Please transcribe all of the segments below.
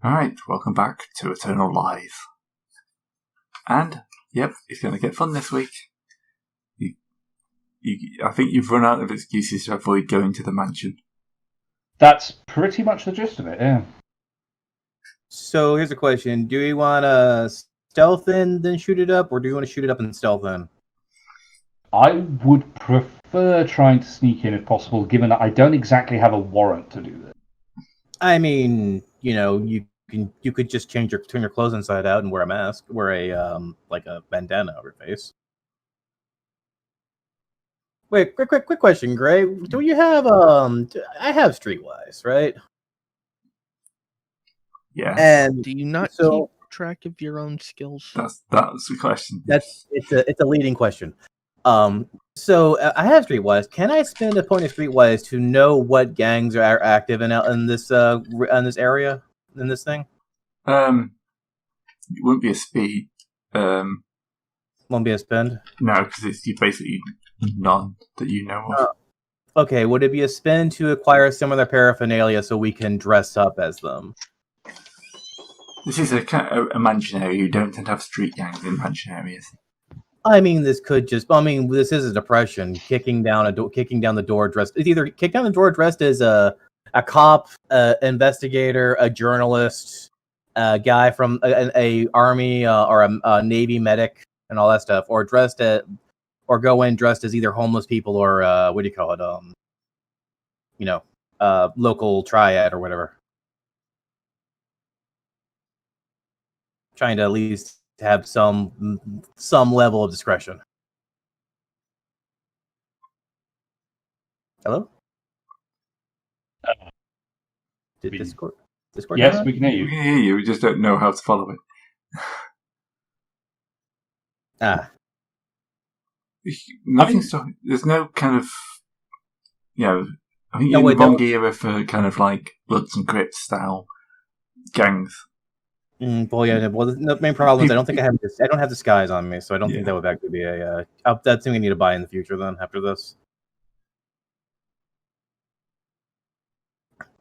Alright, welcome back to Eternal Lies. And, yep, it's going to get fun this week. I think you've run out of excuses to avoid going to the mansion. That's pretty much the gist of it, yeah. So here's a question. Do we want to stealth in, then shoot it up, or do you want to shoot it up and stealth in? I would prefer trying to sneak in if possible, given that I don't exactly have a warrant to do this. I mean, you could just turn your clothes inside out and wear a mask, wear a like a bandana over your face. Wait, quick question, Gray. Do you have I have Streetwise, right? Yeah. And do you not keep track of your own skills? That's the question. It's a leading question. So I have Streetwise. Can I spend a point of Streetwise to know what gangs are active in this area, in this thing? It wouldn't be a speed. Won't be a spend? No, because it's basically none that you know of. Okay, would it be a spend to acquire some of their paraphernalia so we can dress up as them? This is a mansion area. You don't tend to have street gangs in mansion areas. I mean, this is a depression. Kicking down the door dressed. It's either kick down the door dressed as a cop, investigator, a journalist, a guy from a army or a navy medic, and all that stuff, or go in dressed as either homeless people or what do you call it? Local triad or whatever. Trying to at least have some level of discretion. Hello? Did Discord? Yes, we can hear you. We can hear you. We just don't know how to follow it. There's no kind of, I think you're in the wrong era for kind of like Bloods and Crips style gangs. The main problem is I don't have disguise on me, so I don't think that would actually be that's something we need to buy in the future. Then after this,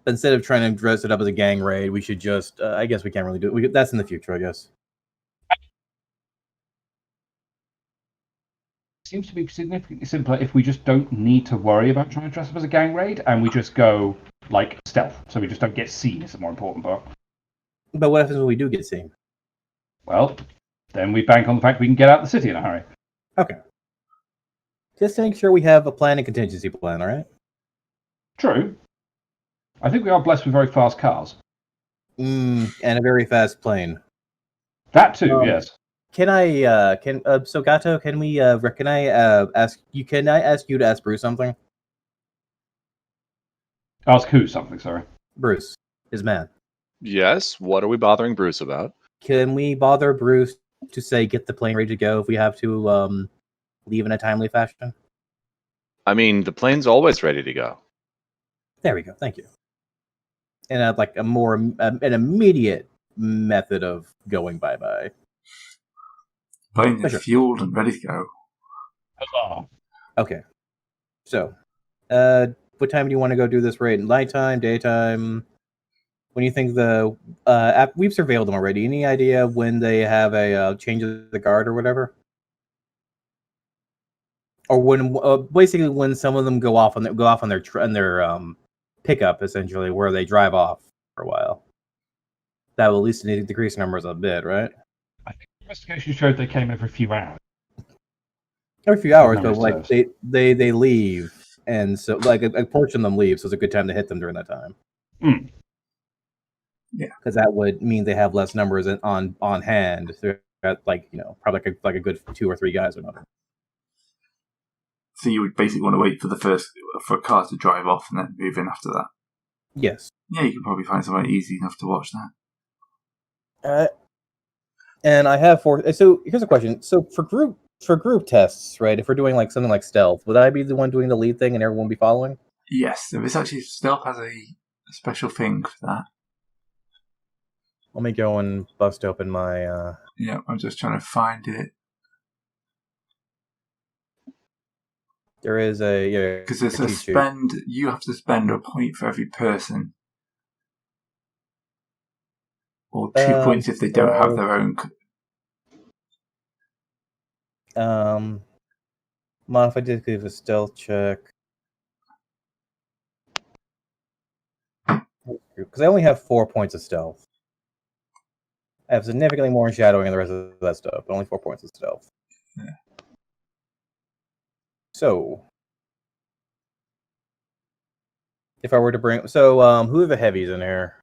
but instead of trying to dress it up as a gang raid, we should just I guess we can't really do it. That's in the future, I guess. Seems to be significantly simpler if we just don't need to worry about trying to dress up as a gang raid, and we just go like stealth, so we just don't get seen. Is the more important part. But what happens when we do get seen? Well, then we bank on the fact we can get out of the city in a hurry. Okay. Just to make sure we have a plan and contingency plan, all right? True. I think we are blessed with very fast cars. And a very fast plane. That too, yes. Can I, so Gato, can I ask you to ask Bruce something? Ask who something, sorry? Bruce, his man. Yes, what are we bothering Bruce about? Can we bother Bruce to say get the plane ready to go if we have to leave in a timely fashion? I mean, the plane's always ready to go. There we go, thank you. And I'd like an immediate method of going bye-bye. Plane is fueled and ready to go. Huzzah. Okay. So, what time do you want to go do this raid? Nighttime, daytime? When you think we've surveilled them already. Any idea when they have a change of the guard or whatever? Or when basically when some of them go off on their pickup, essentially, where they drive off for a while. That will at least decrease numbers a bit, right? I think the investigation showed they came every few hours. Every few hours, but like they leave, and so like a portion of them leave, so it's a good time to hit them during that time. Mm. Yeah, because that would mean they have less numbers on hand. They're at probably like a good 2 or 3 guys or nothing. So you would basically want to wait for a car to drive off and then move in after that. Yes. Yeah, you could probably find somewhere easy enough to watch that. And I have 4. So here's a question. So for group tests, right? If we're doing like something like stealth, would I be the one doing the lead thing and everyone be following? Yes, there is actually stealth has a special thing for that. Let me go and bust open my... Yeah, I'm just trying to find it. There is because there's a spend. You have to spend a point for every person. Or 2 points if they don't have their own. Mind if I did give a stealth check? Because I only have 4 points of stealth. I have significantly more in shadowing and the rest of that stuff, but only 4 points of stealth. Yeah. So, if I were to bring, who are the heavies in here?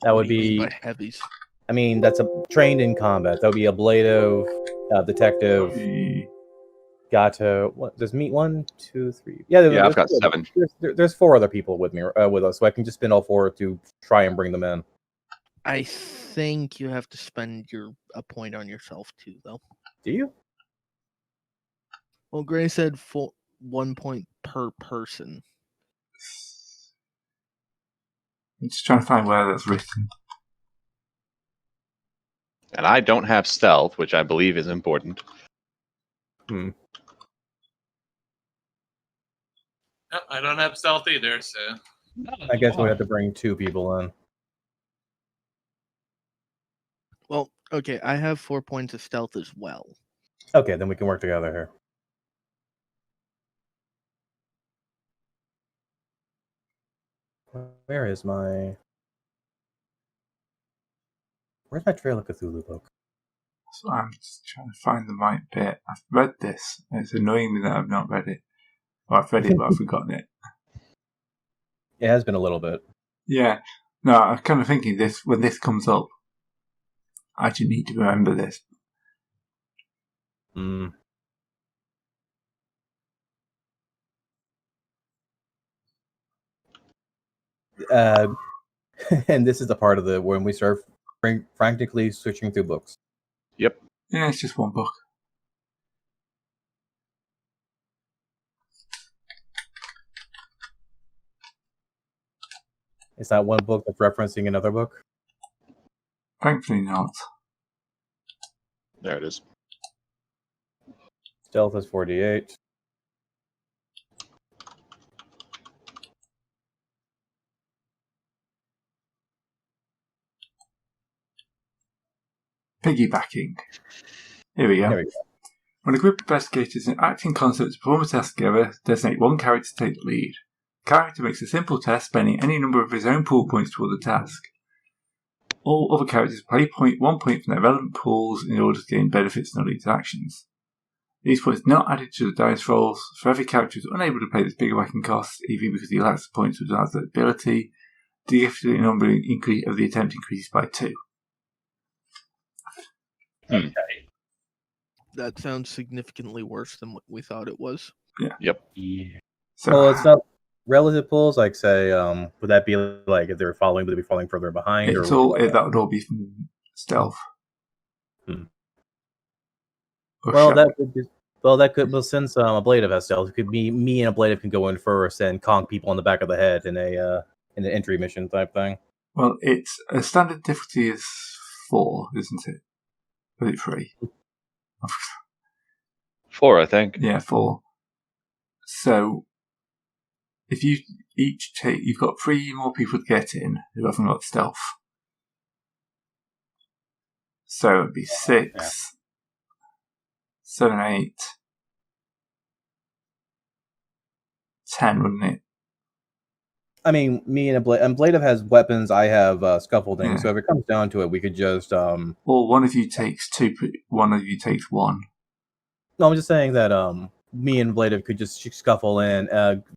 That would be heavies. I mean, that's trained in combat. That would be Ablative, Detective, Gato. What does meet 1, 2, 3? Yeah, I've got 7. There's 4 other people with me with us, so I can just spend all 4 to try and bring them in. I think you have to spend a point on yourself too, though. Do you? Well, Gray said 1 point per person. I'm just trying to find where that's written. And I don't have stealth, which I believe is important. No, I don't have stealth either, so... I guess we'd have to bring 2 people in. Well, okay, I have 4 points of stealth as well. Okay, then we can work together here. Where's my Trail of Cthulhu book? So I'm just trying to find the right bit. I've read this. It's annoying me that I've not read it. Well, I've read it, but I've forgotten it. It has been a little bit. Yeah. No, I'm kind of thinking this when this comes up. I actually need to remember this. And this is the part of when we start frantically switching through books. Yep. Yeah, it's just one book. Is that one book that's referencing another book? Thankfully not. There it is. Stealth is 48. Piggybacking. Here we go. When a group of investigators act in concert to perform a task together, designate one character to take the lead. The character makes a simple test spending any number of his own pool points toward the task. All other characters play 1 point from their relevant pools in order to gain benefits and lead to actions. These points are not added to the dice rolls. For every character who is unable to pay this piggybacking cost, either because he lacks the points or doesn't have the ability, the difficulty number of the attempt increases by 2. Okay. That sounds significantly worse than what we thought it was. Yeah. Yep. Yeah. So, Well, it's not relative pools. Like, say, would that be like if they're following, would they be falling further behind? that would all be from stealth. Well, that could. Well, since Ablative has stealth, it could be me and Ablative can go in first and conk people on the back of the head in an entry mission type thing. Well, it's a standard difficulty is 4, isn't it? Or is it 3? 4, I think. Yeah, 4. So, if you each take, you've got 3 more people to get in who haven't got stealth. So it'd be 6, 7, 8, 10, wouldn't it? I mean, me and Ablative has weapons. I have scaffolding. Yeah. So if it comes down to it, we could just. Or one of you takes 2, one of you takes 1. No, I'm just saying that me and Ablative could just scuffle in,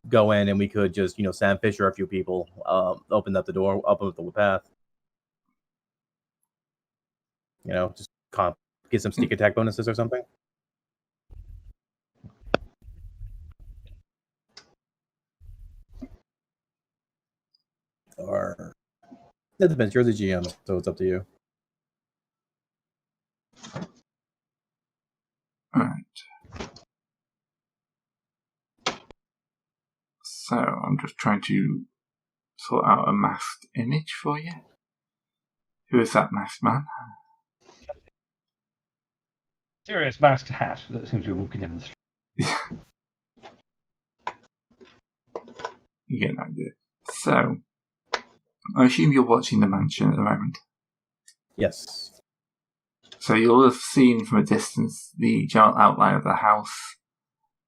go in, and we could just Sam Fisher a few people, open up the door, open up the path. Just get some sneak attack bonuses or something. Or it depends. You're the GM, so it's up to you. Alright. So I'm just trying to sort out a masked image for you. Who is that masked man? Serious masked hat that seems to be walking down the street. You get an idea. So, I assume you're watching the mansion at the moment. Yes. So you'll have seen from a distance the general outline of the house.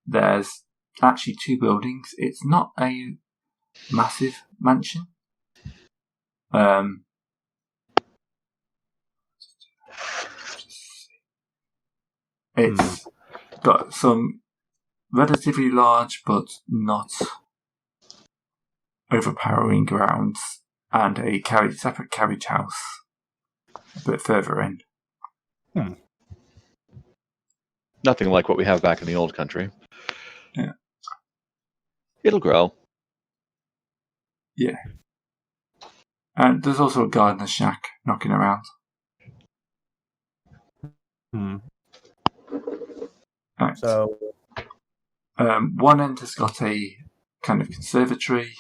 There's actually 2 buildings. It's not a massive mansion. It's got some relatively large but not overpowering grounds and a separate carriage house a bit further in. Nothing like what we have back in the old country. Yeah. It'll grow. Yeah. And there's also a gardener's shack knocking around. Right. So, one end has got a kind of conservatory,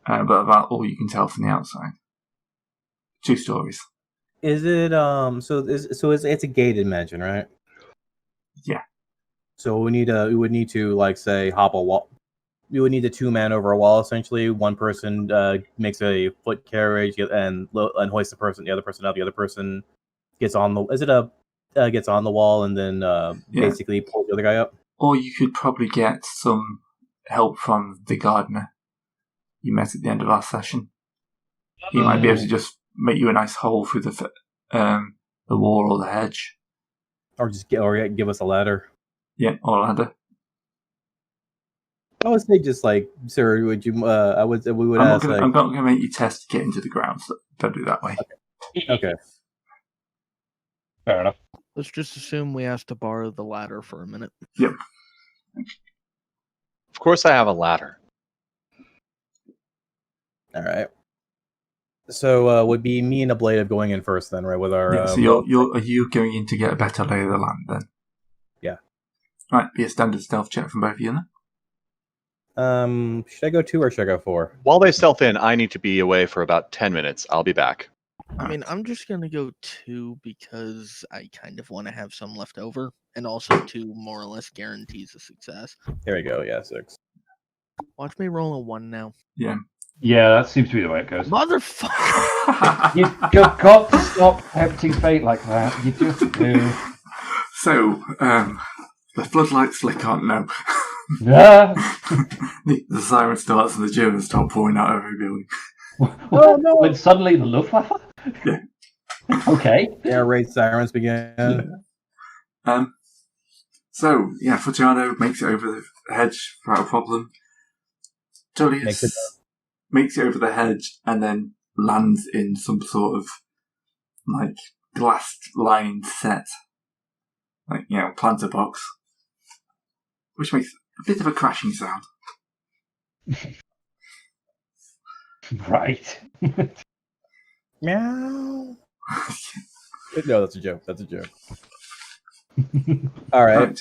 but about all you can tell from the outside. 2 stories. is it it's a gated mansion, right? Yeah. So we would need to like say hop a wall. We would need a 2-man over a wall essentially. One person makes a foot carriage and hoists the other person up. The other person gets on the gets on the wall and then basically pulls the other guy up. Or you could probably get some help from the gardener you met at the end of last session. He might be able to just make you a nice hole through the wall or the hedge. Or give us a ladder. Yeah, or a ladder. I would say just like, sir, would you? We would I'm ask. not going to make you test to get into the ground, so don't do it that way. Okay. Fair enough. Let's just assume we have to borrow the ladder for a minute. Yep. Of course I have a ladder. All right. So would be me and Ablative going in first then, right? With our so are you going in to get a better lay of the land then? Yeah. Right, be a standard stealth check from both of you then. Should I go 2 or should I go 4? While they stealth in, I need to be away for about 10 minutes. I'll be back. I mean, I'm just going to go 2 because I kind of want to have some left over. And also 2 more or less guarantees a success. There we go. Yeah, 6. Watch me roll a 1 now. Yeah. Yeah, that seems to be the way it goes. Motherfucker! You've got to stop tempting fate like that. You just do. So, the floodlights flicker on. No. Yeah. The siren starts and the Germans start pouring out every building. Oh, no. When suddenly the Luftwaffe? Yeah. Okay. Air raid sirens begin. Yeah. So, Fortunato makes it over the hedge without a problem. Tullius makes it over the hedge and then lands in some sort of, like, glass-lined set. Like, planter box. Which makes a bit of a crashing sound. Right. Meow. No, that's a joke. That's a joke. All right.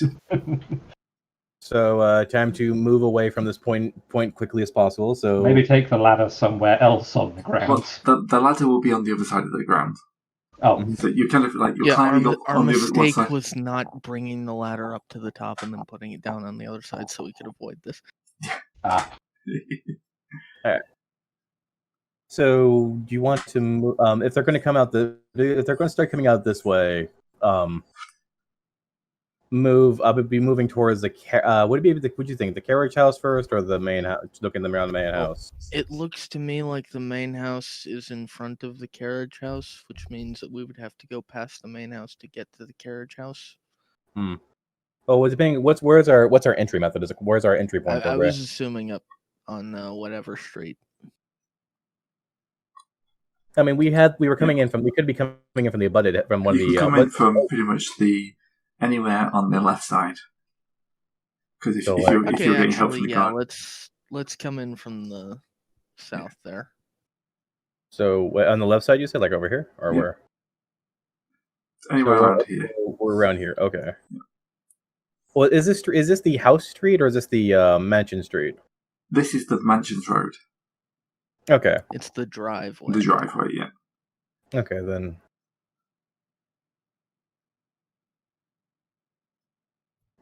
So, time to move away from this point quickly as possible. So maybe take the ladder somewhere else on the ground. Well, the ladder will be on the other side of the ground. Oh, so you're kind of like climbing up our on the other mistake side. was not bringing the ladder up to the top and then putting it down on the other side, so we could avoid this. Ah. All right. So, do you want to move? If they're going to come out if they're going to start coming out this way, move. I would be moving towards the. Would it be? Would you think the carriage house first or the main house? Looking around the main house. It looks to me like the main house is in front of the carriage house, which means that we would have to go past the main house to get to the carriage house. Oh, what's our entry method? Where's our entry point? I was assuming up on whatever street. I mean, we were coming in from. We could be coming in from the abutted from one of the. You can come in from pretty much anywhere on the left side. Because if you're getting help from the car, let's come in from the south there. So on the left side, you said, like over here, or where? Anywhere around here. We're around here. Okay. Well, is this the house street or is this the mansion street? This is the mansion's road. Okay. It's the driveway. The driveway, yeah. Okay, then.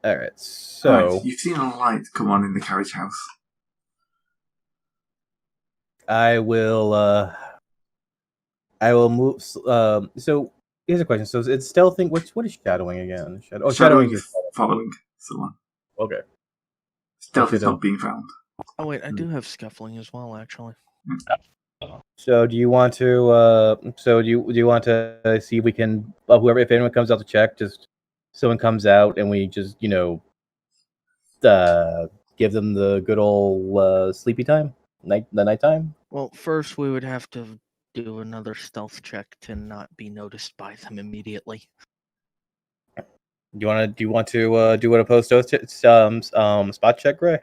All right. So you've seen a light come on in the carriage house. I will move. So here's a question. So it's stealthing. What is shadowing again? Shadowing is is following someone. okay. Stealth is not being found. Oh wait, I do have scuffling as well, actually. So do you want to? Do you want to see if we can? Whoever, if anyone comes out to check, just someone comes out and we just give them the good old sleepy time, nighttime. Well, first we would have to do another stealth check to not be noticed by them immediately. Do you want to do a post spot check, Gray?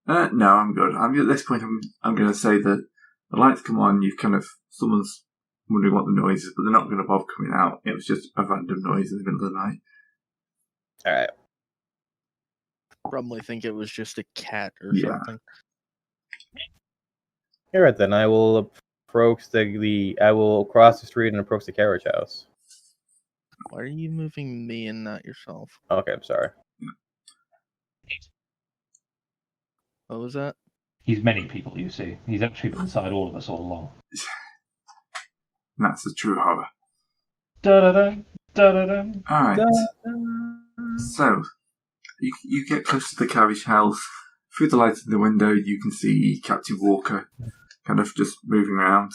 No, I'm good. At this point, I'm going to say that the lights come on. Someone's wondering what the noise is, but they're not going to bother coming out. It was just a random noise in the middle of the night. All right. Probably think it was just a cat or something. All right, then I will approach I will cross the street and approach the carriage house. Why are you moving me and not yourself? Okay, I'm sorry. What was that? He's many people, you see. He's actually been inside all of us all along. And that's the true horror. Da-da-da, da-da-da. Alright. So, you get close to the carriage house. Through the light of the window, you can see Captain Walker kind of just moving around.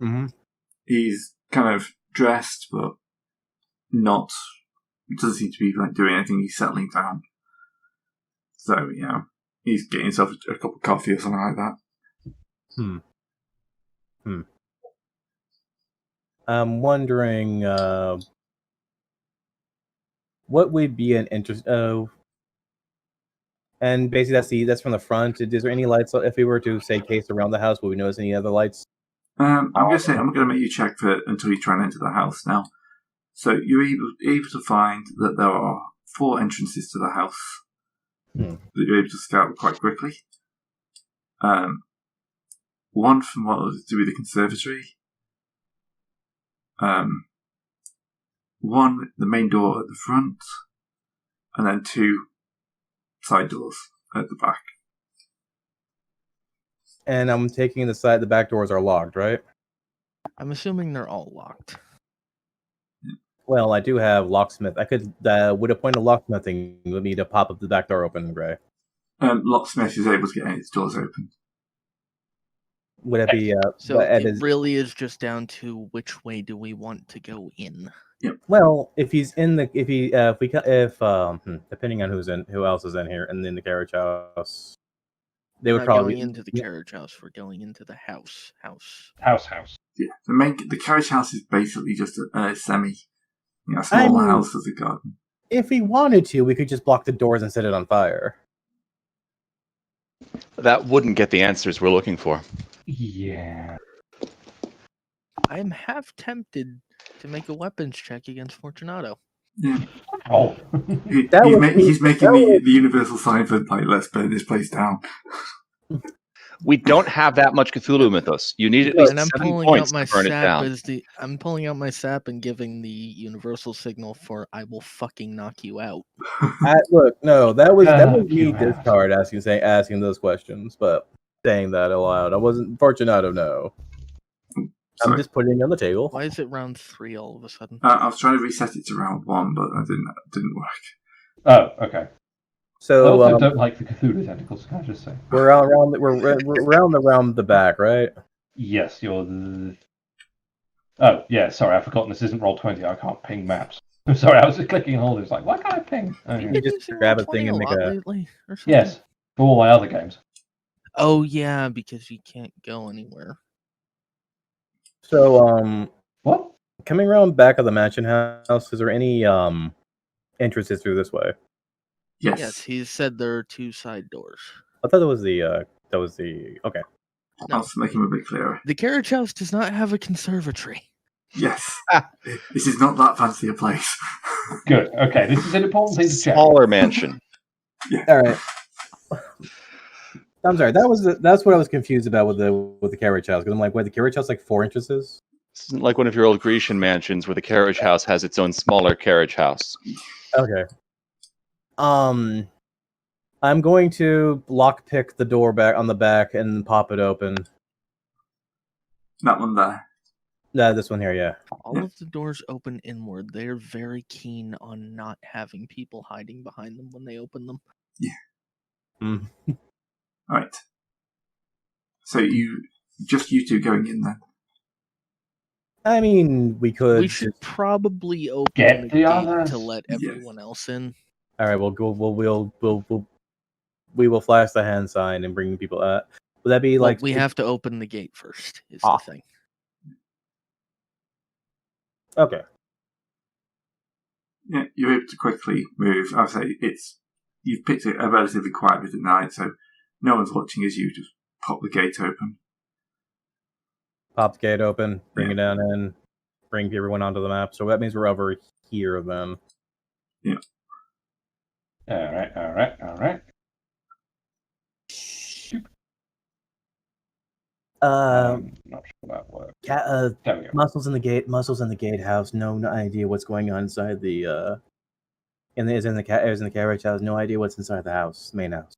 Mm-hmm. He's kind of dressed, but not... doesn't seem to be doing anything. He's settling down. So, he's getting himself a cup of coffee or something like that. I'm wondering what would be an interest. And basically, that's from the front. Is there any lights? If we were to say case around the house, would we notice any other lights? I'm going to make you check for it until you try and enter the house now. So you're able to find that there are 4 entrances to the house that you're able to scout quite quickly. One from what was to be the conservatory. One, the main door at the front, and then 2 side doors at the back. And I'm taking the back doors are locked, right? I'm assuming they're all locked. Well, I do have locksmith. I could would a point of locksmithing let me to pop up the back door open, Gray. Locksmith is able to get any of its doors open. Would it be? So it really is just down to which way do we want to go in. Yep. Well, if he's in the depending on who else is in here and in the carriage house, they would probably going into the carriage house. We're going into the house. House. Yeah, the carriage house is basically just a semi, small house with a garden. If we wanted to, we could just block the doors and set it on fire. That wouldn't get the answers we're looking for. Yeah. I'm half tempted to make a weapons check against Fortunato. Yeah. Oh. He's making the universal sign for let's burn this place down. We don't have that much Cthulhu mythos. You need at least And I'm 7 pulling points out my to burn it sap down. I'm pulling out my sap and giving the universal signal for "I will fucking knock you out." Look, no, that was me discard asking those questions, but saying that aloud, I wasn't Fortunato. No, Sorry. I'm just putting it on the table. Why is it round 3 all of a sudden? I was trying to reset it to round 1, but that didn't work. Oh, okay. So I don't like the Cthulhu tentacles. Can I just say we're around the back, right? Yes, you're. Oh yeah, sorry, I've forgotten this isn't Roll20. I can't ping maps. I'm sorry, I was just clicking on all this. Like, why can't I ping? Oh, You've yeah. been just using grab a Roll20 thing and make lot a- lately, or something? Yes, for all my other games. Oh yeah, because you can't go anywhere. So What? coming around back of the mansion house, is there any entrances through this way? Yes, he said there are 2 side doors. I thought that was the okay. I'll just make him a bit clearer. The carriage house does not have a conservatory. Yes. This is not that fancy a place. Good. Okay, this is an important thing to check. Smaller mansion. All right. I'm sorry. That's what I was confused about with the carriage house, because I'm like, wait, the carriage house like 4 inches? This isn't like one of your old Grecian mansions where the carriage house has its own smaller carriage house. Okay. I'm going to lockpick the door back on the back and pop it open. That one there. This one here, yeah. All of the doors open inward. They're very keen on not having people hiding behind them when they open them. Yeah. Mm. Right. So you two going in then? I mean, we could. We should probably open Get the the gate others. to let Yes. everyone else in. All right, we will flash the hand sign and bring people. Would that be Well, like we have to open the gate first. Is Ah. the thing. Okay. Yeah, you're able to quickly move. I'd say you've picked a relatively quiet bit at night, so no one's watching as you just pop the gate open. Pop the gate open, bring it down in, bring everyone onto the map. So that means we're over here then. Yeah. All right. Not sure that works. There we go. Muscles in the gatehouse. No idea what's going on inside the in the carriage house. No idea what's inside the house, main house.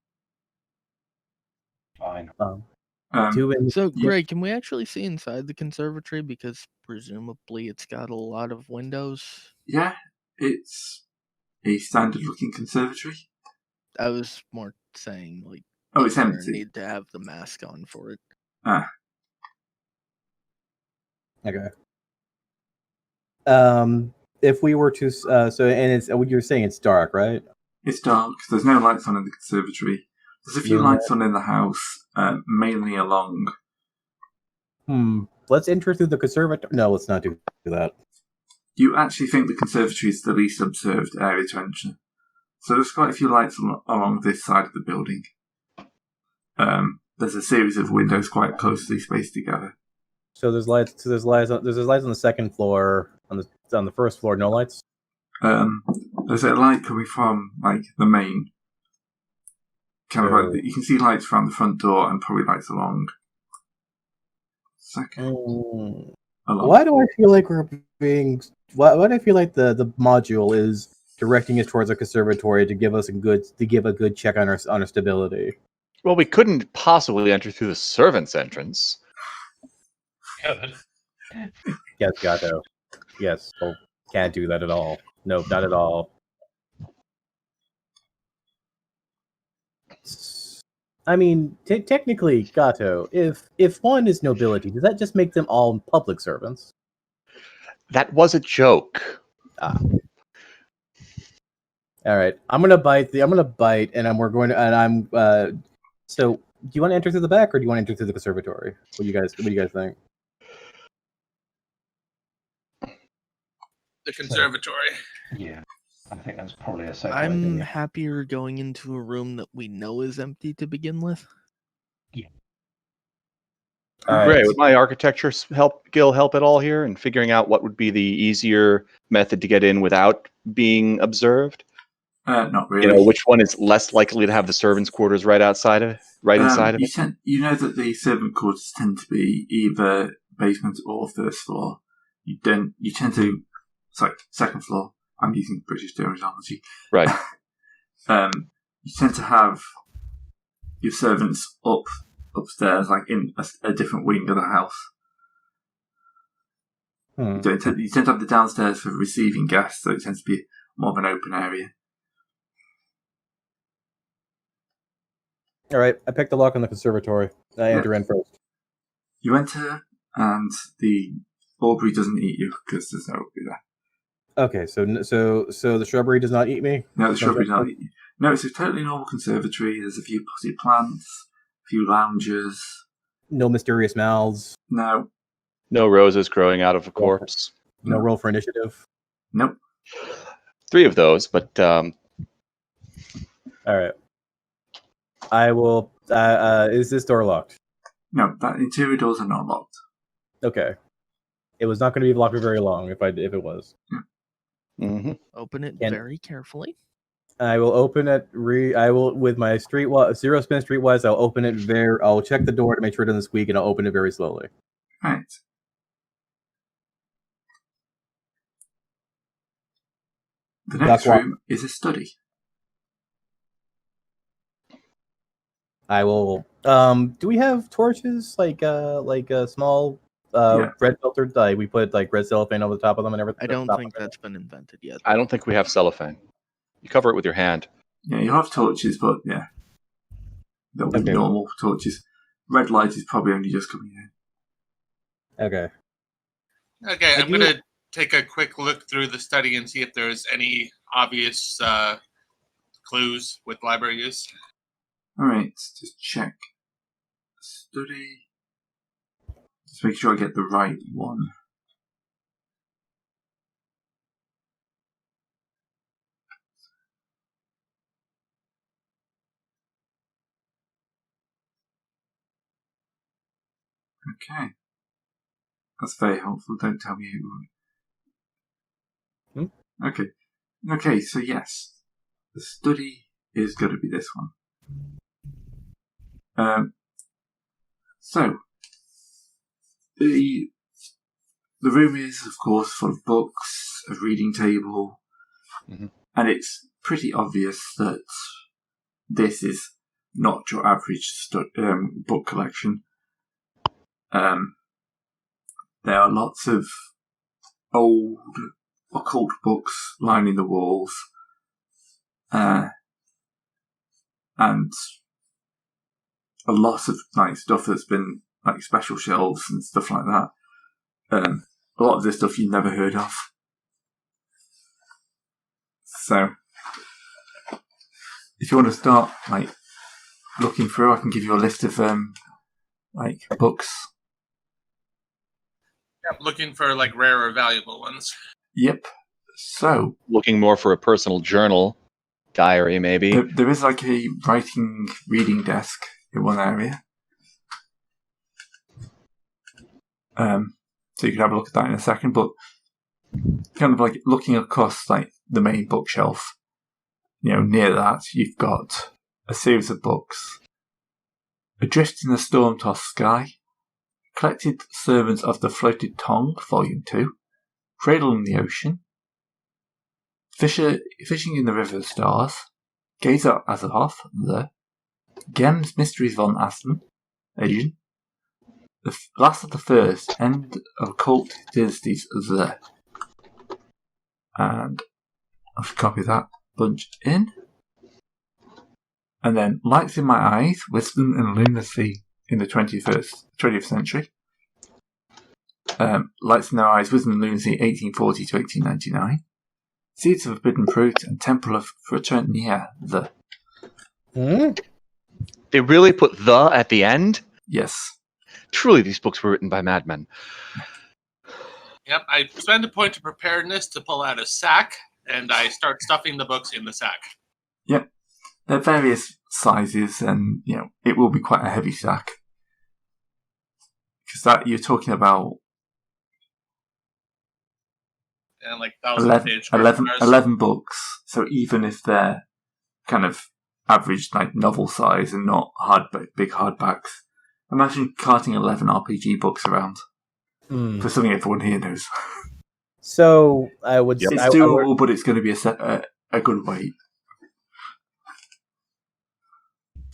Fine. So, Greg, can we actually see inside the conservatory? Because presumably it's got a lot of windows. Yeah, it's a standard-looking conservatory. I was more saying, like, Oh, it's is there a empty. need to have the mask on for it. Ah, Okay. If we were to it's what you're saying, it's dark, right? it's dark. There's no lights on in the conservatory. There's a few lights on in the house, mainly along. Let's enter through the conservatory. No, let's not do that. You actually think the conservatory is the least observed area to enter. So there's quite a few lights along this side of the building. There's a series of windows quite closely spaced together. So there's lights. There's lights on the second floor. On the first floor, no lights. There's a light coming from like the main. You can see lights from the front door and probably lights along. Along. Why do I feel like we're being? Why do I feel like the module is directing us towards a conservatory to give a good check on our stability? Well, we couldn't possibly enter through the servants' entrance. Yes, Gato. Yes, well, can't do that at all. No, not at all. I mean, technically, Gato, if one is nobility, does that just make them all public servants? That was a joke. All right, I'm gonna bite, So, do you want to enter through the back, or do you want to enter through the conservatory? What do you guys think? The conservatory. Yeah, I think that's probably a safe I'm idea. happier going into a room that we know is empty to begin with. Great. Would my architecture skill help at all here in figuring out what would be the easier method to get in without being observed? Not really. Which one is less likely to have the servants' quarters right inside of it? You know that the servant quarters tend to be either basement or first floor. You tend to, second floor. I'm using British terminology. Right. You tend to have your servants upstairs, like in a different wing of the house. You tend to have the downstairs for receiving guests, so it tends to be more of an open area. All right, I picked the lock on the conservatory. I enter in first. You enter, and the Aubrey doesn't eat you because there's no Aubrey there. Okay, so the shrubbery does not eat me? No, the shrubbery does not eat you. No, it's a totally normal conservatory. There's a few potted plants, a few loungers. No mysterious mouths. No. No roses growing out of a corpse. No roll for initiative. Nope. 3 of those, but all right. I will. Is this door locked? No, the interior doors are not locked. Okay. It was not going to be locked for very long if it was. Mm-hmm. Open it very carefully. I will open it. I will with my zero spin streetwise. I'll open it I'll check the door to make sure it doesn't squeak, and I'll open it very slowly. Right. The next room is a study. I will. Do we have torches like small red filtered? We put like red cellophane over the top of them and everything. I don't think that's been invented yet. I don't think we have cellophane. You cover it with your hand. Yeah, you have torches, but yeah, they'll be normal torches. Red light is probably only just coming in. Okay. Okay, I'm going to take a quick look through the study and see if there's any obvious clues with library use. Alright, just check. Study. Just make sure I get the right one. Okay. That's very helpful. Don't tell me who. Okay. Okay, so yes. The study is going to be this one. So, the room is, of course, full of books, a reading table, and it's pretty obvious that this is not your average book collection. There are lots of old occult books lining the walls, and a lot of stuff that's been special shelves and stuff like that. A lot of this stuff you've never heard of. So, if you want to start looking through, I can give you a list of books. Yep, looking for rare or valuable ones. Yep. So, looking more for a personal journal, diary maybe. There is a reading desk in one area. So you can have a look at that in a second, but kind of looking across the main bookshelf, near that you've got a series of books. Adrift in the Storm-Tossed Sky, Collected Servants of the Floated Tongue, Volume 2, Cradle in the Ocean, Fishing in the River of Stars, Gaze at Azeroth, The Gem's Mysteries von Aslan, Asian, The Last of the First, End of Occult Dynasties, The. And I'll just copy that bunch in. And then Lights in My Eyes, Wisdom and Lunacy in the 20th century. Lights in Their Eyes, Wisdom and Lunacy, 1840 to 1899. Seeds of Forbidden Fruit and Temple of Fraternia, The. They really put the at the end? Yes. Truly, these books were written by madmen. Yep, I spend a point of preparedness to pull out a sack, and I start stuffing the books in the sack. Yep. They're various sizes, and, it will be quite a heavy sack. Because you're talking about... And 1,000-page 11 books. So even if they're kind of average novel size and not big hardbacks, imagine carting 11 RPG books around for something everyone here knows. So I would. It's doable, but it's going to be a good weight.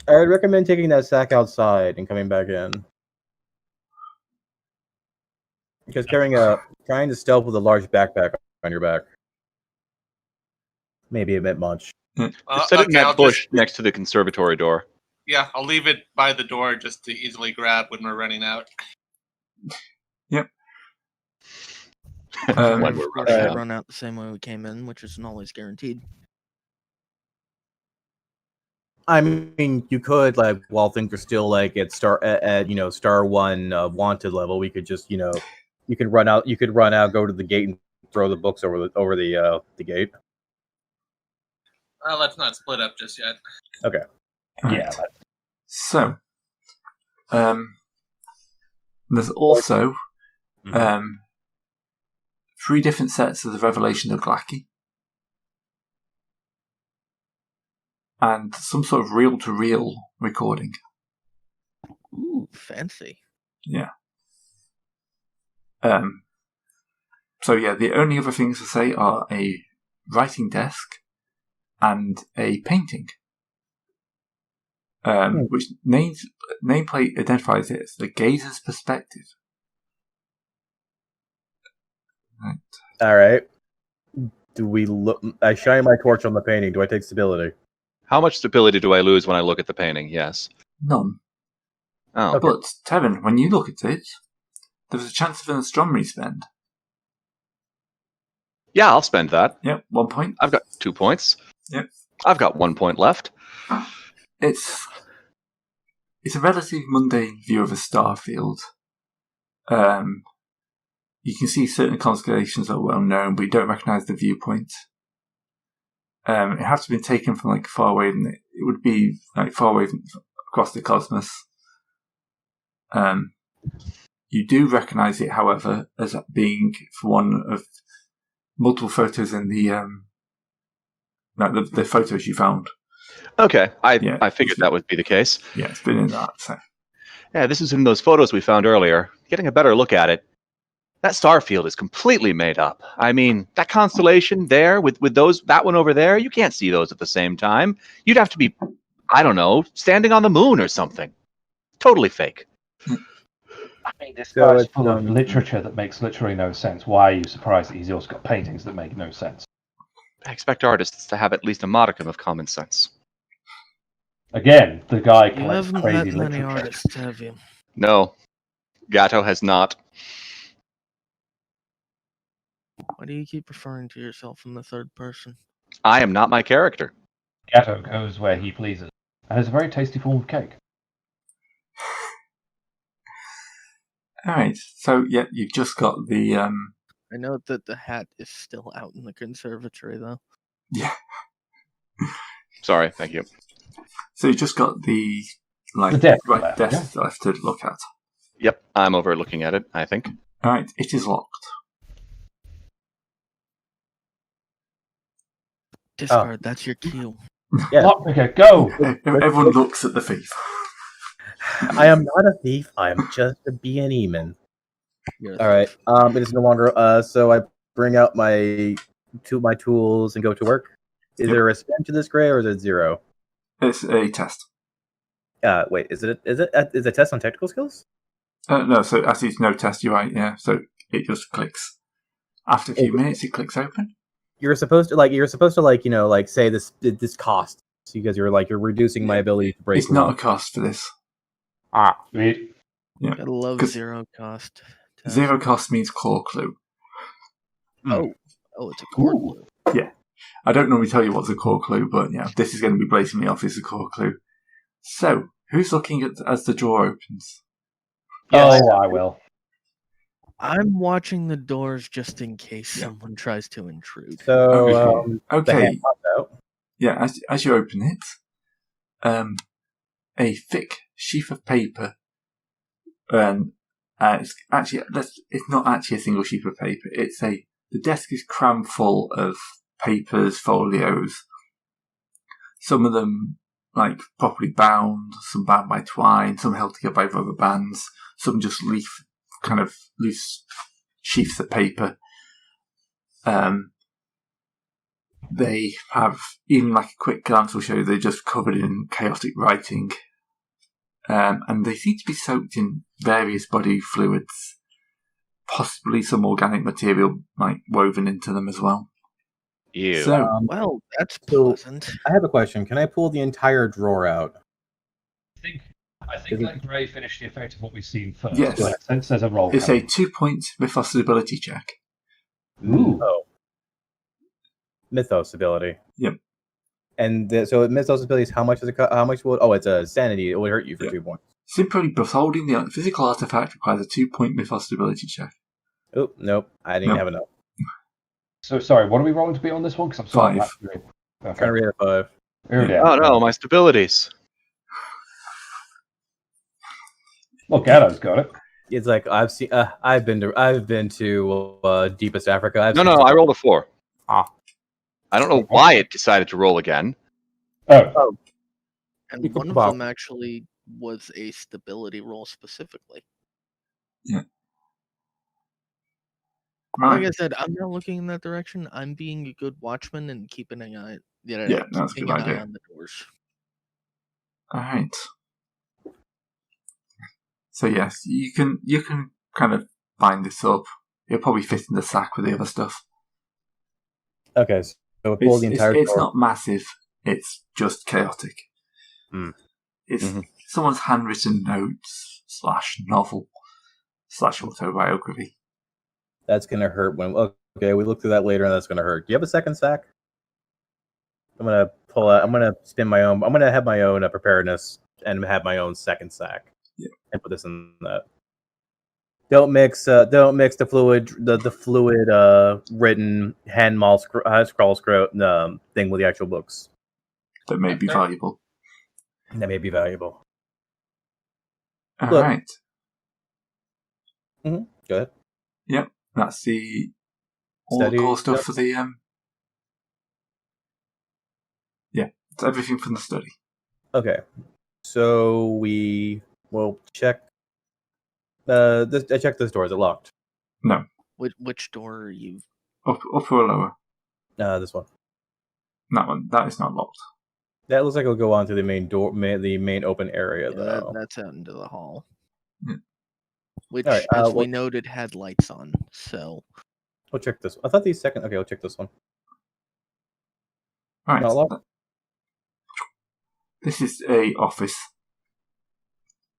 I would recommend taking that sack outside and coming back in. Because trying to stealth with a large backpack on your back maybe a bit much. Just set it in that bush next to the conservatory door. Yeah, I'll leave it by the door just to easily grab when we're running out. Yep. When we're run out the same way we came in, which isn't always guaranteed. I mean, you could while things are still at star 1 wanted level, we could just you could run out, go to the gate and throw the books over the gate. Well, let's not split up just yet. Okay. Right. Yeah. So, there's also 3 different sets of the Revelation of Glaaki. And some sort of reel-to-reel recording. Ooh, fancy. Yeah. So yeah, the only other things to say are a writing desk and a painting. which nameplate identifies it as the gazer's perspective. Right. All right. Do we look? I shine my torch on the painting. Do I take stability? How much stability do I lose when I look at the painting? Yes. None. Oh. Okay. But, Tevin, when you look at it, there's a chance of an astronomy spend. Yeah, I'll spend that. Yep, 1 point. I've got 2 points. Yep. I've got 1 point left. It's a relatively mundane view of a star field. You can see certain constellations that are well known, but you don't recognise the viewpoint. It has to be taken from far away, and it would be far away across the cosmos. You do recognise it, however, as being one of multiple photos in the photos you found. Okay, I figured that would be the case. Yeah, it's been in that. So. Yeah, this is in those photos we found earlier. Getting a better look at it, that star field is completely made up. I mean, that constellation there with that one over there, you can't see those at the same time. You'd have to be, I don't know, standing on the moon or something. Totally fake. I mean, this guy's full of literature that makes literally no sense. Why are you surprised that he's also got paintings that make no sense? I expect artists to have at least a modicum of common sense. Again, the guy You collects haven't crazy met many literature. artists, have you? No, Gatto has not. Why do you keep referring to yourself in the third person? I am not my character. Gatto goes where he pleases, and has a very tasty form of cake. Alright, so yeah, you've just got the I know that the hat is still out in the conservatory, though. Yeah. Sorry, thank you. So you've just got the desk desk left to look at. Yep, I'm over looking at it, I think. Alright, it is locked. Discard, that's your cue. Yeah. Lockpicker, go! Everyone looks at the thief. I am not a thief. I am just a B&E man. You're a All right. thief. It is no longer. So I bring out my tools and go to work. Is there a spend to this, Gray, or is it 0? It's a test. Wait. Is it a test on technical skills? No, so actually it's no test. You're right. Yeah, so it just clicks. After a few minutes, it clicks open. You're supposed to say this costs because you're reducing my ability to break. It's not a cost for this. Sweet. Yeah. Gotta love 'Cause zero cost. test. 0 cost means core clue. Oh, it's a core clue. Yeah. I don't normally tell you what's a core clue, but yeah, this is going to be blatantly obvious a core clue. So, who's looking as the door opens? Yes. Oh, I will. I'm watching the doors just in case someone tries to intrude. So, okay. Yeah, as you open it, a thick sheaf of paper, it's not actually a single sheet of paper. The desk is crammed full of papers, folios. Some of them properly bound, some bound by twine, some held together by rubber bands, some just loose sheafs of paper. They have, even a quick glance will show you, they're just covered in chaotic writing. And they seem to be soaked in various body fluids, possibly some organic material woven into them as well. Ew. So, Well, that's pleasant. I have a question. Can I pull the entire drawer out? I think let Gray finish the effect of what we've seen first. Yes. Since there's a roll. It's a 2-point mythos ability check. Ooh. Oh. Mythos ability. Yep. And so mythos ability is how much is it? How much will? Oh, it's a sanity. It will hurt you for 2 points. Simply beholding the physical artifact requires a 2-point mythos ability check. Oh, nope. I didn't have enough. So sorry, what are we rolling to be on this one? Because I'm sorry. 5. Okay. Trying to read a 5. Oh no, my stabilities. Well, Gatto's got it. It's I've been to deepest Africa. I rolled a 4. Ah. I don't know why it decided to roll again. Oh. And one of them actually was a stability roll specifically. Yeah. Right. Like I said, I'm not looking in that direction. I'm being a good watchman and keeping an eye. Yeah, that's a good idea. On the doors. Alright. So yes, you can kind of bind this up. It'll probably fit in the sack with the other stuff. Okay, so we'll pull the entire It's door. not massive, it's just chaotic. It's someone's handwritten notes / novel / autobiography. That's gonna hurt when. Okay, we look through that later, and that's gonna hurt. Do you have a second sack? I'm gonna pull out. I'm gonna spin my own. I'm gonna have my own preparedness and have my own second sack. Yeah. And put this in that. Don't mix the fluid written hand mal scroll thing with the actual books. That may be valuable. That may be valuable. All Look. right. Go ahead. Yep, that's the Study core stuff stuff? for the Yeah, it's everything from the study. Okay, so we will check. I checked this door. Is it locked? No. Which door are you? Upper or lower? This one. That one. That is not locked. That looks like it'll go on to the main door, the main open area, though. That's out into the hall. Yeah. Which, All right, as we noted, had lights on. So we'll check this. I thought the second. Okay, we'll check this one. Right. Not locked? This is a office.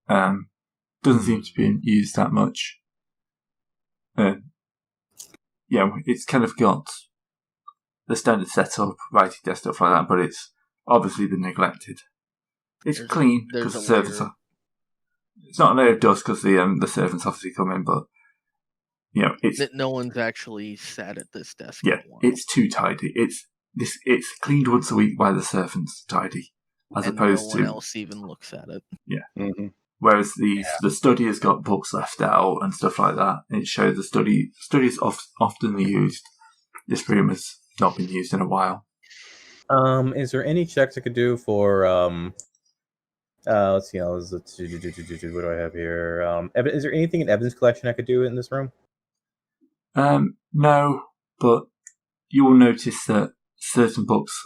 Doesn't seem to be used that much. Yeah, it's kind of got the standard setup, writing desk, stuff like that, but it's obviously been neglected. It's clean because the servants are. It's not a layer of dust because the servants obviously come in, but it's no one's actually sat at this desk. Yeah, it's too tidy. It's cleaned once a week by the servants, tidy, as opposed to no one else even looks at it. Yeah. Mm-hmm. Whereas the study has got books left out and stuff like that. It shows the study is often used. This room has not been used in a while. Is there any checks I could do for let's see. What do I have here? Is there anything in evidence collection I could do in this room? No, but you will notice that certain books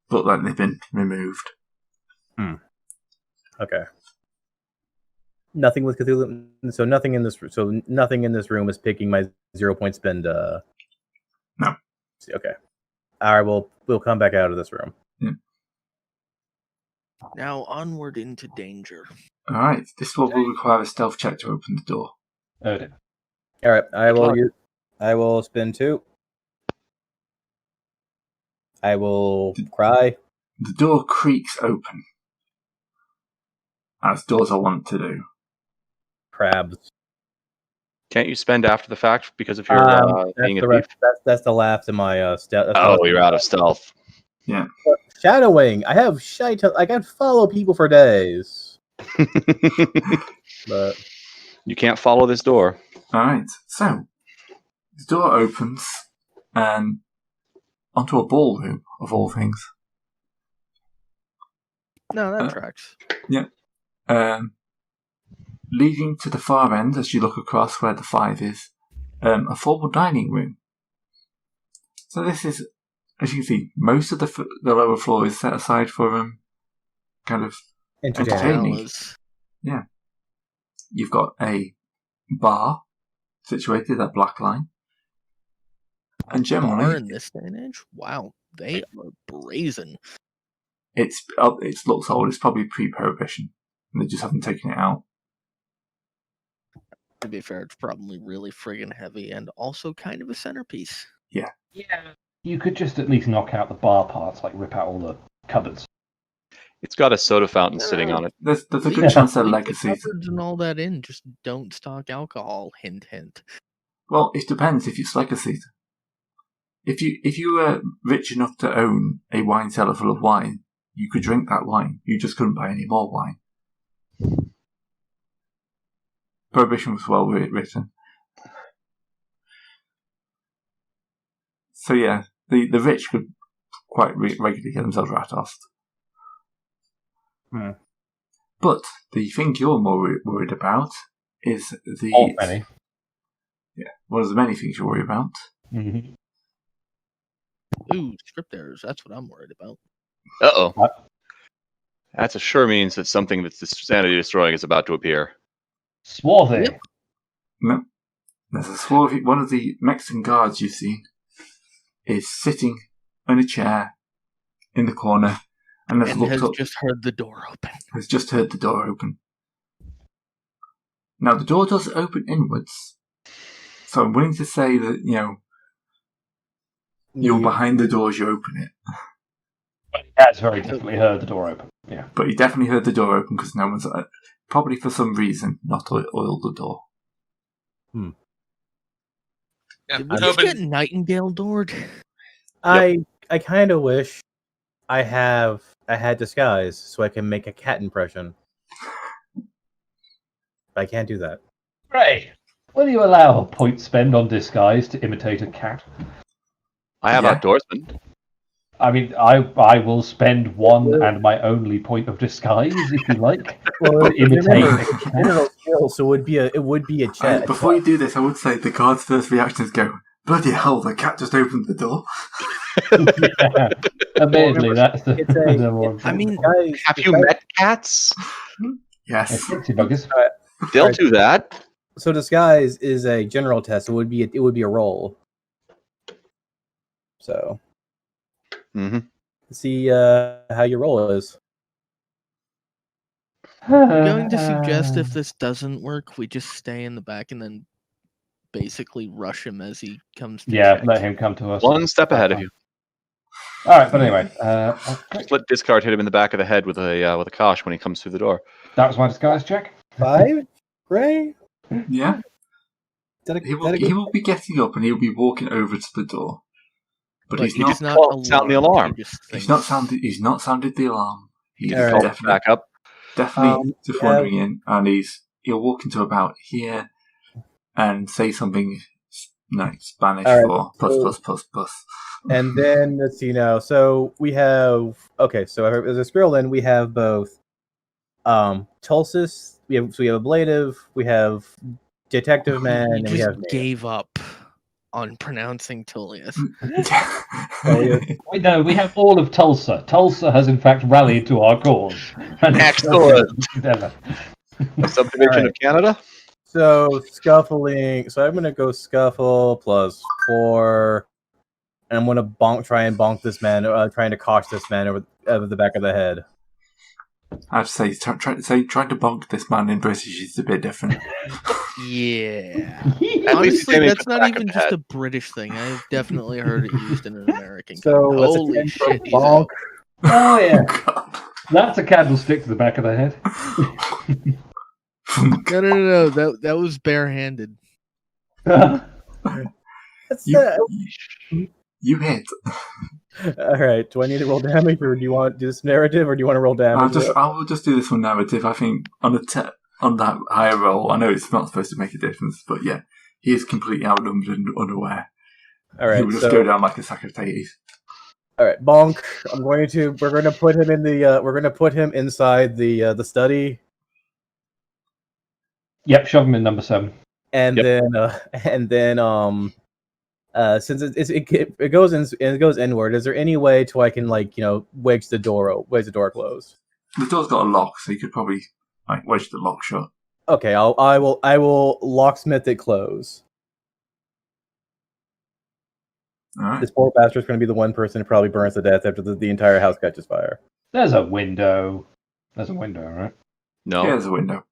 look like they've been removed. Okay. Nothing with Cthulhu. So nothing in this. So nothing in this room is picking my 0 point spend. No. Okay. All right. We'll come back out of this room. Yeah. Now onward into danger. All right. This will require a stealth check to open the door. All right. I will spin 2. I will cry. The door creaks open, as doors are wont to do. Crabs. Can't you spend after the fact because of your being a thief? That's the last of my stealth. Oh, you're out of stealth. Yeah. Shadowing. I have shite. I can follow people for days. But you can't follow this door. All right. So the door opens and onto a ballroom of all things. No, that tracks. Yeah. Leading to the far end, as you look across where the 5 is, a formal dining room. So this is, as you can see, most of the lower floor is set aside for kind of entertaining. Yeah. You've got a bar situated at Black Line. And generally, bar in this day and age? Wow, they are brazen. It looks old. It's probably pre-prohibition. And they just haven't taken it out. To be fair, it's probably really friggin' heavy and also kind of a centerpiece. Yeah. Yeah. You could just at least knock out the bar parts, like rip out all the cupboards. It's got a soda fountain sitting on it. There's a good chance they're legacies. Cupboards and all that in, just don't stock alcohol. Hint, hint. Well, it depends if it's legacies. If you were rich enough to own a wine cellar full of wine, you could drink that wine. You just couldn't buy any more wine. Prohibition was well written. So yeah, the rich could quite regularly get themselves rat-assed. But the thing you're more worried about is the... many. Yeah, one of the many things you worry about. Mm-hmm. Ooh, script errors. That's what I'm worried about. Uh-oh. That's a sure means that something that's sanity destroying is about to appear. Swarthy. Yep. No. There's a swarthy. One of the Mexican guards you've seen is sitting in a chair in the corner and has looked up. Just heard the door open. Has just heard the door open. Now the door does open inwards, so I'm willing to say that you're behind the door as you open it. But he has very definitely heard the door open. Yeah. But he definitely heard the door open because no one's probably for some reason not oiled the door. Yeah, Did we just get Nightingale doored? I kind of wish I had disguise so I can make a cat impression. But I can't do that. Ray, will you allow a point spend on disguise to imitate a cat? I have outdoorsman. I mean, I will spend one and my only point of disguise, if you like, to imitate a cat. General skill, so it would be a chat. Before you do this, I would say the guard's first reaction is go, bloody hell, the cat just opened the door. Yeah. Admittedly, that's the more. I mean, Have you met cats? Yes. They'll do that. So disguise is a general test. It would be a roll. So, see how your roll is. I'm going to suggest if this doesn't work, we just stay in the back and then basically rush him as he comes to check. Let him come to us. One step ahead of you. All right, but anyway, Just let Discard hit him in the back of the head with a kosh when he comes through the door. that was my disguise check. 5, Ray? Yeah. He will be getting up and he'll be walking over to the door. But he's not sound the alarm. He's not sounded the alarm. He's Right. definitely Back up. Definitely just wandering in, and he'll walk into about here and say something like Spanish for plus. And then let's see now. So we have so as a squirrel, then we have both Tulsis. We have ablative. We have detective man, and we have gave up on pronouncing Tullius. No, we have all of Tulsa. Tulsa has in fact rallied to our cause. Excellent. A subdivision of Canada. So scuffling. So I'm gonna go scuffle plus 4, and I'm gonna try and bonk this man, trying to cosh this man over the back of the head. I have to say, trying to bonk this man in British is a bit different. Yeah. Honestly, that's not even just a British thing. I've definitely heard it used in an American. So holy shit, he's bonk. out. Oh yeah, that's a candlestick to the back of the head. No. That was barehanded. You hit. All right. Do I need to roll damage, or do you want to do this narrative, or do you want to roll damage? I will just do this one narrative. I think on that higher roll, I know it's not supposed to make a difference, but yeah, he is completely outnumbered and unaware. All right. He will just go down like a sack of potatoes. All right, bonk. We're going to put him in the. We're going to put him inside the study. Yep, shove him in number 7. And then since it goes inward, is there any way I can wedge the door closed? The door's got a lock, so you could probably wedge the lock shut. Okay, I will locksmith it close. All right. This poor bastard's going to be the one person who probably burns to death after the entire house catches fire. There's a window. Right? No. Yeah, there's a window.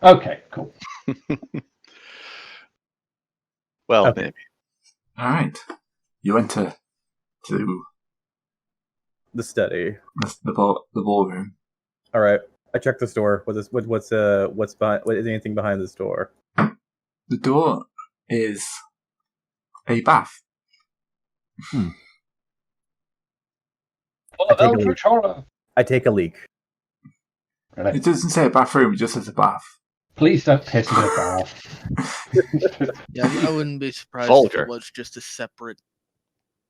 Okay, cool. Well, Okay. maybe. All right. You enter to The study. the ballroom. All right. I checked this door. What's behind? What is anything behind this door? The door is a bath. I take a leak. Really? It doesn't say a bathroom; it just says a bath. Please don't piss in a bath. Yeah, I wouldn't be surprised Vulgar. if it was just a separate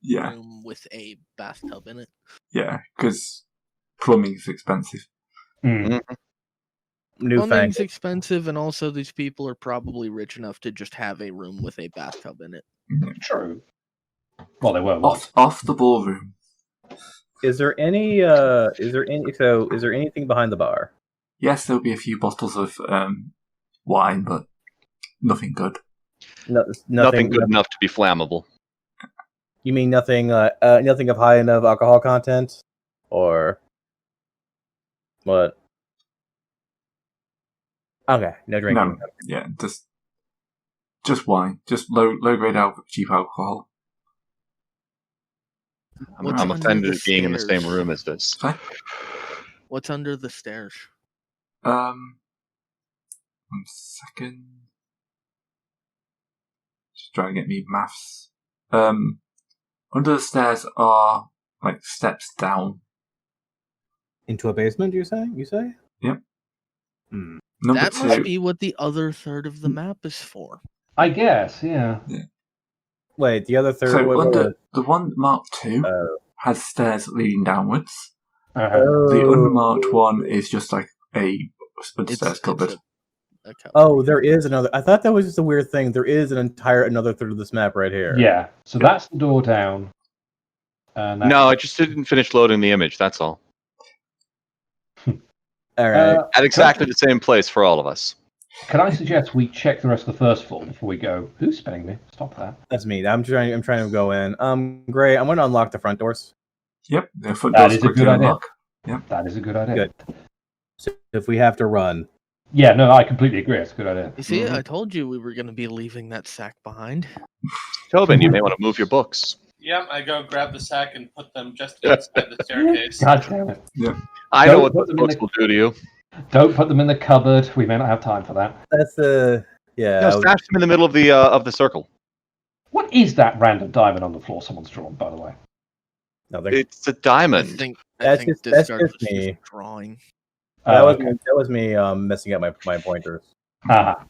Yeah, room with a bathtub in it. yeah, because plumbing's expensive. Mm. Plumbing's expensive, and also these people are probably rich enough to just have a room with a bathtub in it. True. Well, they were once. Off the ballroom, Is there anything behind the bar? Yes, there'll be a few bottles of wine, but nothing good. Nothing good enough to be flammable. You mean nothing? Nothing of high enough alcohol content, or what? Okay, no drinking. No, yeah, just wine, just low grade cheap alcohol. I'm offended at being in the same room as this. Sorry? What's under the stairs? 1 second. Just trying to get me maths. Under the stairs are like steps down into a basement. You say? Yep. Hmm. Number That 2. must be what the other third of the map is for. I guess, yeah. Wait, the other third. So under the one marked 2 has stairs leading downwards. The unmarked one is just like a stairs cupboard. Oh, there is another. I thought that was just a weird thing. There is another third of this map right here. Yeah, so that's the door down. No, I just didn't finish loading the image, that's all. All right. At exactly the same place for all of us. Can I suggest we check the rest of the first floor before we go? Who's spinning me? Stop that. That's me. I'm trying to go in. Gray, I'm going to unlock the front doors. Yep, the front doors is a good idea. unlock. Yep. That is a good idea. Good. So if we have to run. Yeah, no, I completely agree. It's a good idea. You see, I told you we were going to be leaving that sack behind. Tobin, you may want to move your books. Yep, I go grab the sack and put them just inside the staircase. God damn it. Yeah. I know what those books will do to you. Don't put them in the cupboard. We may not have time for that. That's the No, stash them in the middle of the circle. What is that random diamond on the floor someone's drawn, by the way? Nothing. It's a diamond. I think That's this just guard was me. just drawing. That Okay. was me messing up my pointers. Aha.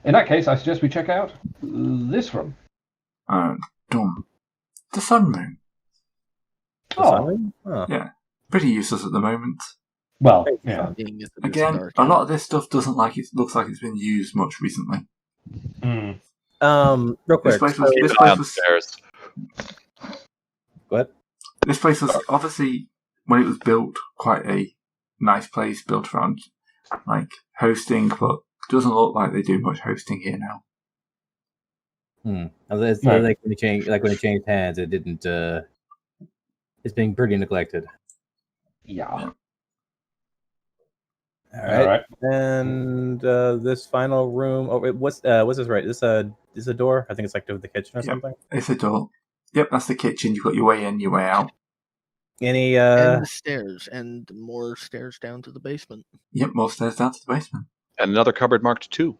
In that case, I suggest we check out this room. Dumb. The sun moon. Oh. Yeah. Pretty useless at the moment. Well, yeah. Again, a lot of this stuff looks like it's been used much recently. Mm. Real quick. This place was obviously, when it was built, quite a nice place built around like hosting, but it doesn't look like they do much hosting here now. It's like when it changed hands, it didn't. It's being pretty neglected. Yeah. All right. And this final room. Oh, what's this? Right? This a door? I think it's like to the kitchen or something. It's a door. Yep, that's the kitchen. You've got your way in, your way out. Any and the stairs, and more stairs down to the basement. Yep, more stairs down to the basement. And another cupboard marked 2.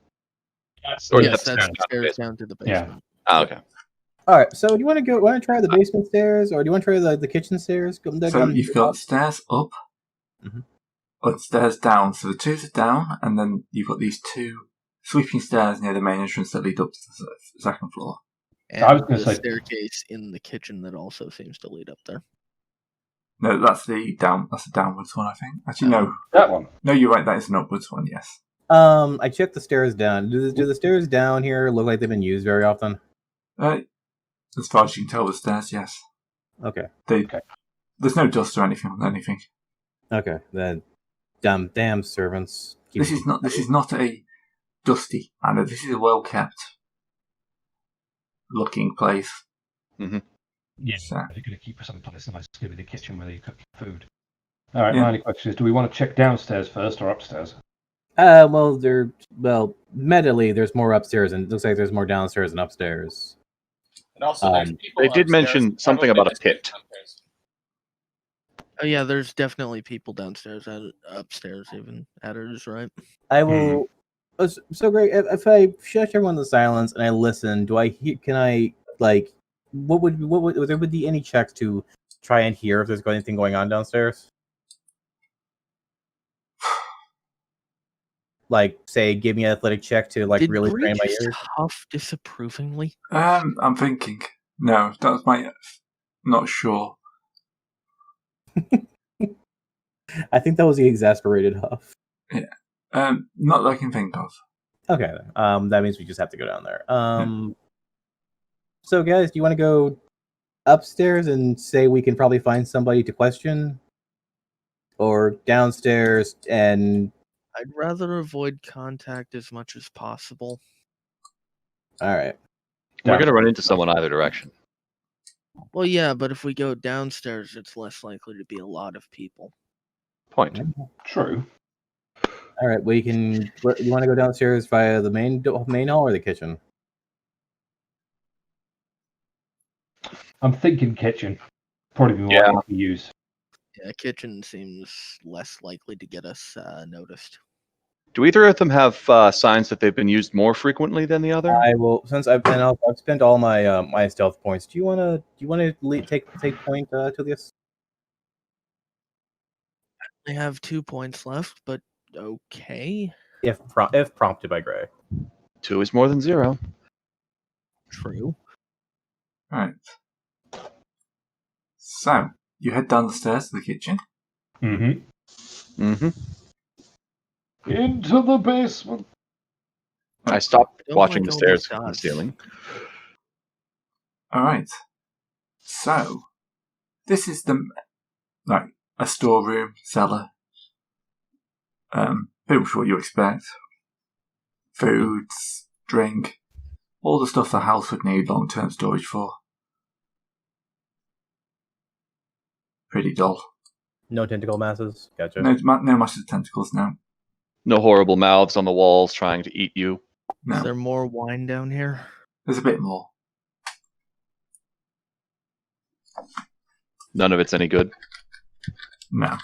Yes, that's stairs down to the basement. Yeah. Oh, okay. All right. So do you want to try the basement stairs, or do you want to try the kitchen stairs? So you've got stairs up, or stairs down. So the 2s are down, and then you've got these 2 sweeping stairs near the main entrance that lead up to the second floor. And I was going to say staircase in the kitchen that also seems to lead up there. No, that's the downwards one, I think. Actually, no. That one. No, you're right. That is an upwards one. Yes. I checked the stairs down. Do the stairs down here look like they've been used very often? As far as you can tell, the stairs, yes. Okay. There's no dust or anything on anything. Okay. Then, damn servants. This is not a dusty manor. This is a well kept looking place. Mm-hmm. Yeah, So. they're going to keep us someplace nice to be the kitchen where they cook food. All right, my only question is, do we want to check downstairs first or upstairs? Medley, there's more upstairs, and it looks like there's more downstairs and upstairs. And also, there's people they did upstairs. mention something about a pit. Oh yeah, there's definitely people downstairs, upstairs, even adders, right? I will. So great. If I shut everyone to silence and I listen, do I hear? Can I like? What would there be any checks to try and hear if there's anything going on downstairs? Like, say, give me an athletic check to really train my ears. Huff disapprovingly. I'm thinking. No, that's my. Not sure. I think that was the exasperated huff. Yeah. Not that I can think of. Okay. That means we just have to go down there. So, guys, do you want to go upstairs and say we can probably find somebody to question, or downstairs and I'd rather avoid contact as much as possible. all right. We're going to run into someone either direction. Well, yeah, but if we go downstairs, it's less likely to be a lot of people. Point. True. All right, we can. You want to go downstairs via the main hall or the kitchen? I'm thinking kitchen. Probably be more Yeah. likely to use. Yeah, kitchen seems less likely to get us noticed. Do either of them have signs that they've been used more frequently than the other? I will, since I've spent all my my stealth points. Do you want to take point to this? I have 2 points left, but okay. If prompted by Gray. 2 is more than 0. True. Right. So, you head down the stairs to the kitchen. Mm-hmm. Mm-hmm. Into the basement. I stopped Don't watching like the all stairs these from the dots. ceiling. Alright. So, this is a storeroom, cellar. Pretty much what you expect. Foods, drink, all the stuff the house would need long-term storage for. Pretty dull. No tentacle masses. Gotcha. No massive tentacles now. No horrible mouths on the walls trying to eat you. No. Is there more wine down here? There's a bit more. None of it's any good. No.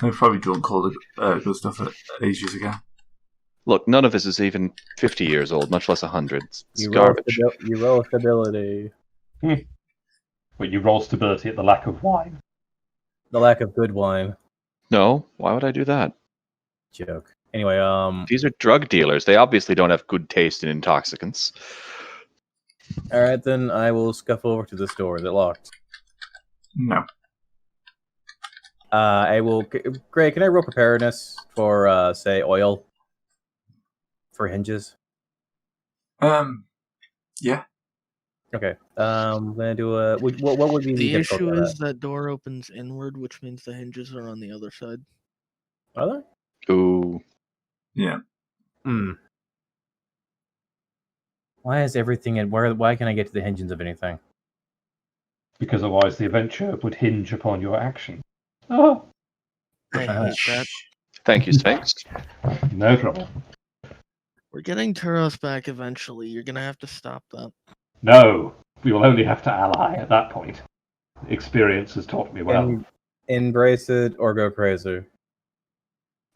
They've probably drunk all the good stuff ages ago. Look, none of this is even 50 years old, much less 100. It's You garbage. roll stability. But you roll stability at the lack of wine. The lack of good wine. No, why would I do that? Joke. Anyway, These are drug dealers. They obviously don't have good taste in intoxicants. all right, then I will scuff over to this door. Is it locked? No. I will. Gray, can I roll preparedness for, say, oil for hinges? Yeah. Okay. I'm gonna do a. What would be The difficult issue on is that door opens inward, which means the hinges are on the other side. that? Are they? Ooh. Yeah. Why is everything in where? Why can I get to the hinges of anything? Because otherwise the adventure would hinge upon your action. Oh, I hate that. Thank you, Sphinx. no trouble. We're getting Turos back eventually. You're gonna have to stop that. No, we will only have to ally at that point. Experience has taught me well. Embrace it or go crazy.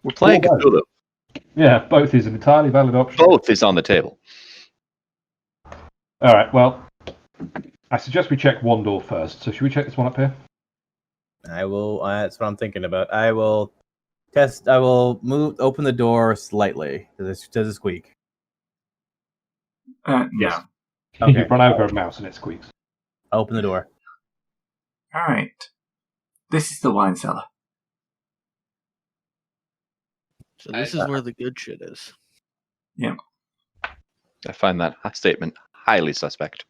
We're playing Well done. Cthulhu. Yeah, both is an entirely valid option. Both is on the table. All right, well, I suggest we check one door first. So should we check this one up here? I will. That's what I'm thinking about. I will test. I will open the door slightly. Does it squeak? No. Yes. Okay. You run over a mouse and it squeaks. Open the door. Alright. This is the wine cellar. So this is where the good shit is. I find that statement highly suspect.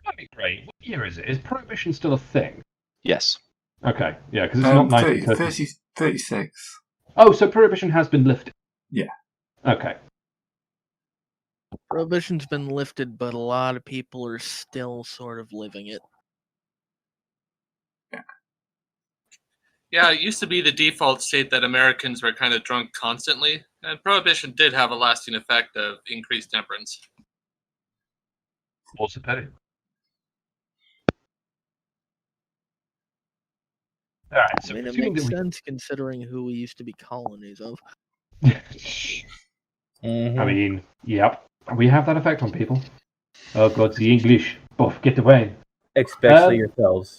That'd be great. What year is it? Is Prohibition still a thing? Yes. Okay, yeah, because it's not 1930. 36. Oh, so Prohibition has been lifted? Yeah. Okay. Prohibition's been lifted, but a lot of people are still sort of living it. Yeah, it used to be the default state that Americans were kind of drunk constantly, and Prohibition did have a lasting effect of increased temperance. What's the pity? All right, I so mean, it presuming makes that sense considering who we used to be colonies of. I mean, yep, we have that effect on people. Oh god, the English. Buff, get away. Especially yourselves.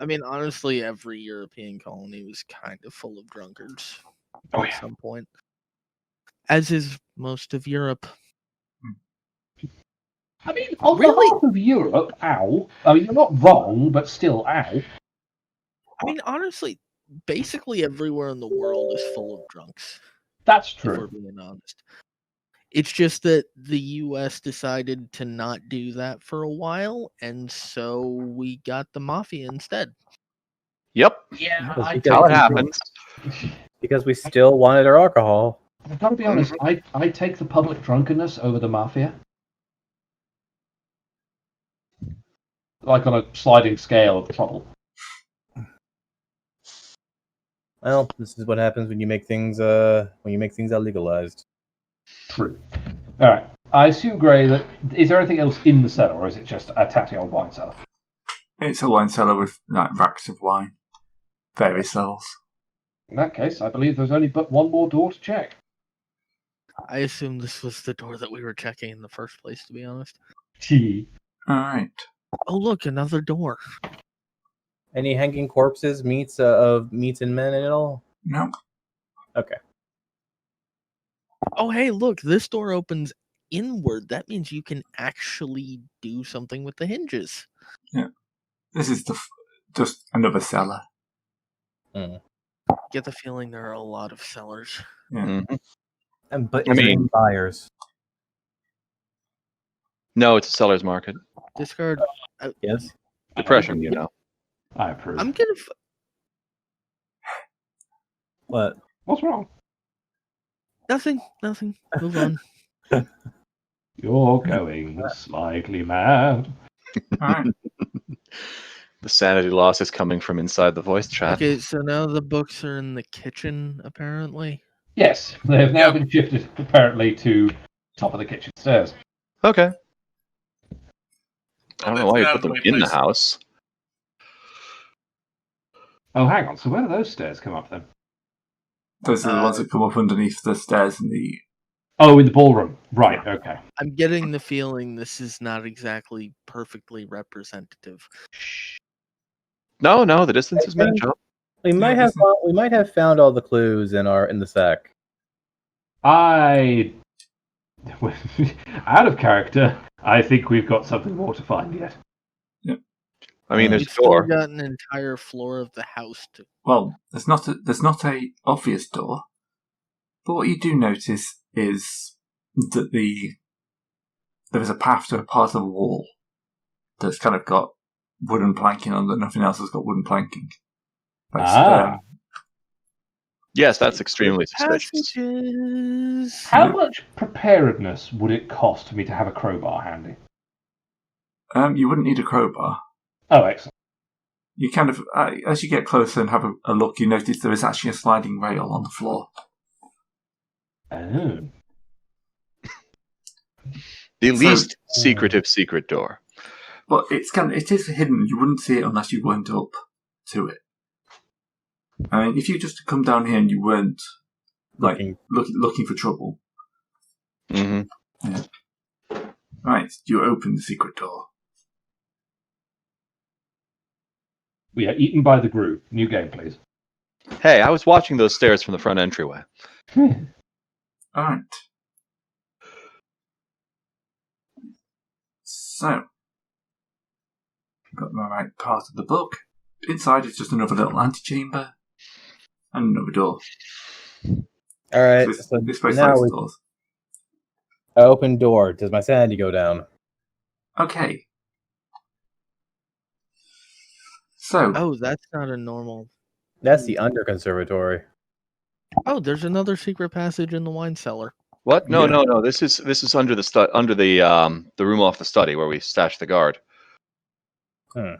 I mean, honestly, every European colony was kind of full of drunkards Oh, at yeah. some point. As is most of Europe. I mean, on Really? behalf of Europe, ow. I mean, you're not wrong, but still, ow. I mean, honestly, basically everywhere in the world is full of drunks. That's If we're true. being honest. It's just that the U.S. decided to not do that for a while, and so we got the mafia instead. Yep. Yeah, Because How it we- happens. Because we still wanted our alcohol. I've got to be honest. I take the public drunkenness over the mafia. Like on a sliding scale of trouble. Well, this is what happens when you make things illegalized. True. All right. I assume, Gray, that is there anything else in the cellar, or is it just a tatty old wine cellar? It's a wine cellar with like racks of wine, various levels. In that case, I believe there's only but one more door to check. I assume this was the door that we were checking in the first place, to be honest. Gee. All right. Oh, look, another door. Any hanging corpses, meats and men at all? No. Okay. Oh, hey, look, this door opens inward. That means you can actually do something with the hinges. Yeah. This is just another cellar. Get the feeling there are a lot of cellars. Yeah. Mhm. But I is there mean- any buyers? No, it's a seller's market. Discard. Yes. Depression, you know. I approve. I'm gonna. What? What's wrong? Nothing. Move on. You're going slightly mad. All right. The sanity loss is coming from inside the voice chat. Okay, so now the books are in the kitchen, apparently. Yes, they have now Yep. been shifted, apparently, to top of the kitchen stairs. Okay. I don't know That's why you not put them my in the place. house. Oh, hang on. So where do those stairs come up then? Those are the ones that come up underneath the stairs in the. Oh, in the ballroom. Right. Okay. I'm getting the feeling this is not exactly perfectly representative. No, the distances match up. We might have found all the clues in the sack. Out of character, I think we've got something more to find yet. I mean, there's We've a still door. got an entire floor of the house to. Well, there's not a obvious door, but what you do notice is that there is a path to a part of a wall that's kind of got wooden planking on it. Nothing else has got wooden planking. That's, Yes, that's extremely suspicious. Passages. How much preparedness would it cost for me to have a crowbar handy? You wouldn't need a crowbar. Oh, excellent. You kind of, as you get closer and have a look, you notice there is actually a sliding rail on the floor. Oh. The So- least secret door. But it is hidden. You wouldn't see it unless you went up to it. I mean, if you just come down here and you weren't looking for trouble, Hmm. right? You open the secret door. We are eaten by the group. New game, please. Hey, I was watching those stairs from the front entryway. All right. So, got my right part of the book. Inside is just another little antechamber and another door. All right. This place now likes doors. open door. Does my sanity go down? Okay. So, Oh, that's not a normal. That's the under conservatory. Oh, there's another secret passage in the wine cellar. What? No, Yeah. no. This is under the room off the study where we stashed the guard. Okay.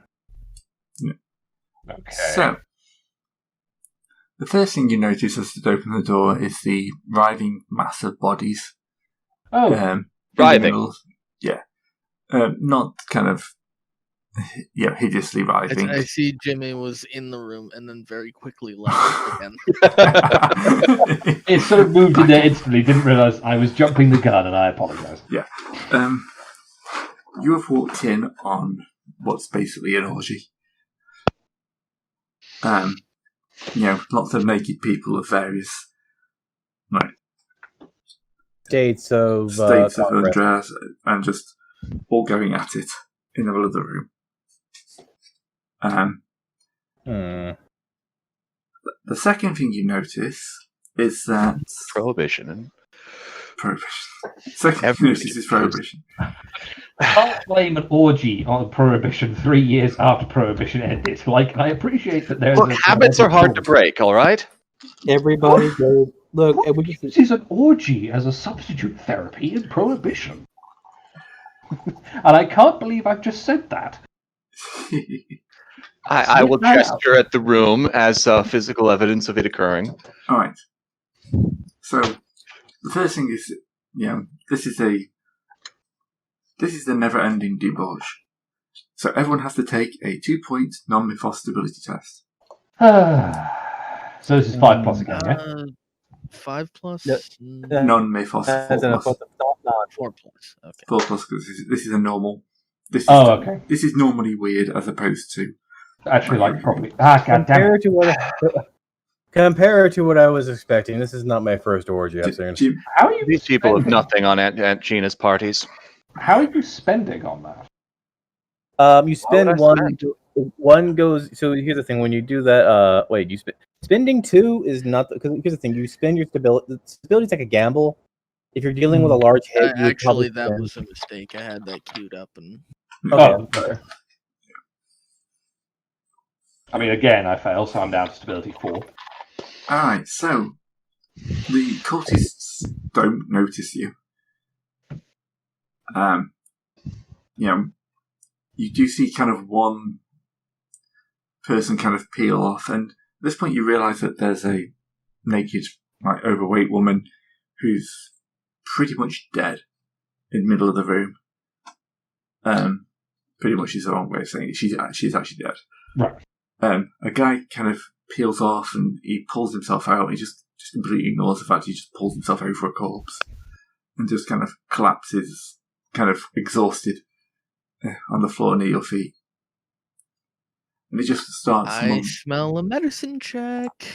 So, the first thing you notice as you open the door is the writhing mass of bodies. Oh, In Writhing? the middle. Yeah. Not kind of, hideously writhing. I see Jimmy was in the room and then very quickly left again. it sort of moved in there instantly. Didn't realise I was jumping the gun, and I apologise. You have walked in on what's basically an orgy. Lots of naked people of various States of undress and just all going at it in the middle of the room. The second thing you notice is that Prohibition. prohibition. Second Every notice is prohibition. Can't blame an orgy on Prohibition 3 years after Prohibition ended. Like, I appreciate that there's Look, habits are hard to break, all right? Everybody go. Look, we just This is an orgy as a substitute therapy in Prohibition. And I can't believe I've just said that. I will Snip that gesture at the room as physical evidence of it occurring. All right. So the first thing is, this is the never-ending debauch. So everyone has to take a 2-point non-mythos stability test. So this is 5 plus again, yeah? 5 plus? Yeah. Non-mythos 4 plus. 4 plus. Okay. 4 plus because this is a normal. Okay. This is normally weird as opposed to. Actually, like, probably. God damn it. Compared to what I was expecting, this is not my first orgy I've seen. Jim, How are you These people have spending? nothing on Aunt Gina's parties. How are you spending on that? You Why would spend I one goes. So here's the thing: when you do that, wait, spending 2 is not because here's the thing: you spend your stability. The stability's like a gamble. If you're dealing with a large hit, you would Actually, probably that spend- was a mistake. I had that queued up and. Okay. Okay. I mean, again, I fail, so I'm down to stability 4. Alright, so the cultists don't notice you. You do see kind of one person kind of peel off, and at this point you realise that there's a naked, like overweight woman who's pretty much dead in the middle of the room. Pretty much is the wrong way of saying it. She's actually dead. Right. A guy kind of peels off and he pulls himself out. And he just completely ignores the fact he just pulls himself over a corpse and just kind of collapses, kind of exhausted, on the floor near your feet. And it just starts. I smell a medicine check.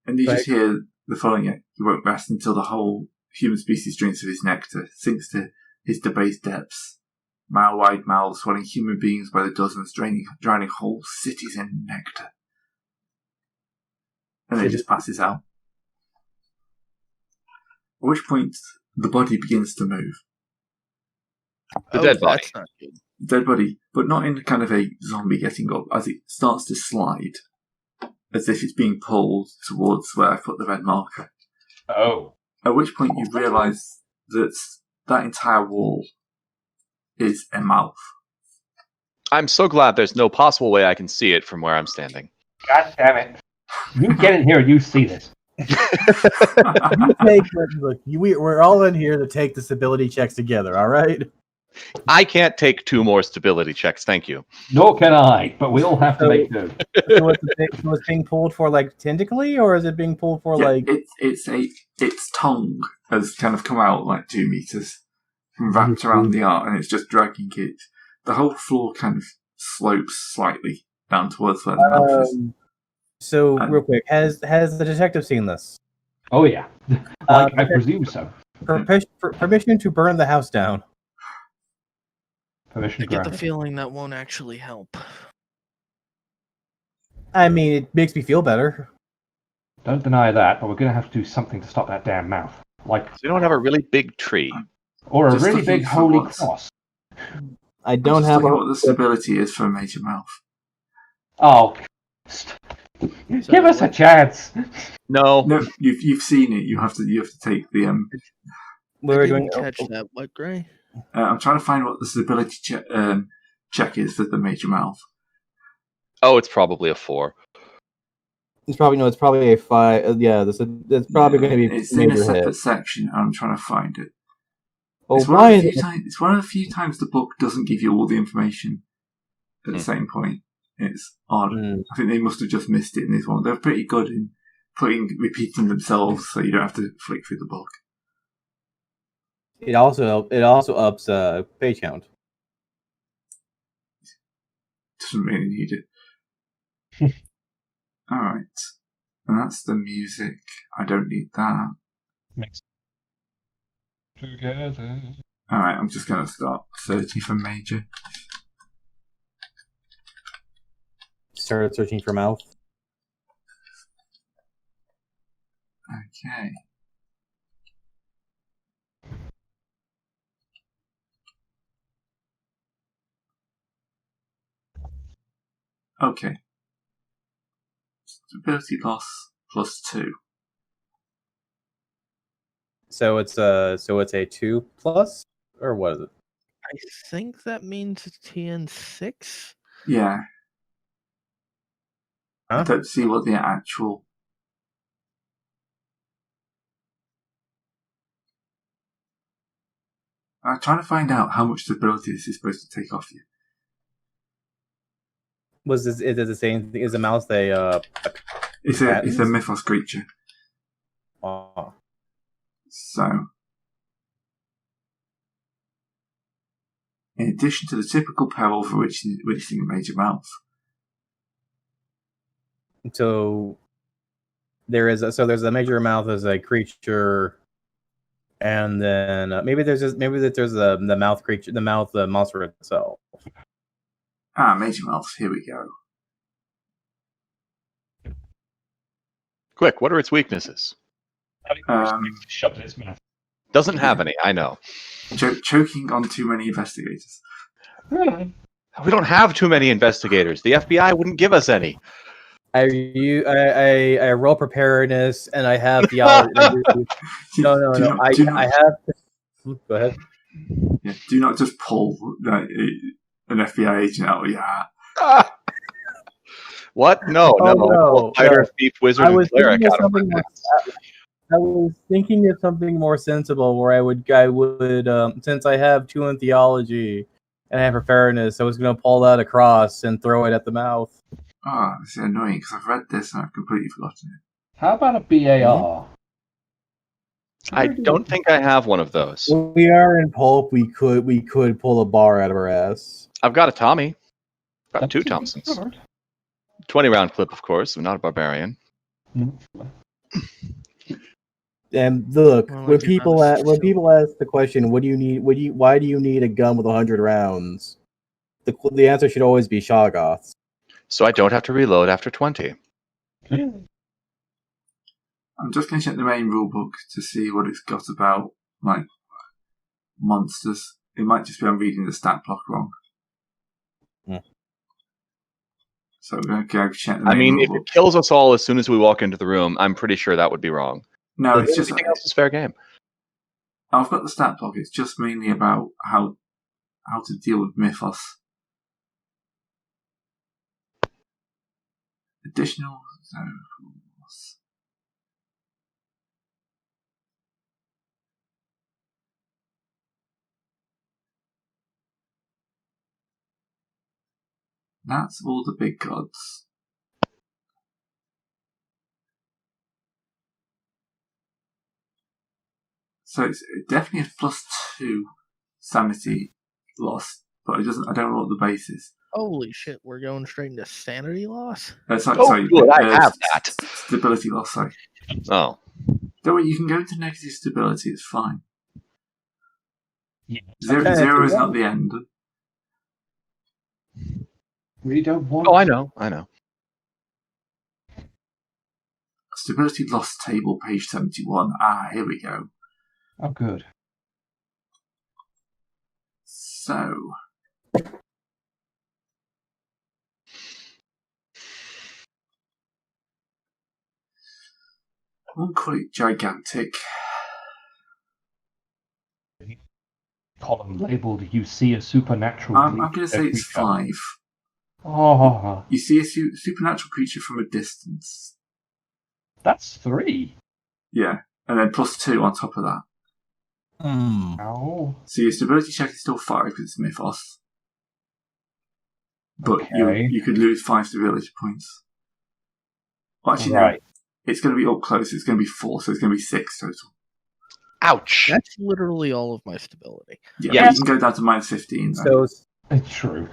And you just hear the following: "He won't rest until the whole human species drinks of his nectar, sinks to his debased depths. Mile-wide mouths swelling human beings by the dozens, drowning whole cities in nectar." And then he just passes out. At which point, the body begins to move. The dead body. That's not good. Dead body, but not in kind of a zombie getting up, as it starts to slide, as if it's being pulled towards where I put the red marker. Oh. At which point you realise that entire wall is a mouth. I'm so glad there's no possible way I can see it from where I'm standing. God damn it. You get in here and you see this. We're all in here to take the stability checks together, all right? I can't take 2 more stability checks, thank you. Nor can I, but we all have to make do. So it's being pulled for like tentacly, or is it being pulled for like? Its tongue has kind of come out like 2 meters and wrapped around the art, and it's just dragging it. The whole floor kind of slopes slightly down towards where the mouth is. So real quick, has the detective seen this? Oh yeah, like I presume so. Permission to burn the house down. Permission I get the granted. feeling that won't actually help. I mean, it makes me feel better. Don't deny that, but we're going to have to do something to stop that damn mouth. Like, So you don't have a really big tree. or a Just really looking big for holy what's- cross. I don't have what the stability is for a major mouth. Oh, give us a chance. No. No, you've seen it. You have to take the We were I doing. didn't catch that. What, Gray? I'm trying to find what the stability check is for the major mouth. Oh, it's probably a 4. It's probably a 5. Yeah, it's probably going to be. It's in a major separate hit. section. I'm trying to find it. Oh, It's why? it's one of the few times the book doesn't give you all the information at the same point. It's odd. I think they must have just missed it in this one. They're pretty good in repeating themselves, so you don't have to flick through the book. It also ups page count. Doesn't really need it. All right, and that's the music. I don't need that. Mix together. All right, I'm just going to start searching for major. Started searching for mouth. Okay. Okay. Stability loss +2. So it's a 2+, or what is it? I think that means TN6. Yeah. I Huh? don't see what the actual. I'm trying to find out how much stability this is supposed to take off you. Is it the same thing? Is a mouse It's a mythos creature. Oh. So, in addition to the typical peril for witnessing a major mouth. So there's a major mouth as a creature, and then maybe there's the mouth creature, the monster itself. Major mouths. Here we go. Quick, what are its weaknesses? Shoved in its mouth. Doesn't have any, I know. Choking on too many investigators. We don't have too many investigators. The FBI wouldn't give us any. I roll preparedness, and I have theology. No. I have. Go ahead. Yeah, do not just pull an FBI agent out of your hat. What? No. Fighter, thief, wizard, and cleric out of my hat. I was thinking of something more sensible, where I would since I have 2 in theology and I have preparedness, I was going to pull that across and throw it at the mouth. This is annoying because I've read this and I've completely forgotten it. How about a BAR? I don't think I have one of those. We are in pulp. We could pull a bar out of our ass. I've got a Tommy. Got 2 Thompsons. 20-round clip, of course. I'm not a barbarian. And look, Well, when people ask the question, why do you need a gun with 100 rounds? The answer should always be Shoggoths. So I don't have to reload after 20. I'm just going to check the main rulebook to see what it's got about, like, monsters. It might just be I'm reading the stat block wrong. So we're going to go check the main rulebook. If it kills us all as soon as we walk into the room, I'm pretty sure that would be wrong. No, it's just everything else is fair game. I've got the stat block. It's just mainly about how to deal with mythos. Additional rules. That's all the big gods. So it's definitely a +2 sanity loss, but it doesn't. I don't know what the base is. Holy shit, we're going straight into sanity loss? Sorry, good, I have that. Stability loss, sorry. Oh. Don't worry, you can go into negative stability, it's fine. Yeah. Zero is not the end. We don't want. Oh, I know. Stability loss table, page 71. Here we go. Oh, good. So. I won't call it gigantic. Column labeled, you see a supernatural I'm going to say it's 5. Oh. You see a supernatural creature from a distance. That's 3. Yeah, and then +2 on top of that. Oh. So your stability check is still 5 because it's mythos. But Okay. you could lose 5 stability points. Well, actually, Right. no. It's going to be up close. It's going to be 4, so it's going to be 6 total. Ouch. That's literally all of my stability. Yeah, Yes. you can go down to -15. Though. So It's true.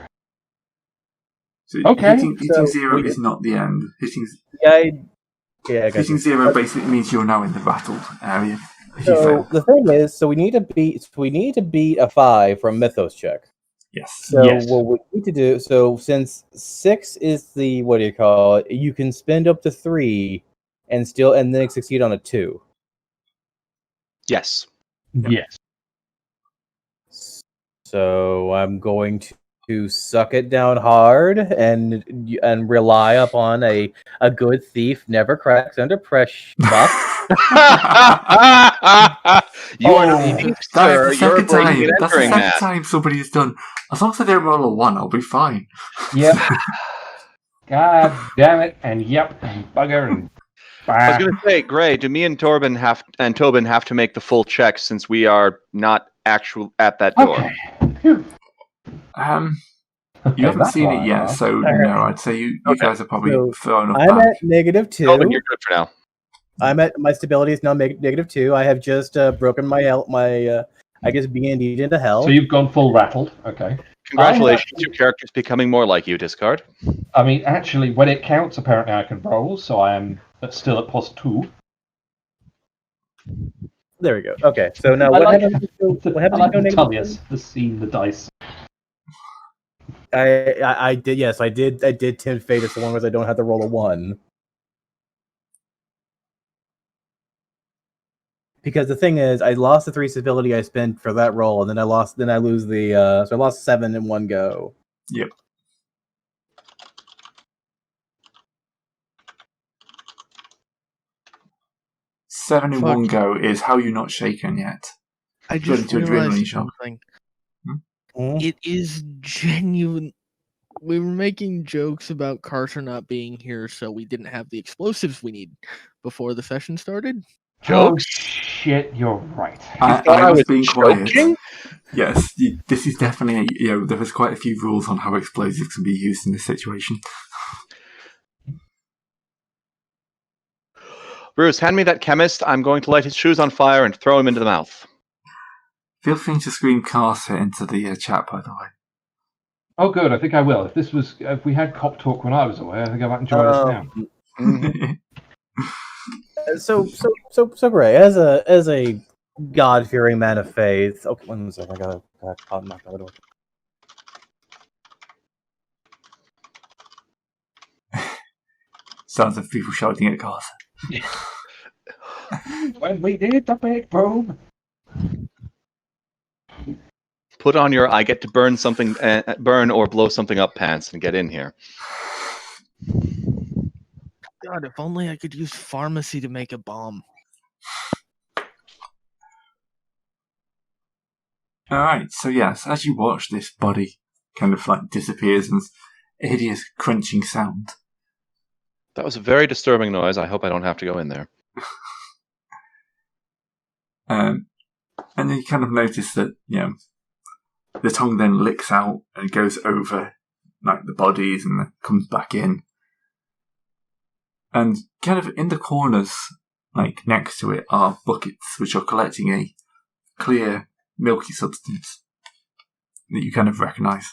So Okay, hitting so 0 we- is not the end. Hitting yeah. 0 basically means you're now in the battled area. If you So fail. the thing is, we need to beat a 5 from Mythos check. Yes. So Yes. what we need to do, since 6 is the, what do you call it? You can spend up to 3 and then succeed on a 2. Yes. Yes. So I'm going to suck it down hard and rely upon a good thief never cracks under pressure. You are not Oh, being, That sir. is the You're second breaking time. and That's the entering second that. time somebody has done. As long as I don't roll a 1, I'll be fine. yep. God damn it! And yep, and bugger, and I was going to say, Gray, do me and Tobin have to make the full check since we are not actual at that door? Okay. Phew. You haven't that's seen why it I'm yet, off. so no. I'd say you guys are probably So, far enough I'm back. at -2. Tobin, you're good for now. I'm at my stability is now -2. I have just broken my I guess B&D into hell. So you've gone full rattled. Okay. Congratulations, your character's becoming more like you, Discard. I mean, actually, when it counts, apparently I can roll, so I am still at +2. There we go. Okay, so now I what like, happens? What I happens? like if you the go Tullius, the scene, the dice. I did. Yes, I did tempt fate as long as I don't have to roll a 1. Because the thing is, I lost the 3 stability I spent for that roll, and then I lose the. So I lost 7 in one go. Yep. Seven in Fuck. one go is how you're not shaken yet. I Turn just into adrenaline realized shock. something. Hmm? It is genuine. We were making jokes about Carter not being here, so we didn't have the explosives we need before the session started. Oh Jokes? shit, you're right. I was being joking? quiet. Yes, this is definitely, there was quite a few rules on how explosives can be used in this situation. Bruce, hand me that chemist. I'm going to light his shoes on fire and throw him into the mouth. Feel free to scream Carter into the chat, by the way. Oh, good. I think I will. If we had cop talk when I was away, I think I might enjoy this now. So Gray, as a God-fearing man of faith. Okay, one second. I gotta knock on the door. Sounds of people shouting at Carter. When we did the big boom. Put on your I get to burn something, burn or blow something up pants and get in here. God, if only I could use pharmacy to make a bomb. Alright, so yes, as you watch this body kind of like disappears and a hideous crunching sound. That was a very disturbing noise. I hope I don't have to go in there. And then you kind of notice that, the tongue then licks out and goes over like the bodies and then comes back in. And kind of in the corners, like next to it, are buckets which are collecting a clear, milky substance that you kind of recognise.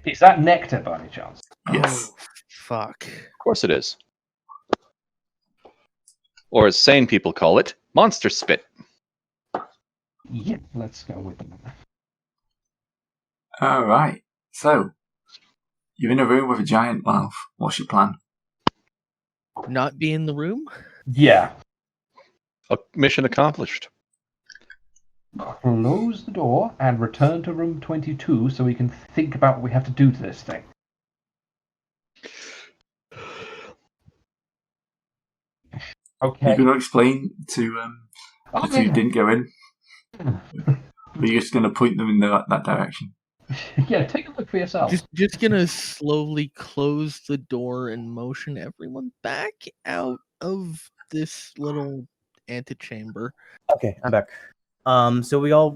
Is that nectar by any chance? Yes. Oh, fuck. Of course it is. Or as sane people call it, monster spit. Yeah, let's go with them. Alright, so you're in a room with a giant mouth. What's your plan? Not be in the room? Yeah. Mission accomplished. Close the door and return to room 22 so we can think about what we have to do to this thing. Okay. You're going to explain to the two who didn't go in? Or you're just going to point them in that direction? Yeah, take a look for yourself. Just gonna slowly close the door and motion everyone back out of this little antechamber. Okay, I'm back. So we all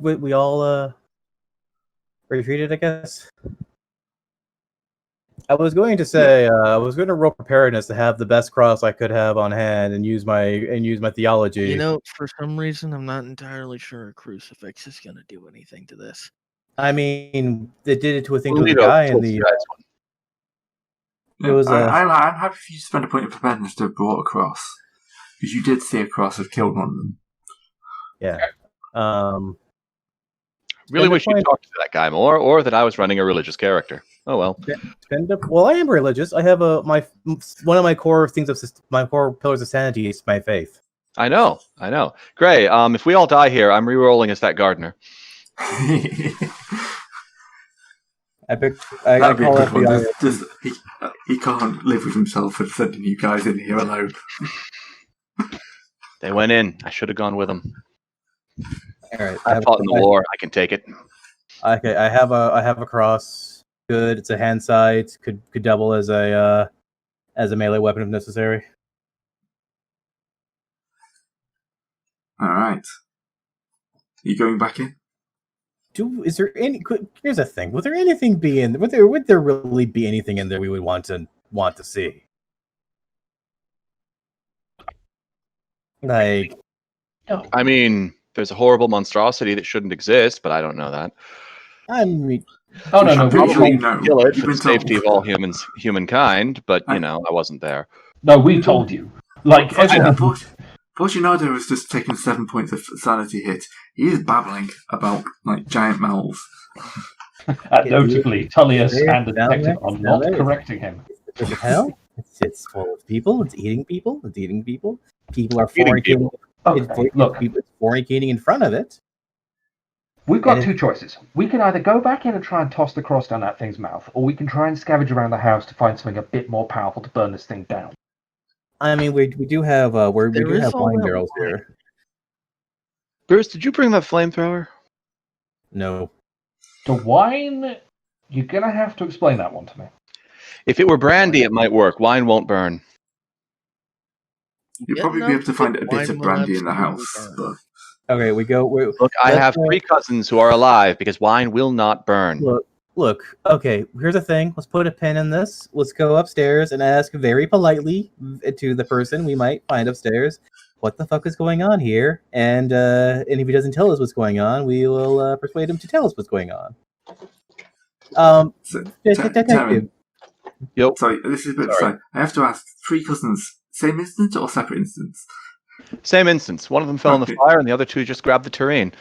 retreated, I guess. I was going to say I was going to roll preparedness to have the best cross I could have on hand and use my theology. For some reason, I'm not entirely sure a crucifix is gonna do anything to this. I mean, they did it to a thing to the guy in the. It was. I'm happy for you to spend a point of preparedness to have brought a cross, because you did see a cross have killed one of them. Yeah. Really wish you'd talked to that guy more, or that I was running a religious character. Oh well. Well, I am religious. I have one of my core things of my core pillars of sanity is my faith. I know. Gray, if we all die here, I'm re-rolling as that gardener. I That'd be a call good one. FBI. He can't live with himself and sending you guys in here alone. They went in. I should have gone with them. All right. I fought in the war. I can take it. Okay, I have a cross. Good. It's a hand sight. Could double as a melee weapon if necessary. All right. Are you going back in? Is there any? Here's the thing. Would there anything be in? Would there really be anything in there we would want to see? Like, I mean, there's a horrible monstrosity that shouldn't exist, but I don't know that. I mean, Oh no, no, Probably we, no. Kill it You've for the been told. safety of all humankind, but I wasn't there. no, we told you. Like everyone, Fortunato has just taken 7 points of sanity hit. He is babbling about like giant mouths. notably, Tullius and the down detective there, are down not there. correcting him. what the hell? It's full of people. It's eating people. It's eating people. People are Eating fornicating. people. Okay, look, People fornicating in front of it. we've got And two choices. We can either go back in and try and toss the cross down that thing's mouth, or we can try and scavenge around the house to find something a bit more powerful to burn this thing down. I mean, we do have we There do is have all wine that barrels wine. here. Bruce, did you bring that flamethrower? No. The wine, you're gonna have to explain that one to me. If it were brandy, it might work. Wine won't burn. You'll probably be able to find a bit of brandy in the house. But Okay, we go. Look, I Let's have go. 3 cousins who are alive because wine will not burn. Look. Okay, here's the thing. Let's put a pin in this. Let's go upstairs and ask very politely to the person we might find upstairs, what the fuck is going on here? And if he doesn't tell us what's going on, we will persuade him to tell us what's going on. Detective. Yep. sorry, this is a bit sorry. I have to ask: 3 cousins, same instance or separate instance? Same instance. One of them fell in the fire, and the other 2 just grabbed the terrain.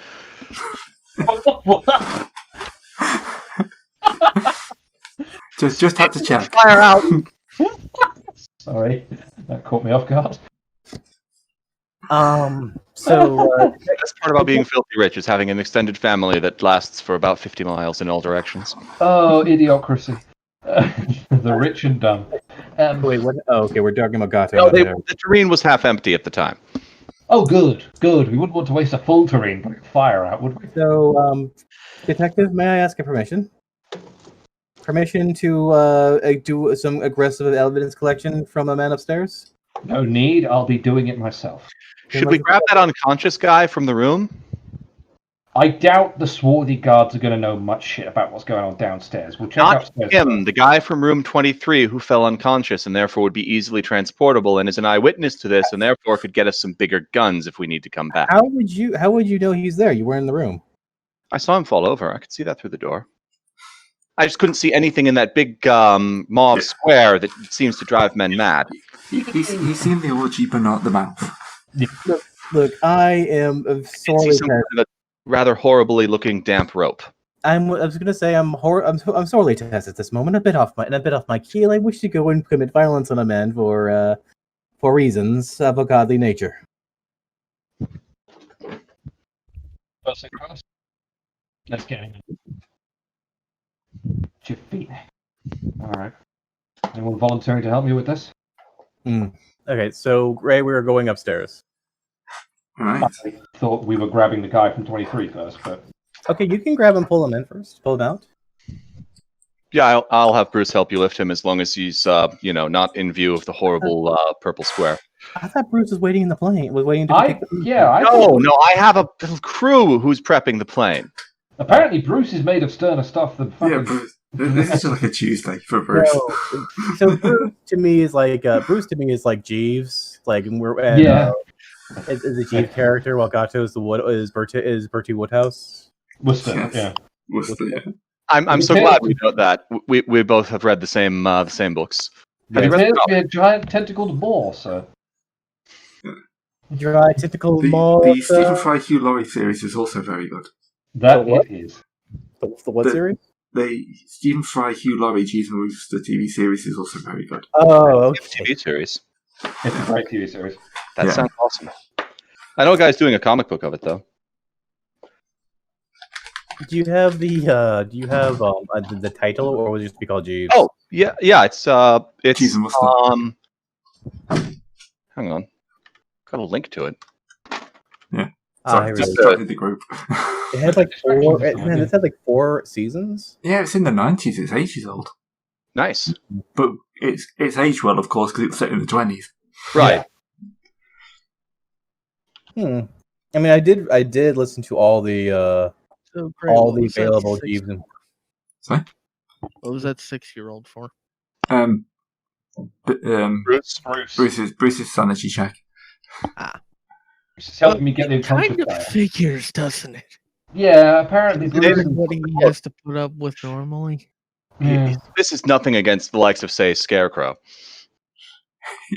Just had to check. Fire out. Sorry, that caught me off guard. So That's part about being filthy rich is having an extended family that lasts for about 50 miles in all directions. Oh, idiocracy. The rich and dumb. wait, what? Oh, okay, we're talking about Gato. No, the terrain was half empty at the time. Oh, good. We wouldn't want to waste a full terrain putting fire out, would we? So, Detective, may I ask a permission? Permission to do some aggressive evidence collection from a man upstairs? No need. I'll be doing it myself. Should we grab that unconscious guy from the room? I doubt the swarthy guards are going to know much shit about what's going on downstairs. We'll check Not upstairs. him, the guy from room 23 who fell unconscious and therefore would be easily transportable and is an eyewitness to this and therefore could get us some bigger guns if we need to come back. How would you know he's there? You were in the room. I saw him fall over. I could see that through the door. I just couldn't see anything in that big mauve square that seems to drive men mad. He's seen the orgy, but not the mouth. Look, I am sorely See some kind of a rather horribly looking damp rope. I was going to say I'm sorely tested at this moment, a bit off my keel. I wish to go and commit violence on a man for reasons of a godly nature. Cross. Let's get in. Your feet. All right. Anyone volunteering to help me with this? Okay, so Ray, we were going upstairs. All right. I thought we were grabbing the guy from 23 first, but Okay, you can grab him, pull him in first, pull him out. Yeah, I'll have Bruce help you lift him as long as he's, not in view of the horrible purple square. I thought Bruce was waiting in the plane. Was waiting to. No, I have a crew who's prepping the plane. Apparently, Bruce is made of sterner stuff than fucking. Yeah, Bruce. This is just like a Tuesday for Bruce. No. So Bruce to me is like Jeeves. Like we're is a Jeeves character, while Gato is Bertie Woodhouse. Worcester, Yes. yeah. Worcester, yeah. I'm so glad we know that. We both have read the same books. Have you read Appears to be a giant tentacled boar, sir. Dry tentacle The Stephen Fry Hugh Laurie series is also very good. That what? it is. The what series? The Stephen Fry Hugh Laurie Jeeves and Wooster TV series is also very good. Oh, okay. TV series. It's a great TV series. That Yeah. sounds awesome. I know a guy's doing a comic book of it though. the title, or will it just be called Jeeves? Oh, yeah. It's Cheese and mustard. hang on, got a link to it. Sorry, here we just go. started the group. It had like four. Man, this had like 4 seasons. Yeah, it's in the 90s. It's 8 years old, Nice, but it's aged well, of course, because it was set in the 20s. right? I mean, I did listen to all the So great. all what the was that available six- Jeeves. Sorry. What was that 6-year-old for? Bruce's sanity check. It's helping me get the Kind unconscious of dial. figures, doesn't it? Yeah, apparently. This is what he has to put up with normally. Yeah. This is nothing against the likes of, say, Scarecrow.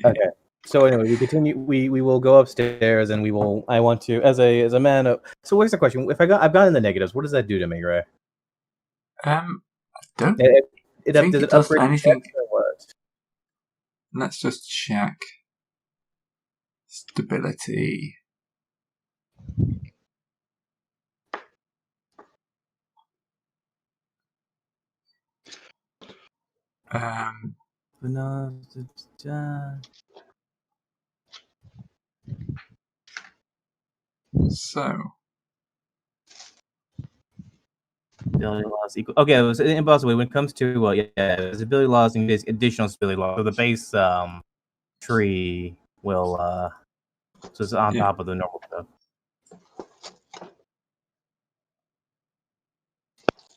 Okay. So anyway, we continue. We will go upstairs, and we will. I want to, as a man. So where's the question? If I've gone in the negatives, what does that do to me, Ray? I don't Does think it it does upgrade anything. checks or what? Let's just check. Stability. So Ability loss equal. Okay, it was impossible when it comes to there's ability loss and there's additional ability loss. So the base tree will so it's on top of the normal stuff.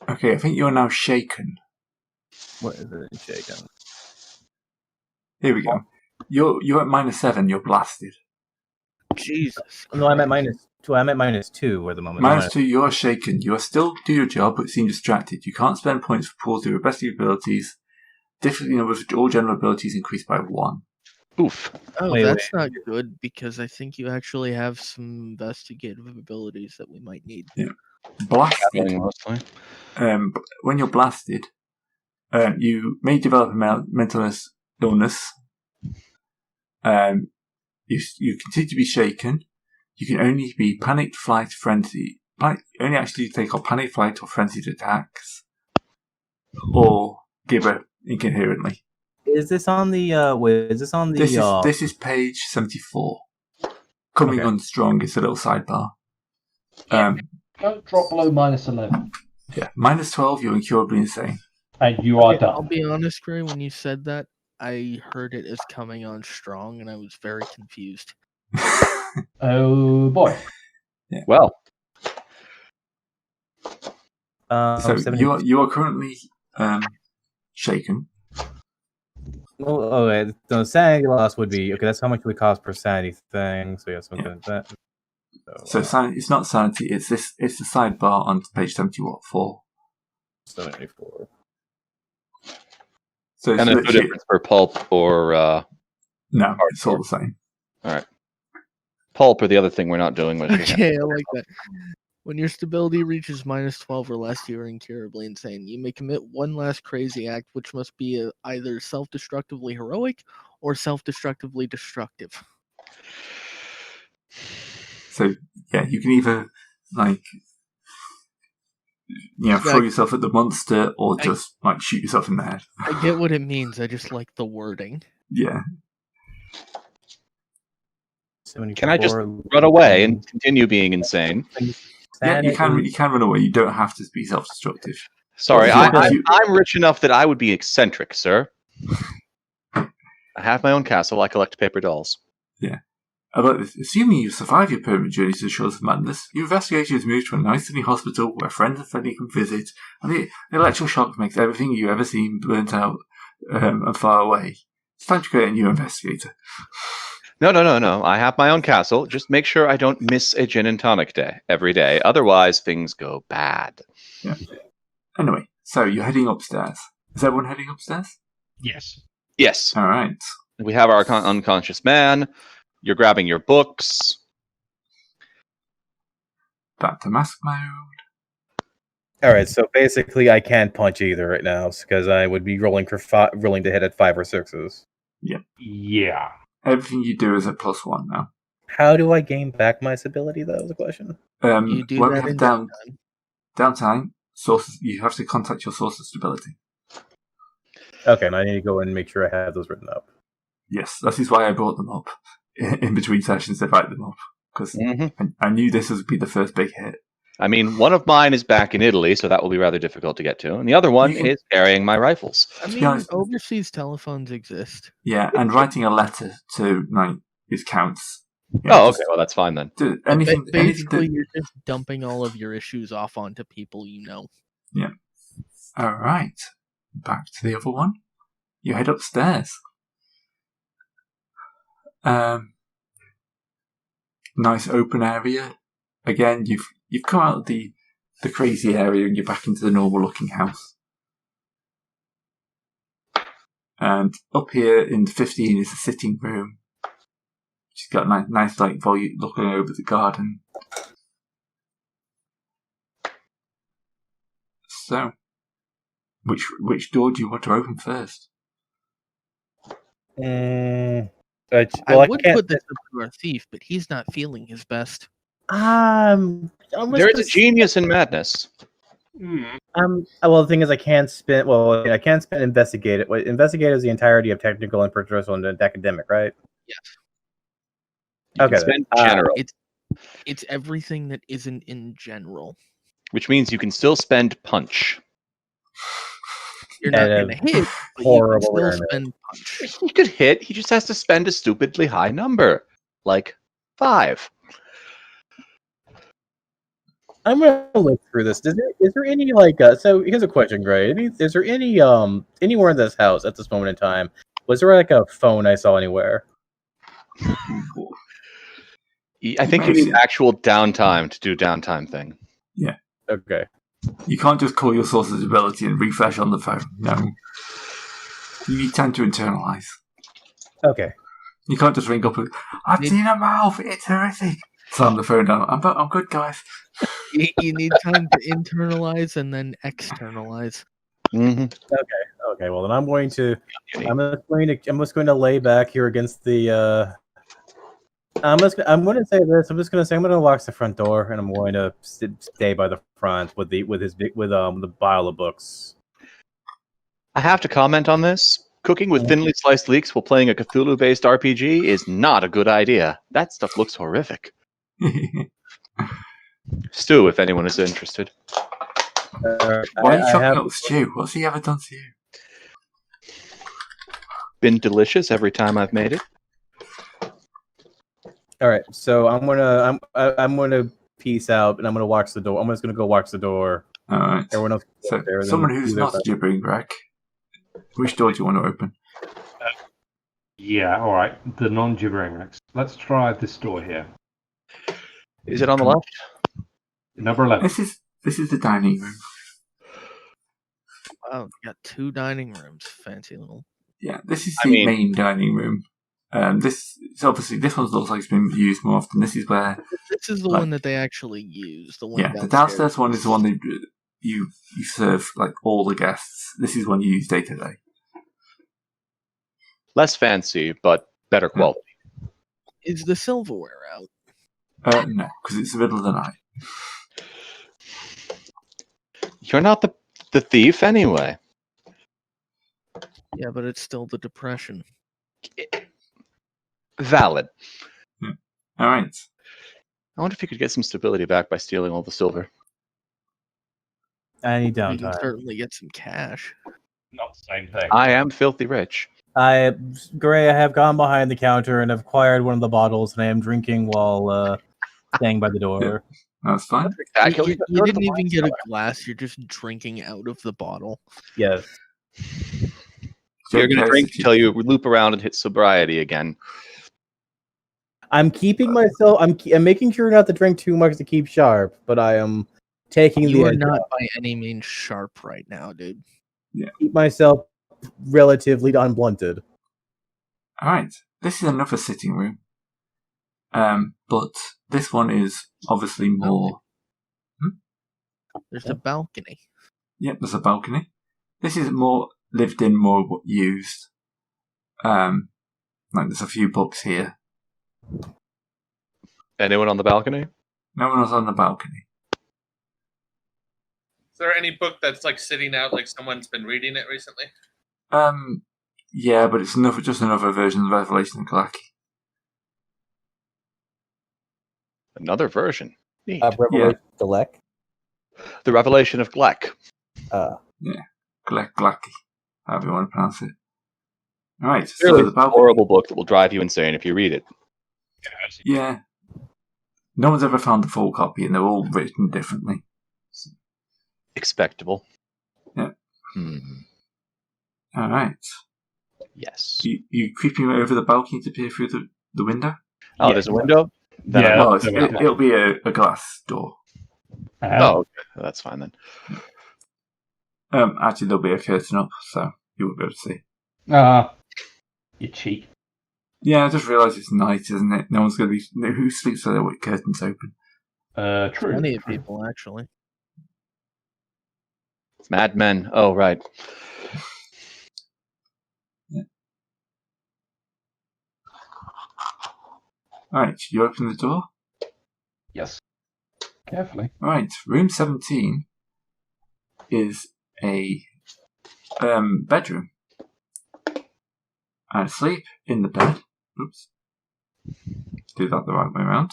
okay, I think you're now shaken. What is it shaken? Here we go. You're at -7. You're blasted. Jesus. No, I'm at -2. I'm at -2 at the moment. -2. You're shaken. You are still do your job, but seem distracted. You can't spend points for pulls to your best abilities. Difficulty number of all general abilities increased by 1. Oof. Oh, Wait, that's not good because I think you actually have some investigative abilities that we might need. Yeah. Blasted. Mostly. When you're blasted, you may develop a mental illness. You continue to be shaken. You can only be panicked, flight, frenzy. Only actually take on panic, flight, or frenzied attacks, or gibber incoherently. Is this on the? Is this on the? This is page 74. Coming on strong. It's a little sidebar. Don't drop below -11. Yeah, -12. You're incurably insane. And you are I'll done. be honest, Gray, when you said that, I heard it as coming on strong and I was very confused. Oh boy. Yeah. Well, so 70. you are currently shaken. Oh, okay. So sanity loss would be okay. That's how much it would cost per sanity thing. So yeah, something like that. So it's not sanity. It's this. It's the sidebar on page 74. 74. So it's and there's no literally difference for pulp or no. It's all the same. all right. Pulp or the other thing we're not doing. Which Okay, I like that. When your stability reaches -12 or less, you are incurably insane. You may commit one last crazy act, which must be either self-destructively heroic or self-destructively destructive. So yeah, you can either throw yourself at the monster or just shoot yourself in the head. I get what it means. I just like the wording. Yeah. 74. Can I just run away and continue being insane? Yeah, you can run away. You don't have to be self-destructive. Sorry, Well, I'm rich enough that I would be eccentric, sir. I have my own castle. I collect paper dolls. Yeah. About this, assuming you survive your permanent journey to the shores of madness, your investigation is moved to a nice sunny hospital where friends and family can visit, and the electrical shock makes everything you've ever seen burnt out and far away. It's time to create a new investigator. No. I have my own castle. Just make sure I don't miss a gin and tonic day every day. Otherwise, things go bad. Yeah. Anyway, so you're heading upstairs. Is everyone heading upstairs? Yes. Yes. All right. We have our unconscious man. You're grabbing your books. Back to mask mode. All right, so basically, I can't punch either right now because I would be rolling to hit at 5 or 6s. Yep. Yeah. Everything you do is a +1 now. How do I gain back my stability? That was a question. You do When we that have in down downtime. Sources. You have to contact your source of stability. Okay, and I need to go and make sure I have those written up. Yes, that is why I brought them up in between sessions to write them up, because I knew this would be the first big hit. I mean, one of mine is back in Italy, so that will be rather difficult to get to, and the other one is carrying my rifles. I mean, overseas telephones exist. Yeah, and writing a letter to it counts. Okay, well that's fine then. Basically, you're just dumping all of your issues off onto people you know. Yeah. All right. Back to the other one. You head upstairs. Nice open area. Again, you've come out of the crazy area and you're back into the normal looking house. And up here in 15 is the sitting room. She's got a nice light volume looking over the garden. So, which door do you want to open first? I would put this up to our thief, but he's not feeling his best. There is a genius in madness. Well, the thing is, I can't spend investigate it. Investigate is the entirety of technical and personal and academic, right? Yes. Okay. Spend general. It's everything that isn't in general. Which means you can still spend punch. You're not going to hit, but you can still spend punch. He could hit. He just has to spend a stupidly high number, like 5. I'm gonna look through this. Is there any so here's a question, Gray. Is there any anywhere in this house at this moment in time? Was there like a phone I saw anywhere? I think you need actual downtime to do downtime thing. Yeah. Okay. You can't just call your source of ability and refresh on the phone. No. You need time to internalize. Okay. You can't just ring up and I've seen a mouth. It's horrific. Slam the phone down. I'm good, guys. You need time to internalize and then externalize. Mm-hmm. Okay. Well, then I'm just going to lay back here against the. I'm going to say this. I'm going to lock the front door, and I'm going to stay by the front with the pile of books. I have to comment on this. Cooking with thinly sliced leeks while playing a Cthulhu-based RPG is not a good idea. That stuff looks horrific. Stu, if anyone is interested. Why are you chopping up Stu? What's he ever done to you? Been delicious every time I've made it. All right, so I'm gonna peace out, and I'm gonna watch the door. I'm just gonna go watch the door. All right. Everyone else. So someone who's not gibbering, Greg. Which door do you want to open? Yeah, all right. The non-gibbering Rex. Let's try this door here. Is it on the left? Number 11. This is the dining room. Wow, you got 2 dining rooms. Fancy little. Yeah, this is the main dining room. This one looks like it's been used more often. This is the one that they actually use. The one the downstairs one is the one that you serve like all the guests. This is one you use day to day. Less fancy, but better quality. Is the silverware out? No, because it's the middle of the night. You're not the thief anyway. Yeah, but it's still the Depression. Valid. All right. I wonder if you could get some stability back by stealing all the silver. I need downtime. You can certainly get some cash. Not the same thing. I am filthy rich. Gray, I have gone behind the counter and have acquired one of the bottles, and I am drinking while staying by the door. Yeah, that's fine. You didn't even get a glass. You're just drinking out of the bottle. Yes. You're going to drink until you loop around and hit sobriety again. I'm keeping myself. I'm making sure not to drink too much to keep sharp, but I am taking You are not by any means sharp right now, dude. Yeah. Keep myself relatively unblunted. All right. This is another sitting room. But this one is obviously more. There's a balcony. Yep, there's a balcony. This is more lived in, more used. There's a few books here. Anyone on the balcony? No one was on the balcony. there any book that's like sitting out, like someone's been reading it recently? Yeah, but it's just another version of Revelation of Galaki. Another version. Neat. Revelation Galek. The Revelation of Glek. Yeah, Galaki, however you want to pronounce it. Right, Really so the balcony. horrible book that will drive you insane if you read it. Yeah. No one's ever found the full copy, and they're all written differently. Expectable. Yeah. Hmm. All right. Yes. You creeping over the balcony to peer through the window? Oh, there's a window? Then Yeah. Well, it'll be a glass door. Oh, okay. Well, that's fine then. Actually, there'll be a curtain up, so you won't be able to see. You cheek. Yeah, I just realised it's night, isn't it? No one's going to be... Who sleeps there with curtains open? True. Plenty of people, actually. Mad Men. Oh, right. Yeah. Right, you open the door? Yes. Carefully. Right, room 17 is a bedroom. And asleep in the bed. Oops. Do that the right way around.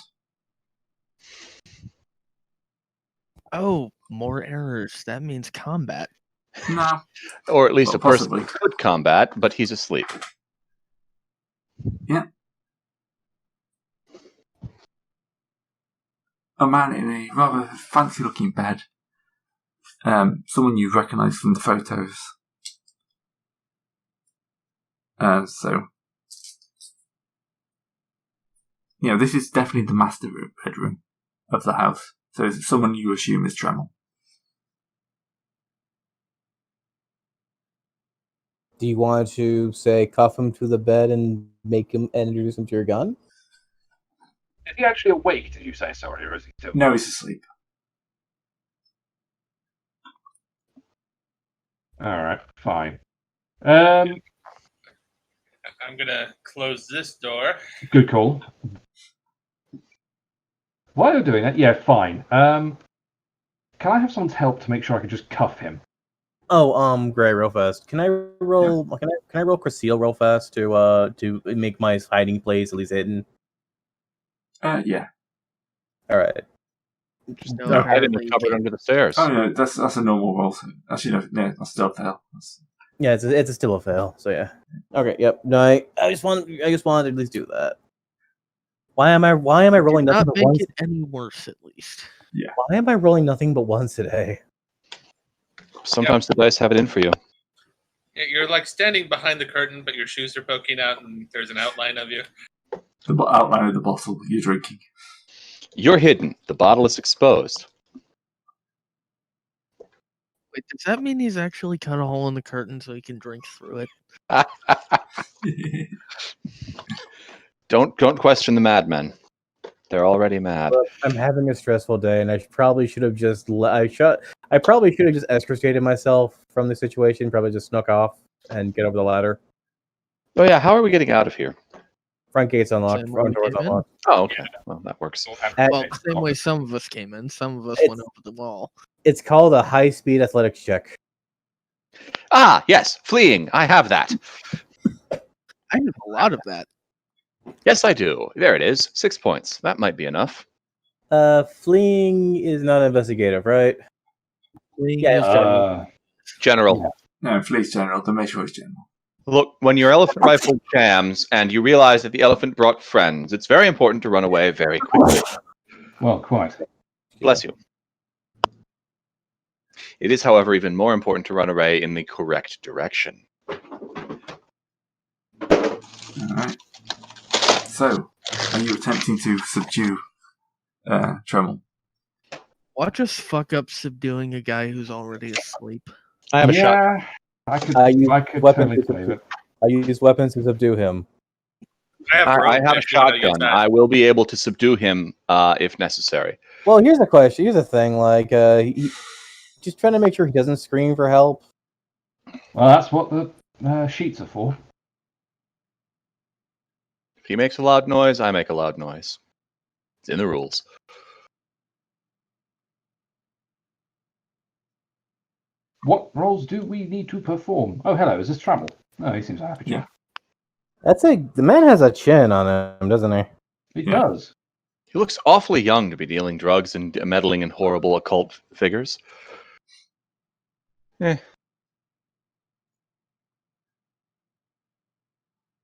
Oh, more errors. That means combat. No. Or at least Well, a person possibly. who could combat, but he's asleep. Yeah. A man in a rather fancy-looking bed. Someone you recognise from the photos. This is definitely the master bedroom of the house. So it's someone you assume is Tremmel. Do you want to say cuff him to the bed and make him introduce him to your gun? Is he actually awake, did you say? Sorry, or is he still... No, he's asleep. Alright, fine. I'm gonna close this door. Good call. While you're doing that, yeah, fine. Can I have someone's help to make sure I can just cuff him? Oh, Gray, real fast. Can I roll? Yeah. Can I roll conceal real fast to make my hiding place at least hidden? Yeah. All right. No, hide in the cupboard under the stairs. Oh no, that's a normal roll. Actually, no, that's still a fail. Yeah, it's still a fail. So yeah. Okay. Yep. No, I just wanted to at least do that. Why am I rolling nothing Not but make once? it any worse, at least. Yeah. Why am I rolling nothing but once today? Sometimes the dice have it in for you. Yeah, you're like standing behind the curtain, but your shoes are poking out, and there's an outline of you. The outline of the bottle you're drinking. You're hidden. The bottle is exposed. Wait, does that mean he's actually cut a hole in the curtain so he can drink through it? Don't question the madmen. They're already mad. Look, I'm having a stressful day, and I probably should have just I probably should have just extricated myself from the situation. Probably just snuck off and get over the ladder. Oh yeah, how are we getting out of here? Front gate's unlocked. Same Front way door's we came in. unlocked. Oh, okay. Well, that works. Well, same way some of us came in. Some of us went over the wall. It's called a high-speed athletics check. Ah, yes, fleeing. I have that. I have a lot of that. Yes, I do. There it is. 6 points. That might be enough. Fleeing is not investigative, right? Fleeing Yeah, is general. General. No, fleece general. The measure is general. Look, when your elephant rifle jams and you realize that the elephant brought friends, it's very important to run away very quickly. Well, quite. Bless you. It is, however, even more important to run away in the correct direction. All right. So, are you attempting to subdue Tremmel? Watch us fuck up subduing a guy who's already asleep. I have a shot. Yeah, I could weapons totally play that. I use weapons to subdue him. I have a shotgun. I will be able to subdue him if necessary. Well, here's the question. Here's the thing. Like, just trying to make sure he doesn't scream for help. Well, that's what the sheets are for. If he makes a loud noise, I make a loud noise. It's in the rules. What roles do we need to perform? Oh, hello. Is this Tremmel? Oh, he seems happy. Yeah. The man has a chin on him, doesn't he? He Yeah. does. He looks awfully young to be dealing drugs and meddling in horrible occult figures. All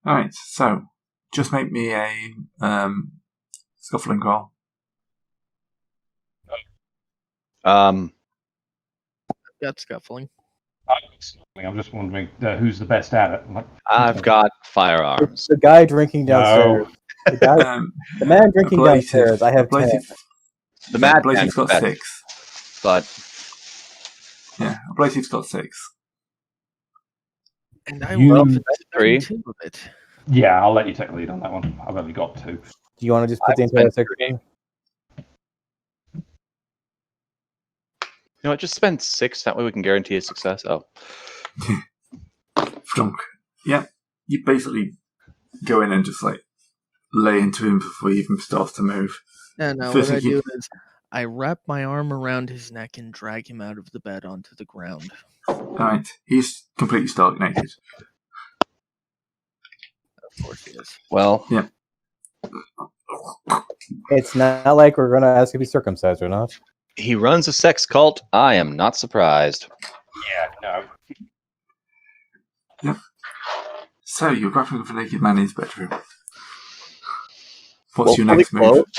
right, so just make me a scuffling roll. Got scuffling. I'm just wondering who's the best at it. I've got firearms. The guy drinking downstairs. No. The man drinking Ablative- downstairs. I have 10. Ablative's The Mad Ablative's Man's got best, 6. but Yeah, Ablative's got 6. And I You- love the 3. 2 of it. Yeah, I'll let you take the lead on that one. I've only got 2. Do you want to just put the I've entire spent 6 3. in? You know what? Just spend 6. That way we can guarantee a success. Oh, Flunk. Yeah, you basically go in and just like lay into him before he even starts to move. And what First I thing you- do is I wrap my arm around his neck and drag him out of the bed onto the ground. Alright, he's completely stark naked. Of course he is. well, It's not like we're going to ask if he's circumcised or not. he runs a sex cult. I am not surprised. Yeah, no. So you're grappling with a naked man in his bedroom. What's your Fully next move? clothed.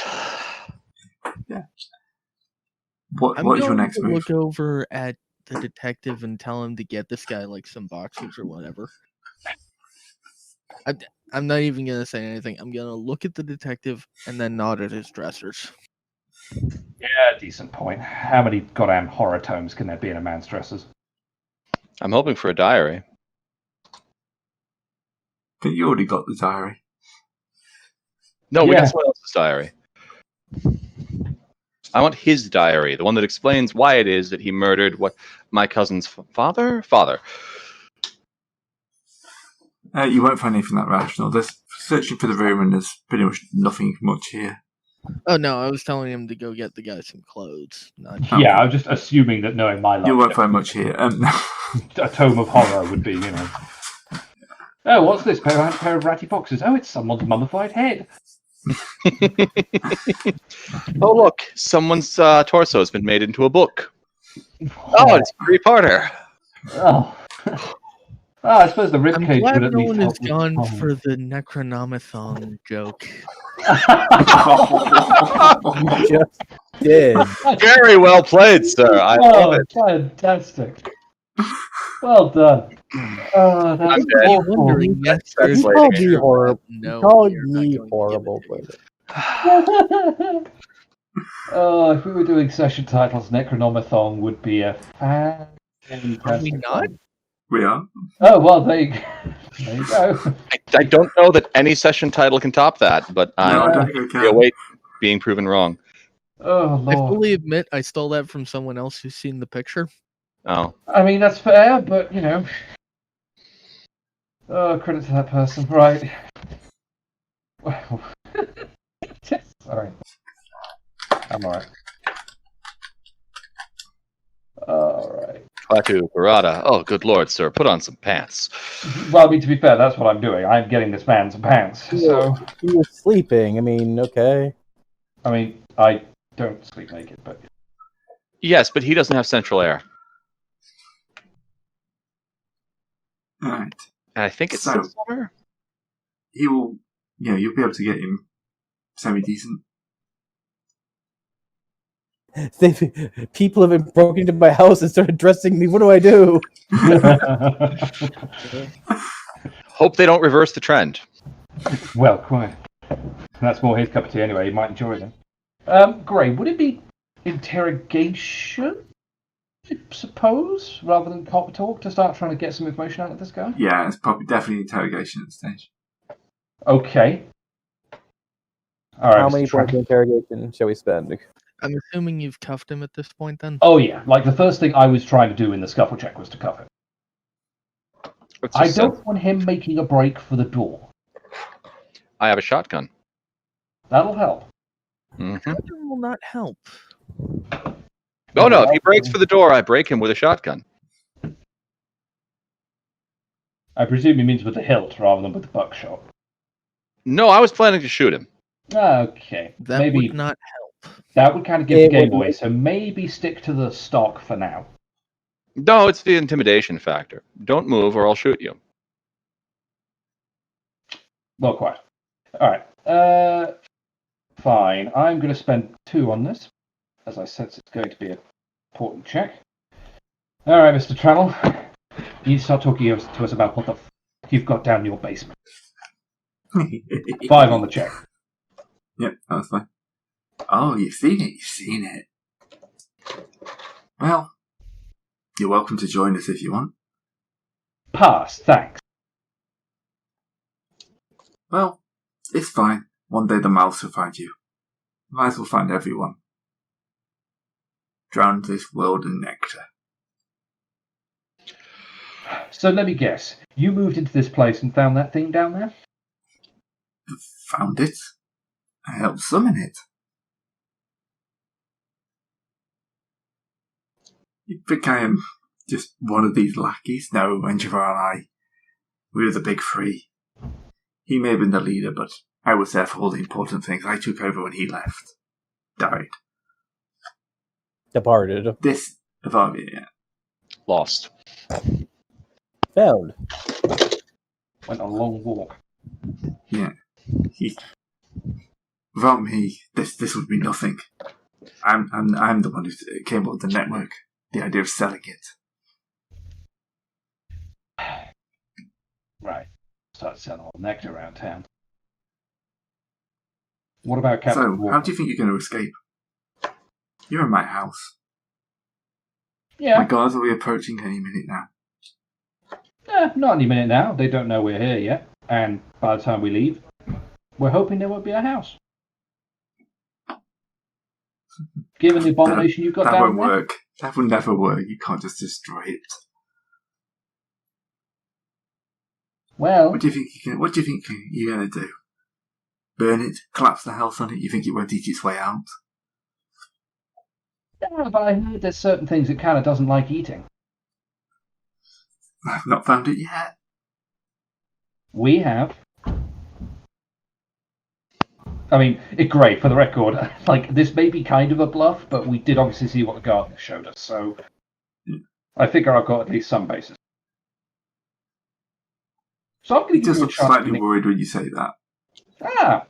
What is your next move? Look over at the detective and tell him to get this guy like some boxers or whatever. I'm not even gonna say anything. I'm gonna look at the detective and then nod at his dressers. Yeah, decent point. How many goddamn horror tomes can there be in a man's dresses? I'm hoping for a diary. But you already got the diary. No, we Yeah. got someone else's diary. I want his diary, the one that explains why it is that he murdered what my cousin's father. You won't find anything that rational. There's searching for the room and there's pretty much nothing much here. Oh no, I was telling him to go get the guy some clothes. Not Oh. Yeah, I'm just assuming that knowing my life, You won't find much here. a tome of horror would be, you know. Oh, what's this? Pair of ratty foxes. Oh, it's someone's mummified head. Oh, look, someone's torso has been made into a book. Oh, it's a three-parter. Oh. Oh, I suppose the I'm ribcage glad would at no least one help has me gone calm. for the Necronomithong joke. You just did. Very well played, sir. I love Oh, it. fantastic. Well done. Oh, that's I'm dead. awful. Wondering, yes, That's You like- called me horrible. No, You called we are not me going to give horrible. it to you. Oh, if we were doing session titles, Necronomithong would be a fantastic Are we not? one. We are. Oh, well, there you go. I don't know that any session title can top that, but No, I I don't think I can. await being proven wrong. Oh, I Lord. fully admit I stole that from someone else who's seen the picture. Oh, I mean, that's fair, but, you know. Oh, credit to that person. Right. Well, sorry. I'm alright. Alright. Klaatu, Barada. Oh, good lord, sir. Put on some pants. Well, I mean, to be fair, that's what I'm doing. I'm getting this man some pants. So, He was sleeping. I mean, okay. I mean, I don't sleep naked, but Yes, but he doesn't have central air. Alright. And I think it's So- summer. He will, you'll be able to get him semi-decent. People have been broken into my house and started dressing me. What do I do? Hope they don't reverse the trend. well, quite. That's more his cup of tea anyway. You might enjoy them. Gray, would it be interrogation? I suppose, rather than cop talk, to start trying to get some information out of this guy? Yeah, it's probably definitely interrogation at this stage. Okay. All right. How Mr. many Trump. points of interrogation shall we spend? I'm assuming you've cuffed him at this point then? Oh yeah, like the first thing I was trying to do in the scuffle check was to cuff him. It's I just, don't want him making a break for the door. I have a shotgun. That'll help. hmm That will not help. Oh no, if he breaks for the door, I break him with a shotgun. I presume he means with the hilt rather than with the buckshot. No, I was planning to shoot him. Okay. That maybe would not help. that would kind of give the It game would away, so maybe stick to the stock for now. No, it's the intimidation factor. Don't move or I'll shoot you. Well, quite. Alright. Fine. I'm going to spend 2 on this, as I sense it's going to be an important check. Alright, Mr. Tremmel. You start talking to us about what the you've got down in your basement. 5 on the check. Yep, that was fine. Oh, you've seen it, you've seen it. Well, you're welcome to join us if you want. Pass, thanks. Well, it's fine. One day the mouse will find you. The mice will find everyone. Drown this world in nectar. So let me guess. You moved into this place and found that thing down there? Found it. I helped summon it. You think I am just one of these lackeys? No, Engivar and I, we were the big three. He may have been the leader, but I was there for all the important things. I took over when he left. Died. Departed. This, yeah. Lost. Found. Went on a long walk. Yeah. Without me, this would be nothing. I'm the one who came up with the network. The idea of selling it. Right. Start selling all the nectar around town. What about Captain So, Walker? how do you think you're going to escape? You're in my house. Yeah. My guards will be approaching any minute now. Not any minute now. They don't know we're here yet. And by the time we leave, we're hoping there won't be a house. Given the abomination you've got that down won't there. work. That will never work. You can't just destroy it. Well, What do you think you're going to do? Burn it? Collapse the house on it? You think it won't eat its way out? yeah, but I heard there's certain things it kind of doesn't like eating. I've not found it yet. We have. I mean, great, for the record, like, this may be kind of a bluff, but we did obviously see what the gardener showed us, so I figure I've got at least some basis. So I'm going to You give just you a look chance slightly to make... worried when you say that. Ah!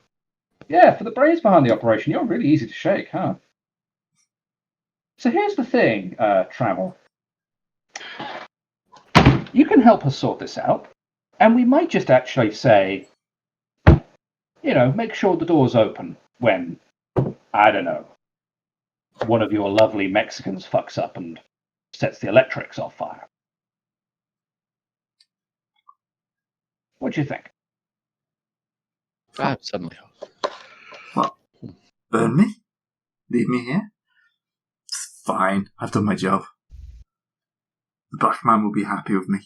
Yeah, for the brains behind the operation, you're really easy to shake, huh? So here's the thing, Tremmel. You can help us sort this out, and we might just actually say, make sure the door's open when, I don't know, one of your lovely Mexicans fucks up and sets the electrics off fire. What do you think? Suddenly. What? Burn me? Leave me here? It's fine. I've done my job. The black man will be happy with me.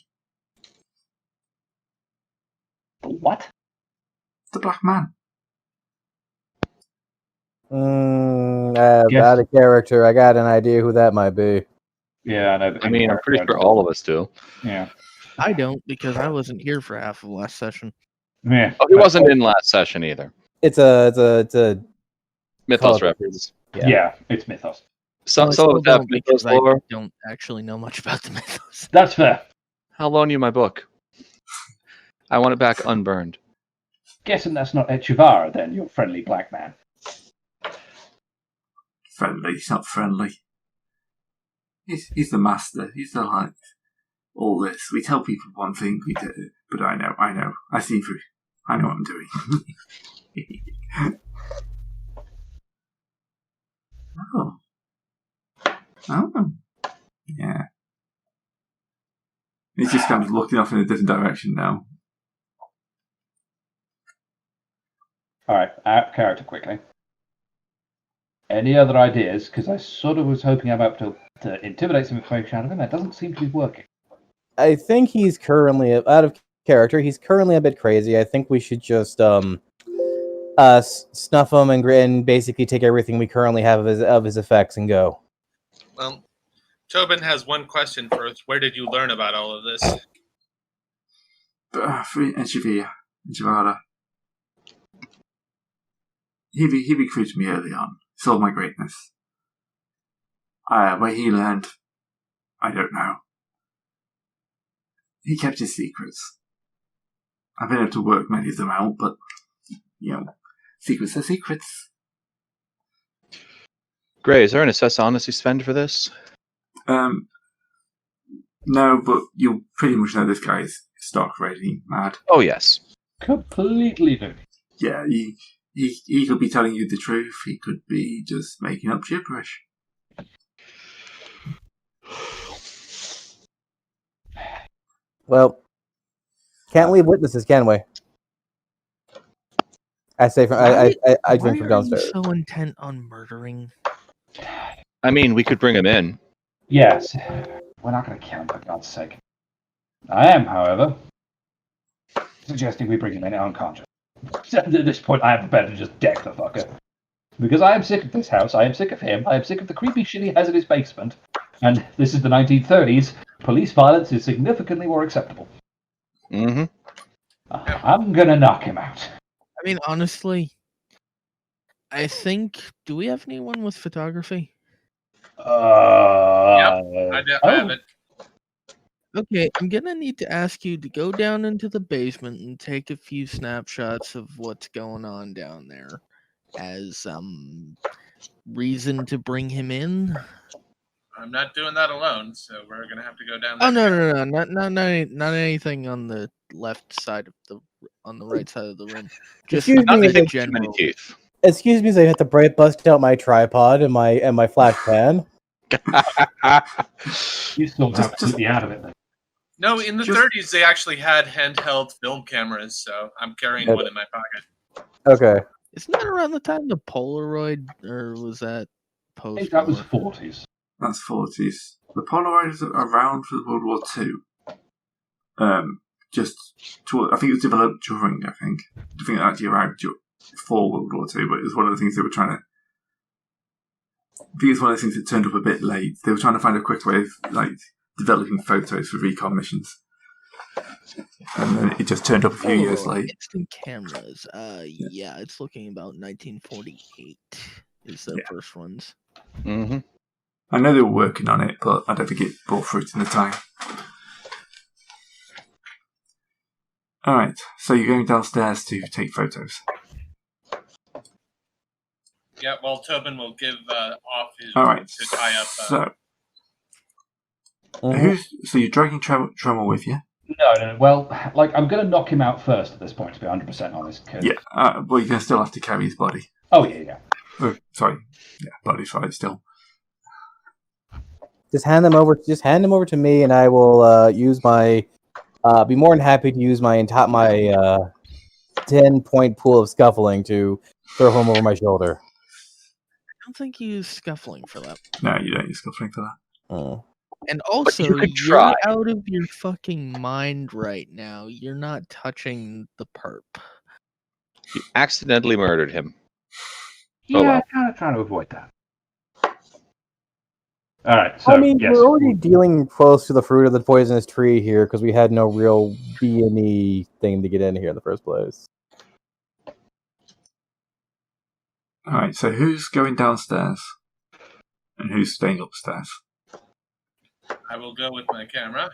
What? The black man. Out of character. I got an idea who that might be. Yeah, I know. I mean, I'm pretty sure all of us do. Yeah. I don't, because I wasn't here for half of last session. Yeah. Oh, he wasn't in last session either. It's a Mythos Called- reference. Yeah, it's Mythos. Some I of still us have don't, Mythos because I lore. don't actually know much about the mythos. That's fair. I'll loan you my book. I want it back unburned. Guessing that's not Echivara, then, your friendly black man. Friendly. He's not friendly. He's the master. He's the like all this. We tell people one thing, we do it. But I know. I see through. I know what I'm doing. Oh. Yeah. He's just kind of looking off in a different direction now. Alright, out of character quickly. Any other ideas? Because I sort of was hoping I'm able to intimidate some information out of him. That doesn't seem to be working. I think he's currently out of character. He's currently a bit crazy. I think we should just snuff him and basically take everything we currently have of his effects and go. Well, Tobin has one question for us. Where did you learn about all of this? Enchilada. He recruited me early on. Saw my greatness. Where he learned, I don't know. He kept his secrets. I've been able to work many of them out, but, secrets are secrets. Gray, is there an assess honesty spend for this? No, but you'll pretty much know this guy's stock ready mad. Oh, yes. Completely do. Yeah, he could be telling you the truth. He could be just making up gibberish. Well, can't leave witnesses, can we? I say from I drink from downstairs. Why are you so intent on murdering? I mean, we could bring him in. Yes. We're not going to kill him, for God's sake. I am, however, suggesting we bring him in unconscious. At this point, I am better to just deck the fucker. Because I am sick of this house, I am sick of him, I am sick of the creepy shit he has in his basement. And this is the 1930s. Police violence is significantly more acceptable. Mm-hmm. I'm going to knock him out. I mean, honestly, I think... Do we have anyone with photography? I have it. Okay, I'm gonna need to ask you to go down into the basement and take a few snapshots of what's going on down there as reason to bring him in. I'm not doing that alone, so we're gonna have to go down there. Oh no, not anything on the left side of on the right side of the room. Just Excuse me, nothing general. Excuse me, so I have to bust out my tripod and my flash pan. You still absolutely out of it then. No, in the 30s they actually had handheld film cameras, so I'm carrying one in my pocket. Okay. Isn't that around the time the Polaroid, or was that post? I think that was 40s. That's 40s. The Polaroid is around for World War II. I think it was developed during, I think it actually arrived for World War II, but it was one of the things they were trying to... I think it's one of the things that turned up a bit late. They were trying to find a quick way of, developing photos for recon missions. And then it just turned up a few years late. Instant cameras. Yeah, it's looking about 1948 is the first ones. Mm-hmm. I know they were working on it, but I don't think it bore fruit in the time. Alright, so you're going downstairs to take photos. Yeah, well, Tobin will give off his Alright, to tie up. So you're dragging Tremmel with you? No. Well, I'm going to knock him out first at this point, to be 100% honest. Yeah, but you're going to still have to carry his body. Oh, yeah. Body's right still. Just hand them over to me, and I will use my. Be more than happy to use my 10-point pool of scuffling to throw him over my shoulder. I don't think you use scuffling for that. No, you don't use scuffling for that. Oh. And also, you're out of your fucking mind right now. You're not touching the perp. You accidentally murdered him. Yeah, kind of trying to avoid that. All right, so, yes. We're already dealing close to the fruit of the poisonous tree here because we had no real B&E thing to get in here in the first place. All right, so who's going downstairs? And who's staying upstairs? I will go with my camera.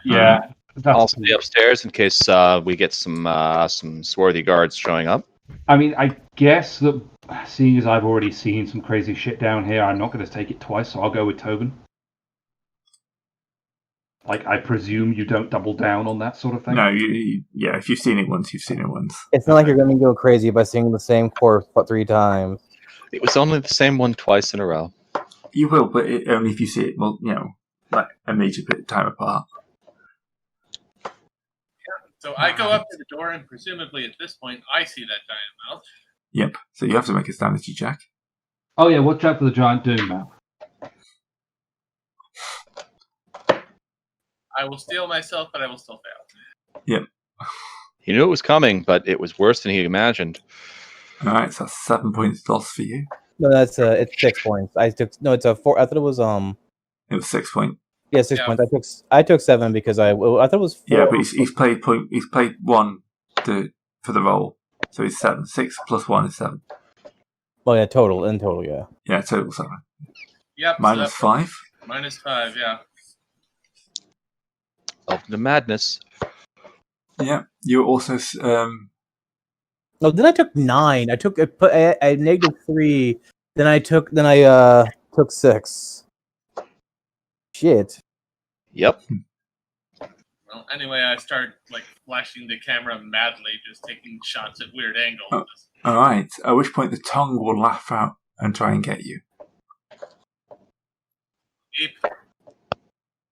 Yeah. I'll stay upstairs in case we get some swarthy guards showing up. I mean, I guess that seeing as I've already seen some crazy shit down here, I'm not going to take it twice, so I'll go with Tobin. I presume you don't double down on that sort of thing? No, if you've seen it once, you've seen it once. It's not like you're going to go crazy by singing the same chorus 3 times. It was only the same one twice in a row. You will, but only if you see it, a major bit of time apart. So I go up to the door, and presumably at this point, I see that giant mouth. Yep. So you have to make a sanity check. Oh yeah, watch out for the giant doom mouth. I will steel myself, but I will still fail. Yep. He knew it was coming, but it was worse than he imagined. All right, so that's 7 points lost for you. No, it's 6 points. It's a 4. I thought it was It was 6 points. Yeah, 6 Yeah. points. I took 7 because I thought it was 4. Yeah, but he's played 1 for the roll, so he's 7. 6 plus 1 is 7. Well, yeah, total, yeah. Yeah, total 7. Yep. Minus 5. Minus 5. Yeah. Welcome to madness. Yeah, you also No, then I took 9. I negative 3. Then I took 6. Shit. Yep. Well, anyway, I start like flashing the camera madly, just taking shots at weird angles. Oh. All right. At which point the tongue will laugh out and try and get you.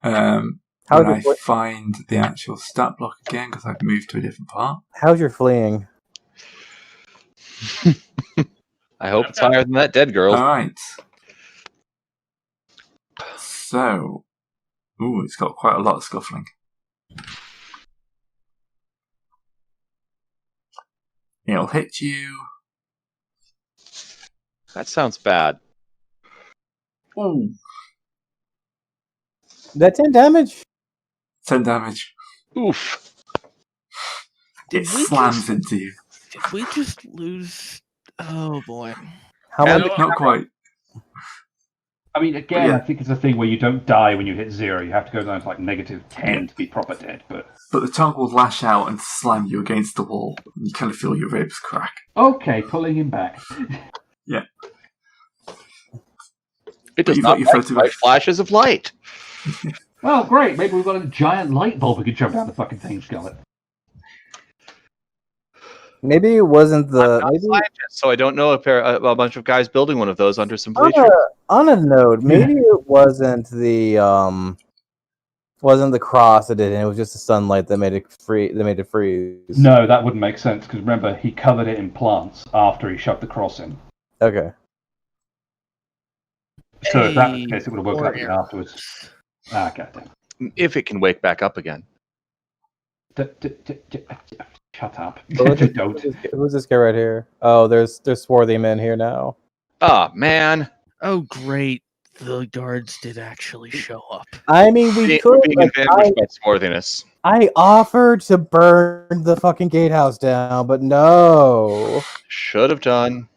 When I find the actual stat block again, because I've moved to a different part. How's your fleeing? I hope it's higher than that dead girl. All right. So, it's got quite a lot of scuffling. It'll hit you. That sounds bad. Ooh. That's 10 damage. 10 damage. Oof. It slams into you. Did we just lose? Oh boy. How much? Not quite. I mean, again, Yeah. I think it's a thing where you don't die when you hit 0. You have to go down to like negative 10 to be proper dead. But the tongue will lash out and slam you against the wall. You kind of feel your ribs crack. okay, pulling him back. Yeah. It does You've not got your like photograph. flashes of light. Well, great. Maybe we've got a giant light bulb we can jump down the fucking thing, Scarlet. Maybe it wasn't the. I'm not a scientist, so I don't know if a bunch of guys building one of those under some On bleachers. on a note, maybe it wasn't the cross that did it. It was just the sunlight that made it freeze. No, that wouldn't make sense because remember he covered it in plants after he shoved the cross in. Okay. So if that was the case, it would have woken Or up again afterwards. Ah, goddamn. If it can wake back up again. Shut up. Don't. Who's this guy right here? Oh, there's swarthy men here now. Oh, man. Oh great. The guards did actually show up. I mean, we could. Being Like, advantaged by swarthiness. I offered to burn the fucking gatehouse down, but no. Should have done.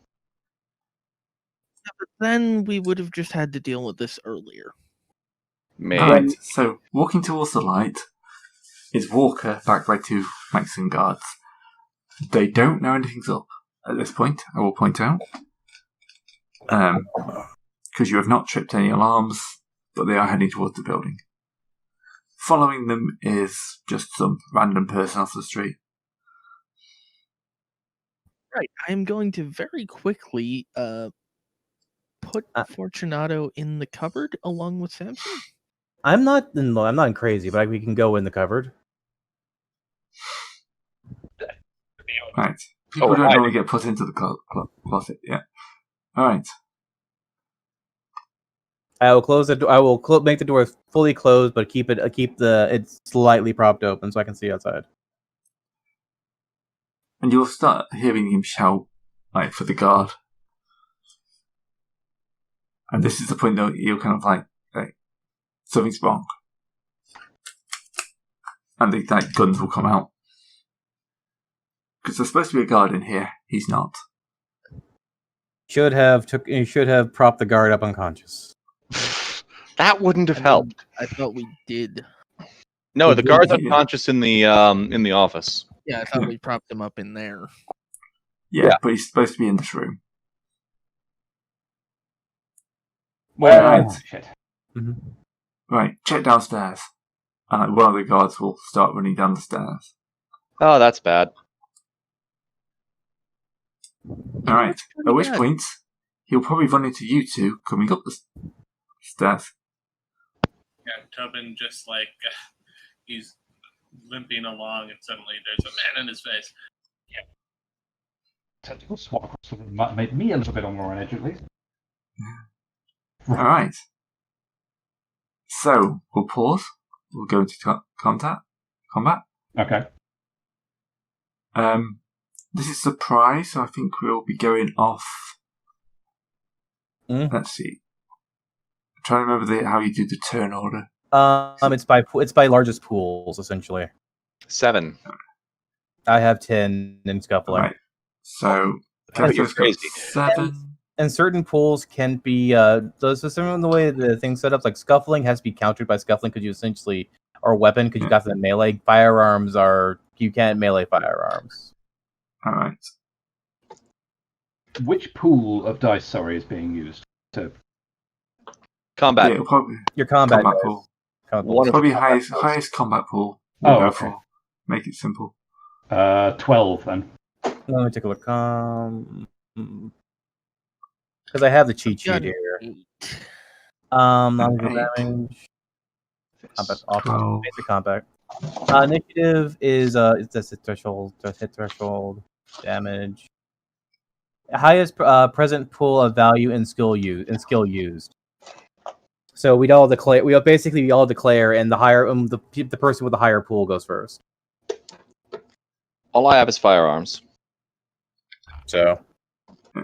But then we would have just had to deal with this earlier. Maybe. Alright, so walking towards the light is Walker, backed by 2 Mexican guards. They don't know anything's up at this point, I will point out. Because you have not tripped any alarms, but they are heading towards the building. Following them is just some random person off the street. Right. I am going to very quickly put Fortunato in the cupboard along with Samson. I'm not crazy, but we can go in the cupboard. Right. People don't normally get put into the closet yet. Alright. I will close the door. I will make the door fully closed, but keep it slightly propped open so I can see outside. And you'll start hearing him shout, like, for the guard. And this is the point that you're kind of like something's wrong. And the guns will come out. Because there's supposed to be a guard in here. He's not. You should have propped the guard up unconscious. That wouldn't have helped. I thought we did. No, the guard's unconscious in the office. Yeah, I thought we propped him up in there. Yeah, but he's supposed to be in this room. Well, Right. shit. Mm-hmm. Right, check downstairs. And one of the guards will start running down the stairs. Oh, that's bad. Alright, at which point, he'll probably run into you two coming up the stairs. Yeah, Tobin just like he's limping along, and suddenly there's a man in his face. Tentacle swat across the room might have made me a little bit more on edge, at least. Alright. So, we'll pause. We'll go into combat. Okay. This is surprise, so I think we'll be going off. Let's see. I'm trying to remember how you do the turn order. It's by largest pools essentially. 7. I have 10 in scuffling. Right. So But you're Catherine's got crazy. 7. And certain pools can be so similar in the way the thing's set up. Like scuffling has to be countered by scuffling because you essentially or weapon because you got the melee. Firearms are you can't melee firearms. All right. Which pool of dice, is being used? So Combat. Yeah, it'll probably Your combat dice. pool. Combat One pool. of Probably the combat pools. highest combat pool. We'll Oh, go okay. for. Make it simple. 12 then. Let me take a look. Because I have the cheat sheet Got here. 8. Non-lethal 8. damage. Combat, awesome. 12. Basic combat. Initiative is this hit threshold, damage. Highest present pool of value in skill used. So we all declare. We all declare, and the higher the person with the higher pool goes first. All I have is firearms. So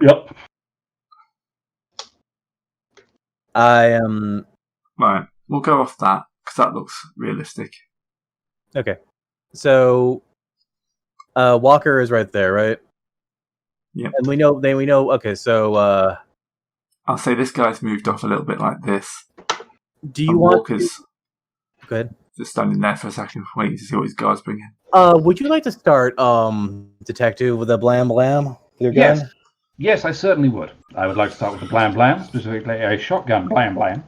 Yep. I am Right. We'll go off that because that looks realistic. okay. So Walker is right there, right? Yep. And we know. Okay, so I'll say this guy's moved off a little bit like this. do you And want? Walker's Go ahead. just standing there for a second, waiting to see what his guards bring in. Would you like to start, detective, with a blam blam with your Yes. gun? Yes, I certainly would. I would like to start with the blam blam, specifically a shotgun blam blam.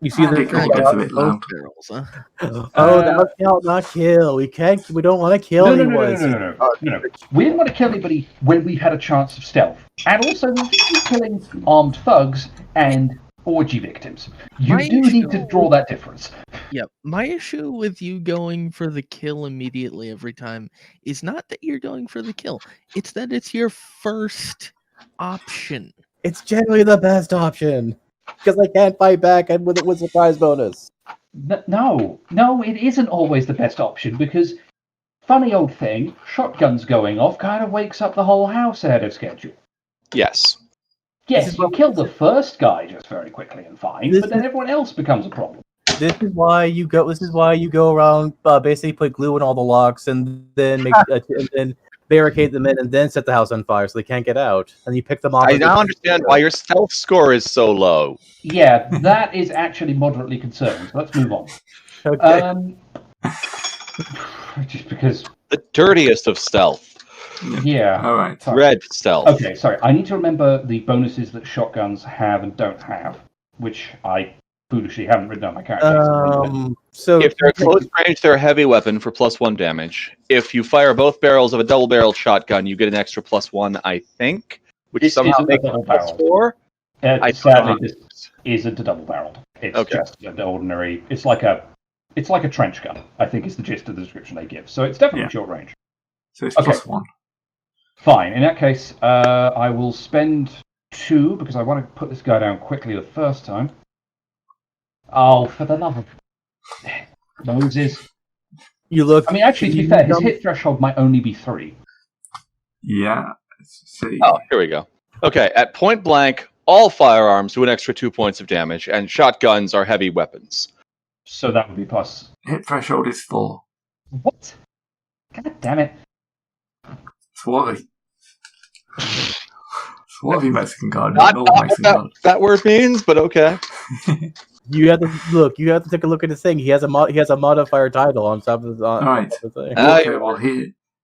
You see I think it gets a bit loud. Both barrels, huh? Oh, thou shalt not kill. We can't. We don't want to kill No. anyone. We didn't want to kill anybody when we had a chance of stealth. And also, we've been killing armed thugs and orgy victims. You My do need to issue- draw that difference. Yep. My issue with you going for the kill immediately every time is not that you're going for the kill. It's that it's your first option. It's generally the best option because I can't fight back and with surprise bonus. No, it isn't always the best option because, funny old thing, shotguns going off kind of wakes up the whole house ahead of schedule. Yes. Yes, you kill the first guy just very quickly and fine, but then everyone else becomes a problem. This is why you go around basically put glue in all the locks and then and then barricade them in and then set the house on fire so they can't get out. And you pick them off. I now understand why your stealth score is so low. Yeah, that is actually moderately concerning. So let's move on. Okay. Just because. The dirtiest of stealth. Yeah. All right. Sorry. Red stealth. Okay, sorry. I need to remember the bonuses that shotguns have and don't have, which I foolishly haven't written on my character. So If they're close range, they're a heavy weapon for +1 damage. If you fire both barrels of a double-barreled shotgun, you get an extra +1, I think, which This somehow isn't a makes it double-barreled. +4. Sadly, this isn't a double-barreled. It's Okay. just an ordinary. It's like a trench gun. I think is the gist of the description they give. So it's definitely short range. So it's Okay. +1. Fine. In that case, I will spend 2 because I want to put this guy down quickly the first time. Oh, for the love of Moses! you look. I mean, actually, to be fair, his hit threshold might only be 3. Yeah. Let's see. Oh, here we go. Okay, at point blank, all firearms do an extra 2 points of damage, and shotguns are heavy weapons. So that would be plus. Hit threshold is 4. What? God damn it! Swarthy. Swarthy Mexican guard, Not not normal what Mexican guard. that word means, but okay. You have to look. You have to take a look at the thing. He has a modifier title on top of the. All right. the thing. Okay,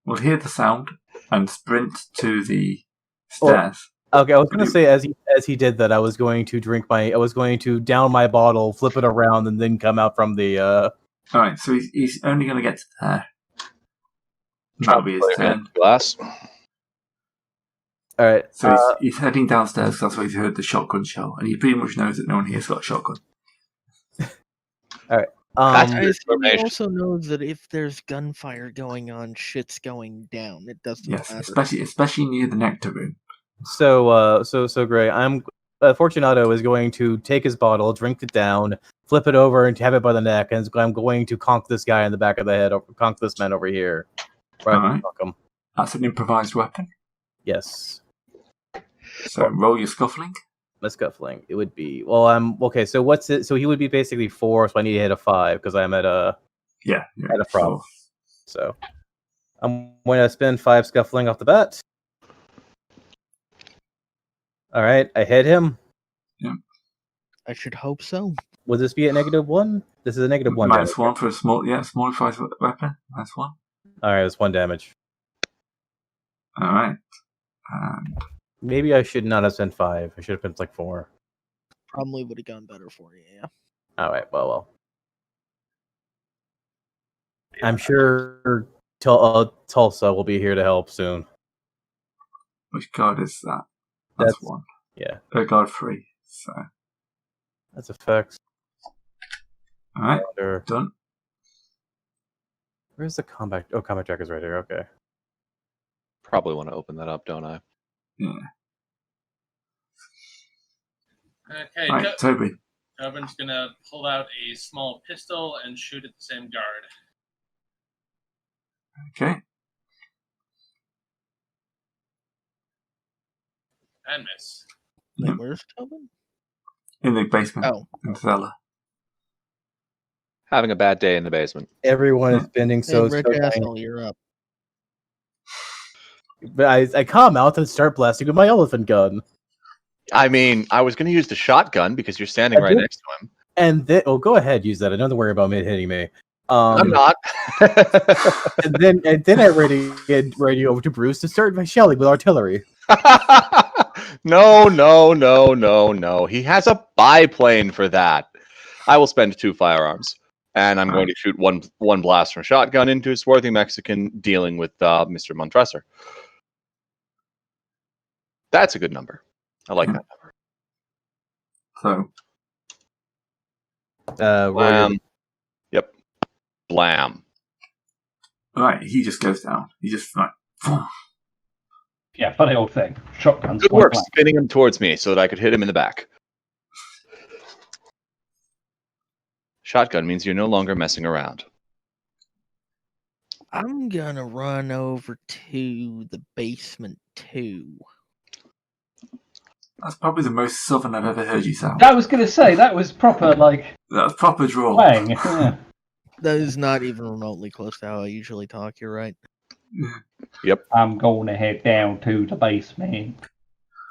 we'll hear the sound and sprint to the stairs. Okay, I was going to say as he did that, I was going to down my bottle, flip it around, and then come out from the. All right, so he's only going to get to there. That'll be his turn. Glass. All right. So he's heading downstairs. 'Cause that's where he's heard the shotgun shell, and he pretty much knows that no one here's got a shotgun. That's I good assume he information. also knows that if there's gunfire going on, shit's going down. It doesn't Yes, matter. especially near the nectar room. So Gray, I'm Fortunato is going to take his bottle, drink it down, flip it over, and have it by the neck, and I'm going to conk this guy in the back of the head, or conk this man over here. Right, Alright. conk him. That's an improvised weapon. Yes. So roll your scuffling. My scuffling. It would be okay. So what's it? So he would be basically 4. So I need to hit a 5 because I'm at a Yeah, at a problem. So I'm going to spend 5 scuffling off the bat. All right, I hit him. Yeah. I should hope so. Would this be at -1? This is a -1. Minus 1 for a small modified weapon. Minus 1. All right, it's 1 damage. All right. And Maybe I should not have spent 5. I should have spent like 4. Probably would have gone better for you, yeah. All right, well. I'm sure Tulsa will be here to help soon. which card is that? That's 1. Yeah. Card 3. So. That's effects. All right. Done. Where's the combat? Oh, combat track is right here. Okay. Probably want to open that up, don't I? Yeah. Okay, Right, Toby. Tobin's gonna pull out a small pistol and shoot at the same guard. Okay. And miss. Yep. Where's Tobin? In the basement. Oh. In the cellar. Having a bad day in the basement. Everyone is spending Hey, Rich Asshole, you're up. But I come out and start blasting with my elephant gun. I mean, I was going to use the shotgun because you're standing right next to him. And then, go ahead, use that. I don't worry about me hitting me. I'm not. and then I radio over to Bruce to start my shelling with artillery. No. He has a biplane for that. I will spend 2 firearms, and I'm going to shoot one blast from shotgun into a swarthy Mexican dealing with Mr. Montresor. That's a good number. I like that number. So. Blam. Yep. Blam. Right, he just goes down. He just like. Yeah, funny old thing. Shotgun. Good work spinning him towards me so that I could hit him in the back. Shotgun means you're no longer messing around. I'm gonna run over to the basement too. That's probably the most southern I've ever heard you sound. I was going to say, that was proper, like... That was proper drawl. Twang. Yeah. That is not even remotely close to how I usually talk, you're right. Yep. I'm going to head down to the basement.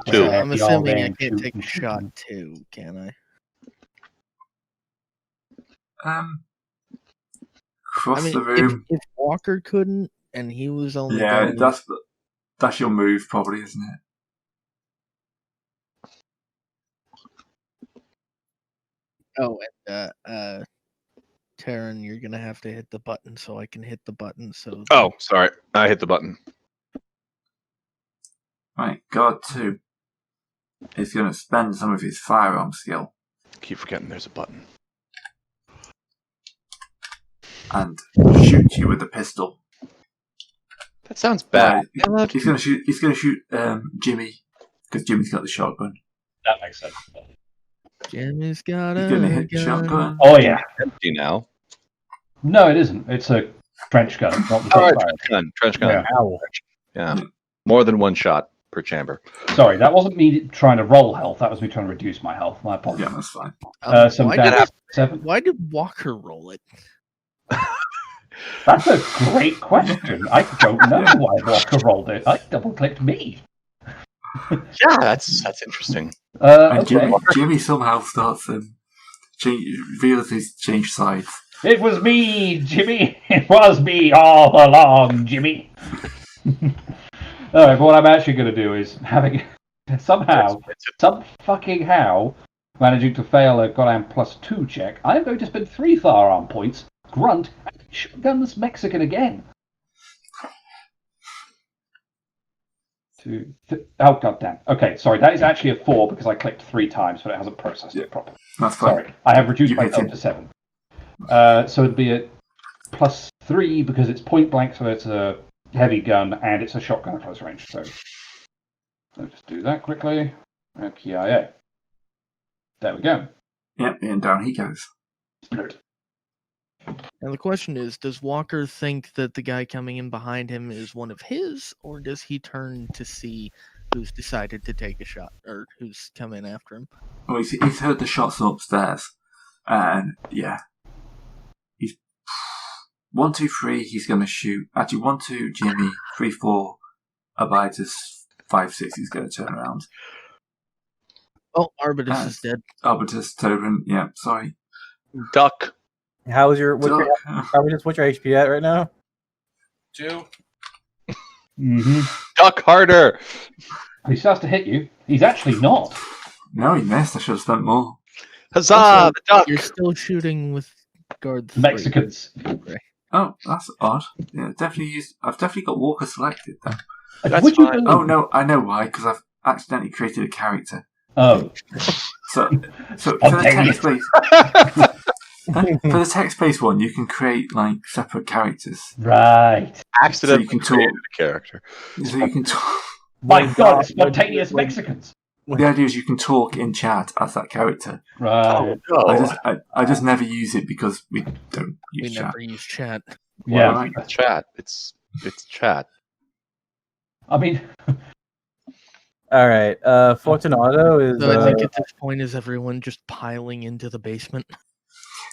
Two. I'm assuming I can't take a shot too, can I? Cross the room. If Walker couldn't, and he was only... Yeah, that's your move, probably, isn't it? Oh, and Taryn, you're gonna have to hit the button so I can hit the button. So. Oh, sorry, I hit the button. Right, guard 2 is going to spend some of his firearm skill. Keep forgetting there's a button. And shoot you with a pistol. That sounds bad. He's going to shoot Jimmy because Jimmy's got the shotgun. That makes sense. Jimmy's got He's going to hit the shotgun. Oh yeah. Empty now. No, it isn't. It's a trench gun. Not the trench gun. Yeah. More than 1 shot per chamber. Sorry, that wasn't me trying to roll health. That was me trying to reduce my health. My apologies. Yeah, that's fine. Why did Walker roll it? That's a great question. I don't know why Walker rolled it. I double-clicked me. Yeah, that's interesting. And Jimmy somehow starts realizes he's changed sides. It was me, Jimmy. It was me all along, Jimmy. Alright, but what I'm actually going to do is having somehow, some fucking how, managing to fail a goddamn +2 check, I'm going to spend 3 firearm points, grunt, and shotgun this Mexican again. Oh, goddamn. Okay, sorry, that is actually a 4 because I clicked 3 times, but it hasn't processed it properly. That's fine. Sorry, I have reduced my health to 7. So it'd be a +3 because it's point blank, so it's a heavy gun, and it's a shotgun at close range. So let's just do that quickly. KIA. There we go. Yep, and down he goes. Good. And the question is, does Walker think that the guy coming in behind him is one of his, or does he turn to see who's decided to take a shot, or who's come in after him. Oh, he's heard the shots upstairs, and yeah, he's 1, 2, 3. He's going to shoot. Actually, 1, 2, Jimmy. 3, 4, Abitus. 5, 6. He's going to turn around. Oh, Arbitus is dead. Arbitus, Tobin. Yeah, sorry. Duck. What's your HP at right now? 2. Mm-hmm. Duck harder. He starts to hit you. He's actually not. No, he missed. I should have spent more. Huzzah! Also, The duck. You're still shooting with guard 3. Mexicans. Oh, that's odd. Yeah, I've definitely got Walker selected though. That's Would you fine. believe- Oh no, I know why. Because I've accidentally created a character. Oh. So for the text-based one, you can create like separate characters. Right. Accidentally So you can created talk- a character. So you can talk. My God, it's spontaneous Mexicans. The idea is you can talk in chat as that character. Right. I just never use it because we don't use We chat. never use chat. Yeah. Right. It's chat. It's chat. I mean, All right. Fortunato is. So I think at this point, is everyone just piling into the basement?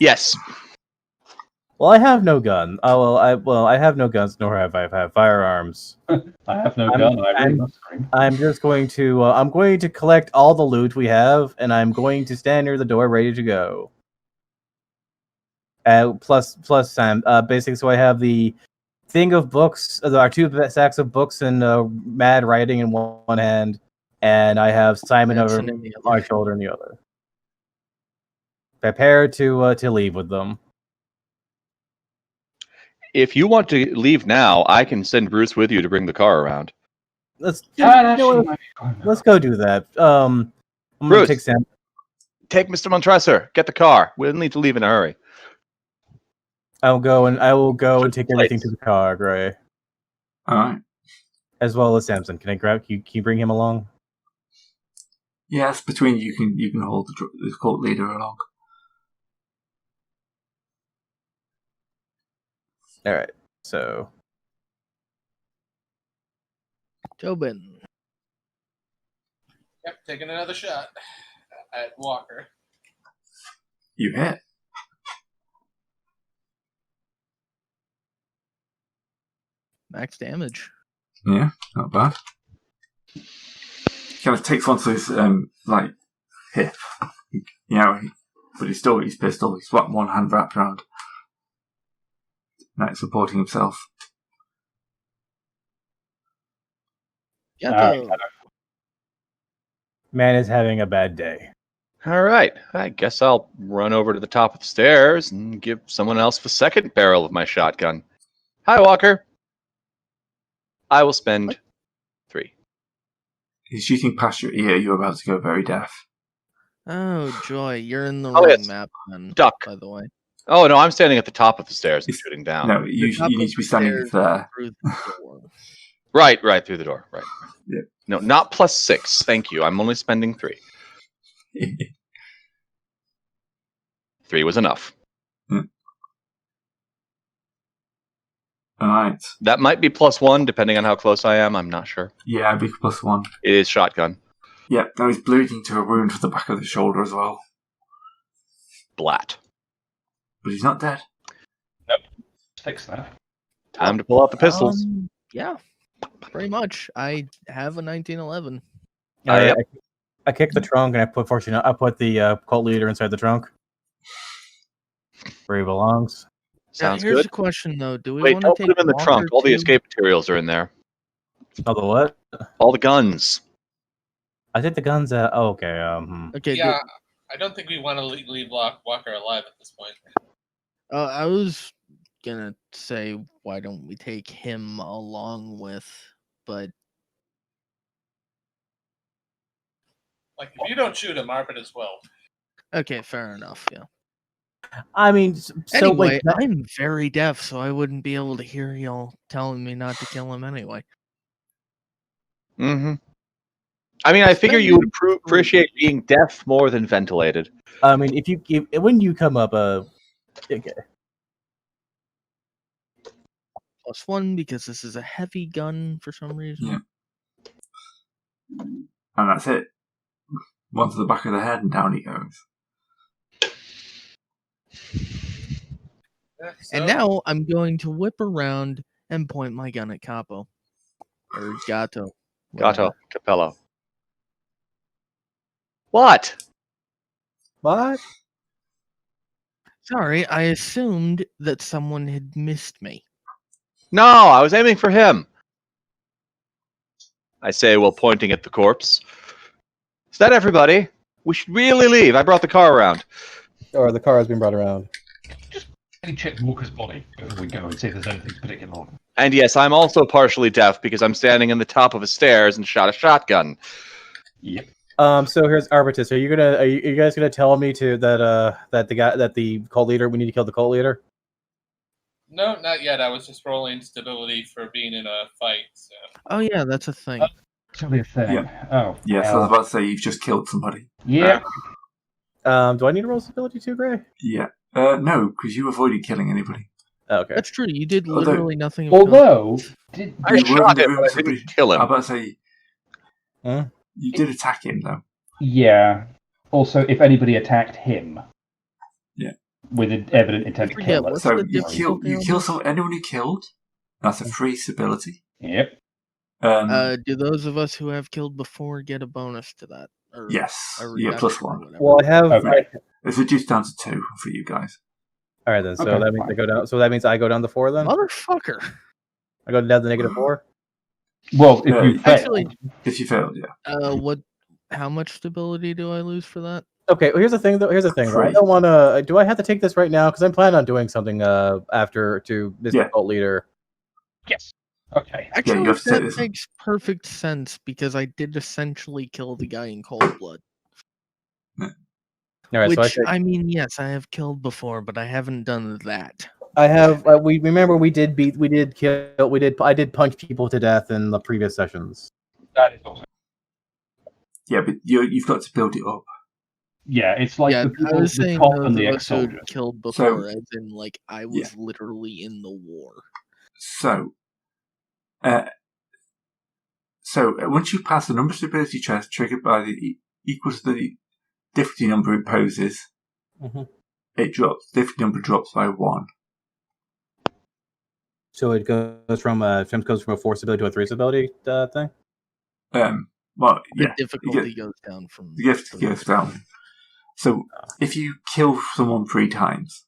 Yes. Well, I have no gun. I have no guns, nor have I have firearms. I have no I'm- gun. I really I'm- must scream. I'm just going to. I'm going to collect all the loot we have, and I'm going to stand near the door, ready to go. Plus, Sam. Basically, so I have the thing of books. There are 2 sacks of books and mad writing in one hand, and I have Simon over Manson in the my other. shoulder in the other. Prepare to leave with them. If you want to leave now, I can send Bruce with you to bring the car around. Let's That you know actually what? might be fun. Let's go do that. I'm gonna Bruce. take Sam. Take Mr. Montresor. Get the car. We'll need to leave in a hurry. I will go and take everything to the car, Gray, All right. as well as Samson. Can you bring him along? Yes, between you can hold the cult leader along. All right. So Tobin. Yep, taking another shot at Walker. You hit. Max damage. Yeah, not bad. He kind of takes one to his hip, but he's still got his pistol. He's got one hand wrapped around, like supporting himself. Yeah. man is having a bad day. All right. I guess I'll run over to the top of the stairs and give someone else the second barrel of my shotgun. Hi, Walker. I will spend 3. He's shooting past your ear. You're about to go very deaf. Oh joy, you're in the Oh, wrong yes. map then. Duck. By the way. Oh, no, I'm standing at the top of the stairs and It's- shooting down. No, you top need of to be the standing stairs there. Through the door. Right, through the door. Right. Yeah. No, not +6. Thank you. I'm only spending 3. 3 was enough. All right. That might be +1, depending on how close I am. I'm not sure. Yeah, big +1. It is shotgun. Yeah, now he's bleeding to a wound to the back of the shoulder as well. Blat. But he's not dead. Fix that. Time to pull out the pistols. Yeah, pretty much. I have a 1911. Yep. I kick the trunk and I put the cult leader inside the trunk where he belongs. Sounds Here's good. the question though: do we Wait, want don't to put take them in the Walker trunk. All the too? escape materials are in there. Oh, the what? All the guns. I think the guns. Oh, okay. Okay. Yeah, I don't think we want to leave Walker alive at this point. I was gonna say, why don't we take him along with? But Like, if you don't shoot him, Arbitus will. okay, fair enough. Yeah. I mean, so Anyway, wait, I'm very deaf, so I wouldn't be able to hear y'all telling me not to kill him anyway. Mm-hmm. I mean, I figure you would appreciate being deaf more than ventilated. I mean, when you come up, okay. +1 because this is a heavy gun for some reason. Yeah. And that's it. One to the back of the head and down he goes. And now I'm going to whip around and point my gun at Capo. Or Gato. Gato, Capello. What? What? Sorry, I assumed that someone had missed me. No, I was aiming for him. I say while pointing at the corpse. Is that everybody? We should really leave. I brought the car around. Or the car has been brought around. Let me check Walker's body before we go and see if there's anything particular. And yes, I'm also partially deaf because I'm standing in the top of a stairs and shot a shotgun. Yep. So here's Arbitus. Are you guys gonna tell me that the cult leader, we need to kill the cult leader? No, not yet. I was just rolling stability for being in a fight. So. Oh yeah, that's a thing. It's only a thing. Yeah. Oh. Yes, I was about to say you've just killed somebody. Yeah. Do I need to roll stability too, Gray? Yeah. No, because you avoided killing anybody. Oh, okay. That's true. You did literally nothing. Although, did I You were shot in the him, room but I with somebody. didn't kill I him. was about to say Huh? you did attack him though. yeah. Also, if anybody attacked him. Yeah. With an evident intent to forget kill what- us. So the you difficulty kill on this? anyone you killed. That's a free stability. Yep. Do those of us who have killed before get a bonus to that? Or Yes, a you get plus reduction or one. whatever? Well, I have. Okay. It's reduced down to 2 for you guys. All right then. So Okay, that means fine. I go down. So that means I go down to 4 then. Motherfucker. I go down to -4. Well, if Yeah, you fail. Actually, If you failed, yeah. what? How much stability do I lose for that? Okay. Well, here's the thing. Though. Here's the thing. Though. I Free. don't want to. Do I have to take this right now? Because I'm planning on doing something. After to Mr. Yeah. Cult Leader. Yes. Okay. Actually, you have to take that this one. makes perfect sense because I did essentially kill the guy in cold blood. All right. Which so I mean, yes, I have killed before, but I haven't done that. I have. We remember we did kill. I did punch people to death in the previous sessions. That is awesome. Yeah, but you've got to build it up. Yeah, it's like yeah, the I people, was the saying top those and the of us who ex-soldiers. killed So- before, as in like I was literally in the war. So, once you pass the number stability test triggered by the equals to the difficulty number it poses, Mhm. it drops. Difficulty number drops by 1. So it goes from a 4 stability to a 3 stability thing. Well, The yeah, difficulty goes down from the gift goes down. So if you kill someone 3 times,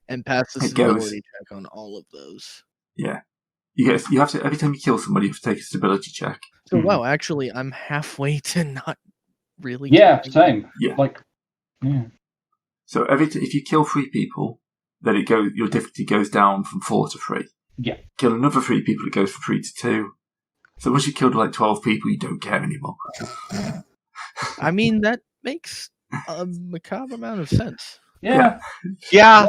and pass the It goes- stability check on all of those. yeah, you have to every time you kill somebody, you have to take a stability check. So Mhm. wow, actually, I'm halfway to not really. Yeah, killing. same. Yeah. Like, yeah. So if you kill 3 people, then your difficulty goes down from 4 to 3. Yeah. Kill another 3 people, it goes from 3 to 2. So once you killed like 12 people, you don't care anymore. I mean, that makes a macabre amount of sense. Yeah. Yeah,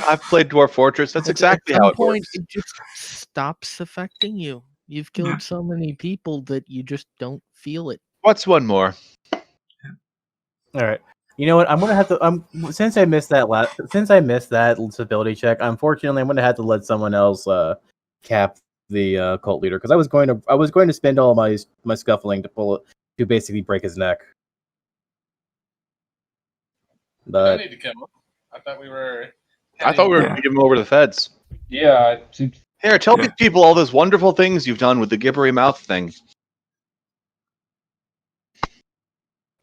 I've played Dwarf Fortress. That's exactly At how some it point, works. it just stops affecting you. You've killed so many people that you just don't feel it. What's one more? All right. You know what? I'm gonna have to. Since I missed that stability check, unfortunately, I'm gonna have to let someone else cap the cult leader because I was going to spend all my scuffling to basically break his neck. I But need to kill him. I thought we were. I thought we were Yeah. going to give him over to the feds. Yeah. It seems- Here, tell Yeah. these people all those wonderful things you've done with the gibbery mouth thing.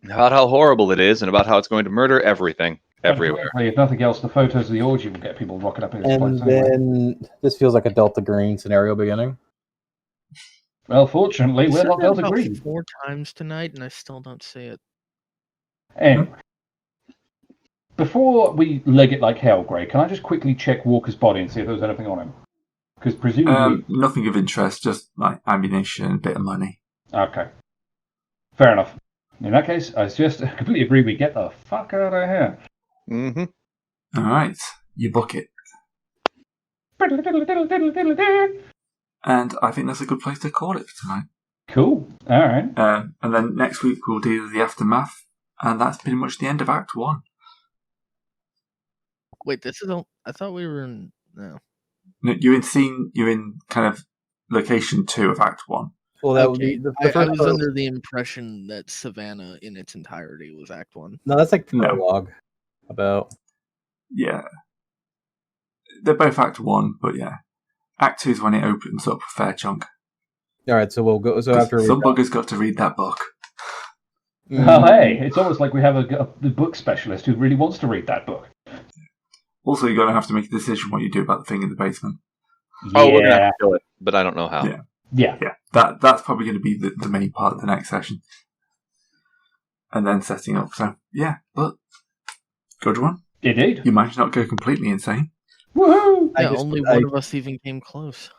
About how horrible it is and about how it's going to murder everything, everywhere. If nothing else, the photos of the orgy will get people rocking up in this place and anyway. then this feels like a Delta Green scenario beginning. Well, fortunately, I we're said not that Delta about Green. 4 times tonight, and I still don't see it. Anyway, before we leg it like hell, Gray, can I just quickly check Walker's body and see if there was anything on him? Because presumably... Nothing of interest, just like ammunition, a bit of money. Okay. Fair enough. In that case, I just completely agree we get the fuck out of here. Mm-hmm. All right, you book it, and I think that's a good place to call it for tonight. Cool. All right. And then next week we'll do the aftermath, and that's pretty much the end of Act 1. Wait, this is all. I thought we were in. No. No, you're in kind of location 2 of Act 1. Well, that would be the I first was part. under the impression that Savannah in its entirety was Act 1. No, that's like No. prologue. About. Yeah. They're both Act 1, but yeah. Act 2 is when it opens up a fair chunk. All right, so we'll go. So after Some bugger's got to read that book. Oh, hey, it's almost like we have a book specialist who really wants to read that book. Also, you're going to have to make a decision what you do about the thing in the basement. Oh, we're gonna have to kill it, but I don't know how. Yeah. That's probably going to be the main part of the next session. And then setting up. So, yeah, but good one. Indeed. You might not go completely insane. Woohoo! Yeah, only one of us even came close.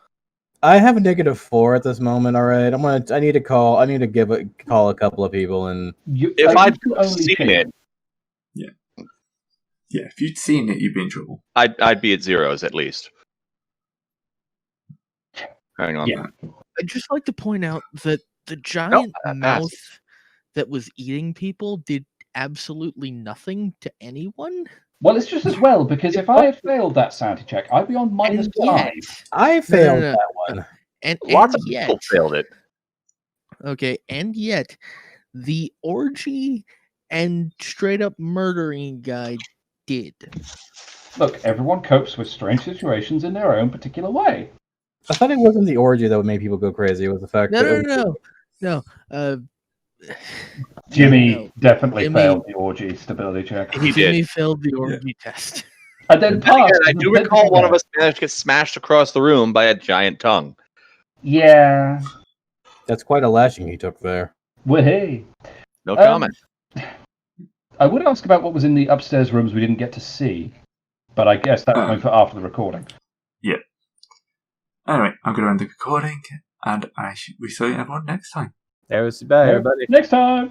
I have a -4 at this moment. All right, I need to call a couple of people and. If I'd seen it, Yeah, if you'd seen it, you'd be in trouble. I'd be at zeros at least. Hang on. Yeah. I'd just like to point out that the giant mouth that was eating people did absolutely nothing to anyone. Well, it's just as well, because if I had failed that sanity check, I'd be on -5. I failed No. that one. And Lots of yet, people failed it. okay, and yet, the orgy and straight up murdering guy did. Look, everyone copes with strange situations in their own particular way. I thought it wasn't the orgy that would make people go crazy. It was the fact that No. Jimmy definitely Jimmy- failed the orgy stability check. He Jimmy did. failed the orgy test. And then Then passed. again, I do recall one of us managed to get smashed across the room by a giant tongue. Yeah. that's quite a lashing he took there. Wahey. No comment. I would ask about what was in the upstairs rooms we didn't get to see, but I guess that's going for after the recording. Yeah. Anyway, I'm going to end the recording, and we see everyone next time. There was bye, everybody. Next time!